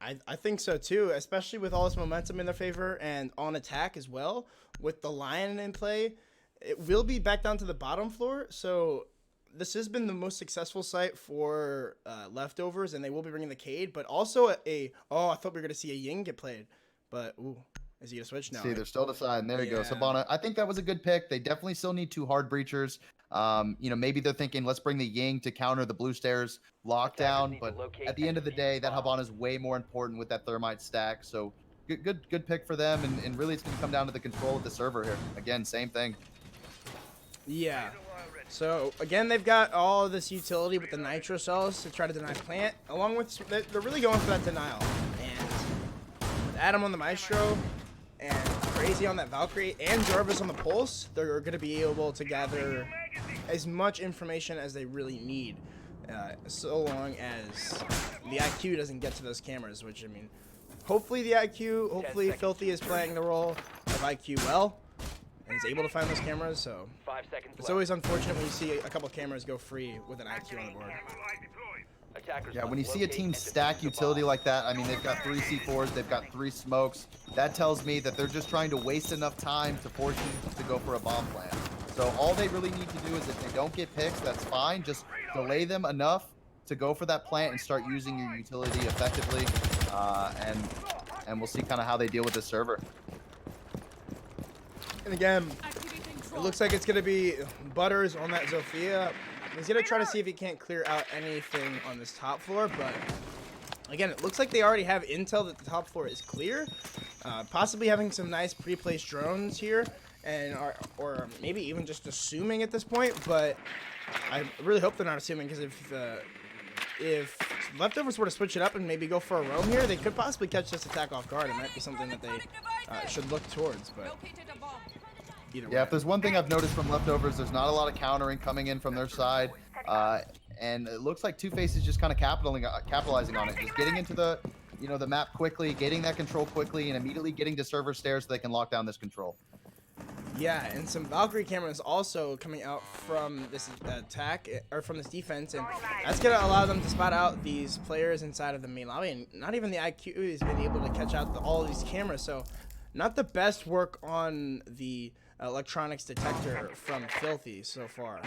I think so too, especially with all this momentum in their favor and on attack as well. With the Lion in play, it will be back down to the bottom floor. So this has been the most successful site for Leftovers, and they will be bringing the Cade, but also I thought we were going to see a Ying get played, but ooh. Is he going to switch now? See, they're still deciding. There you go. Yeah. Sabana, I think that was a good pick. They definitely still need 2 hard breachers. Maybe they're thinking, let's bring the Ying to counter the Blue Stairs lockdown. But at the end of the day, that Habana is way more important with that Thermite stack. So good pick for them. And really, it's going to come down to the control of the server here. Again, same thing. Yeah. So, again, they've got all of this utility with the Nitro cells to try to deny plant. Along with, they're really going for that denial. And with Adam on the Maestro and Crazy on that Valkyrie and Jarvis on the Pulse, they're going to be able to gather as much information as they really need, so long as the IQ doesn't get to those cameras, which, I mean, hopefully Filthy is playing the role of IQ well and is able to find those cameras, so 5 seconds it's left. always unfortunate when you see a couple cameras go free with an IQ on the board. Attackers Yeah, must when you see a locate team and stack defuse the utility bomb. like that, I mean, they've got 3 C4s, they've got 3 smokes. That tells me that they're just trying to waste enough time to force you to go for a bomb plant. So all they really need to do is if they don't get picks, that's fine. Just delay them enough to go for that plant and start using your utility effectively. And we'll see kind of how they deal with this server. And again, it looks like it's going to be Butters on that Zofia. He's going to try to see if he can't clear out anything on this top floor, but again, it looks like they already have intel that the top floor is clear. Possibly having some nice pre-placed drones here, and or maybe even just assuming at this point, but I really hope they're not assuming, because if Leftovers were to switch it up and maybe go for a roam here, they could possibly catch this attack off guard. It might be something that they should look towards, but either way. Yeah, if there's one thing I've noticed from Leftovers, there's not a lot of countering coming in from their side. And it looks like 2Faced is just kind of capitalizing on it. Just getting into the map quickly, getting that control quickly, and immediately getting to server stairs so they can lock down this control. Yeah, and some Valkyrie cameras also coming out from this attack, or from this defense, and that's going to allow them to spot out these players inside of the main lobby, and not even the IQ has been able to catch out all of these cameras, so not the best work on the electronics detector from Filthy so far.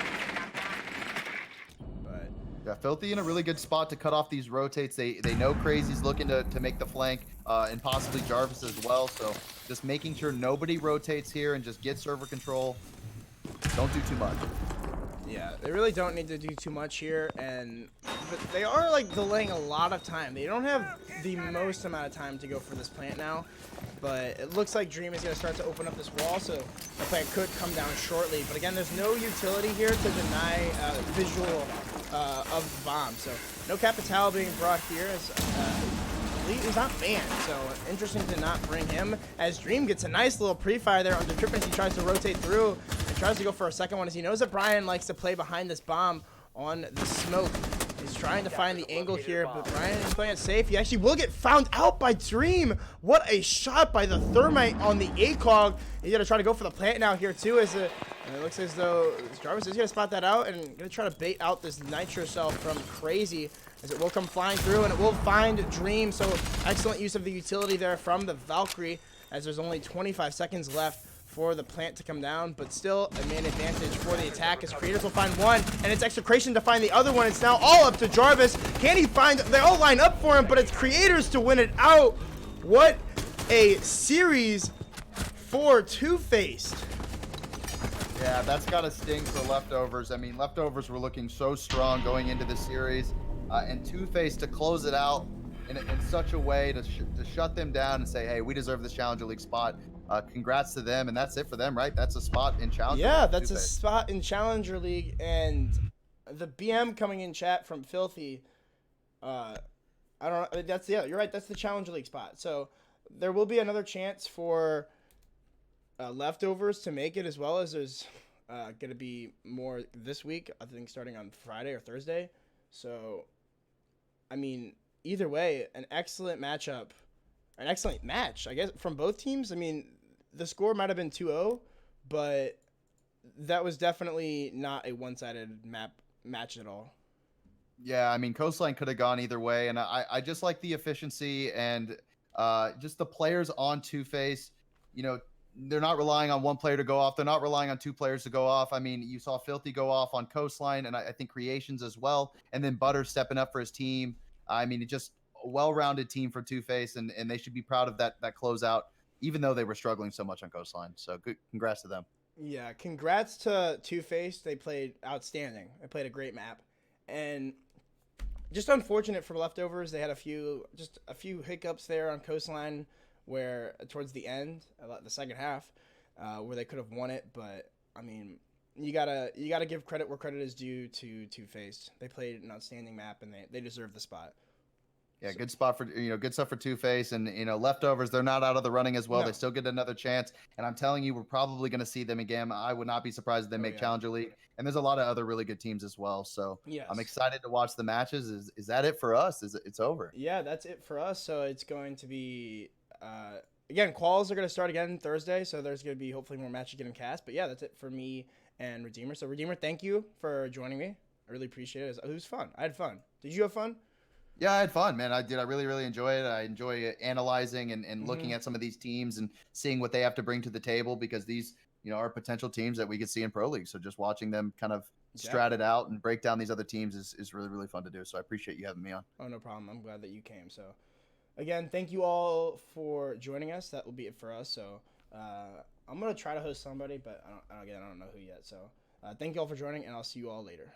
But Yeah, Filthy in a really good spot to cut off these rotates. They know Crazy's looking to make the flank, and possibly Jarvis as well. So just making sure nobody rotates here and just get server control. Don't do too much. yeah, they really don't need to do too much here, but they are like delaying a lot of time. They don't have the most amount of time to go for this plant now, but it looks like Dream is going to start to open up this wall, so the plant could come down shortly. But again, there's no utility here to deny visual of the bomb, so no Capital being brought here as he's not banned, so interesting to not bring him, as Dream gets a nice little pre-fire there on the trip as he tries to rotate through and tries to go for a second one, as he knows that Brian likes to play behind this bomb on the smoke. He's trying to find the angle here, but Brian is playing it safe. He actually will get found out by Dream. What a shot by the Thermite on the ACOG. He's going to try to go for the plant now here too, as it looks as though Jarvis is going to spot that out and going to try to bait out this Nitro cell from Crazy, as it will come flying through and it will find Dream. So excellent use of the utility there from the Valkyrie, as there's only 25 seconds left for the plant to come down, but still a man advantage for the attack, as Creators will find one, and it's Execration to find the other one. It's now all up to Jarvis. Can he find, they all line up for him, but it's Creators to win it out. What a series for 2Faced. Yeah, that's got to sting for Leftovers. I mean, Leftovers were looking so strong going into the series, and 2Faced to close it out in such a way to shut them down and say, hey, we deserve this Challenger League spot. Congrats to them, and that's it for them, right? That's a spot in Challenger Yeah, League. that's a spot in Challenger League, and the BM coming in chat from Filthy. I don't know. That's, yeah, you're right. That's the Challenger League spot. So there will be another chance for Leftovers to make it, as well as there's going to be more this week, I think starting on Friday or Thursday. So, I mean, either way, an excellent matchup an excellent match, I guess, from both teams. I mean, the score might have been 2-0, but that was definitely not a one-sided match at all. Yeah, I mean, Coastline could have gone either way, and I just like the efficiency and just the players on 2Face. You know, they're not relying on one player to go off. They're not relying on two players to go off. I mean, you saw Filthy go off on Coastline, and I think Creations as well, and then Butter stepping up for his team. I mean, it just a well-rounded team for 2Face, and they should be proud of that closeout, even though they were struggling so much on Coastline. So good, congrats to them. Yeah, congrats to 2Faced. They played outstanding. They played a great map, and just unfortunate for Leftovers. They had a few hiccups there on Coastline, where towards the end, the second half, where they could have won it. But I mean, you gotta give credit where credit is due to 2Faced. They played an outstanding map, and they deserve the spot. Yeah, good spot for good stuff for 2Face, and Leftovers. They're not out of the running as well. No. They still get another chance, and I'm telling you, we're probably going to see them again. I would not be surprised if they make Challenger League, and there's a lot of other really good teams as well. So Yes. I'm excited to watch the matches. Is that it for us? It's over? Yeah, that's it for us. So it's going to be again, quals are going to start again Thursday. So there's going to be hopefully more matches getting cast. But yeah, that's it for me and Redeemer. So Redeemer, thank you for joining me. I really appreciate it. It was fun. I had fun. Did you have fun? Yeah, I had fun, man. I did. I really, really enjoy it. I enjoy analyzing and looking at some of these teams and seeing what they have to bring to the table, because these, are potential teams that we could see in Pro League. So just watching them kind of strat it out and break down these other teams is really, really fun to do. So I appreciate you having me on. Oh, no problem. I'm glad that you came. So again, thank you all for joining us. That will be it for us. So I'm going to try to host somebody, but I don't know who yet. So thank you all for joining, and I'll see you all later.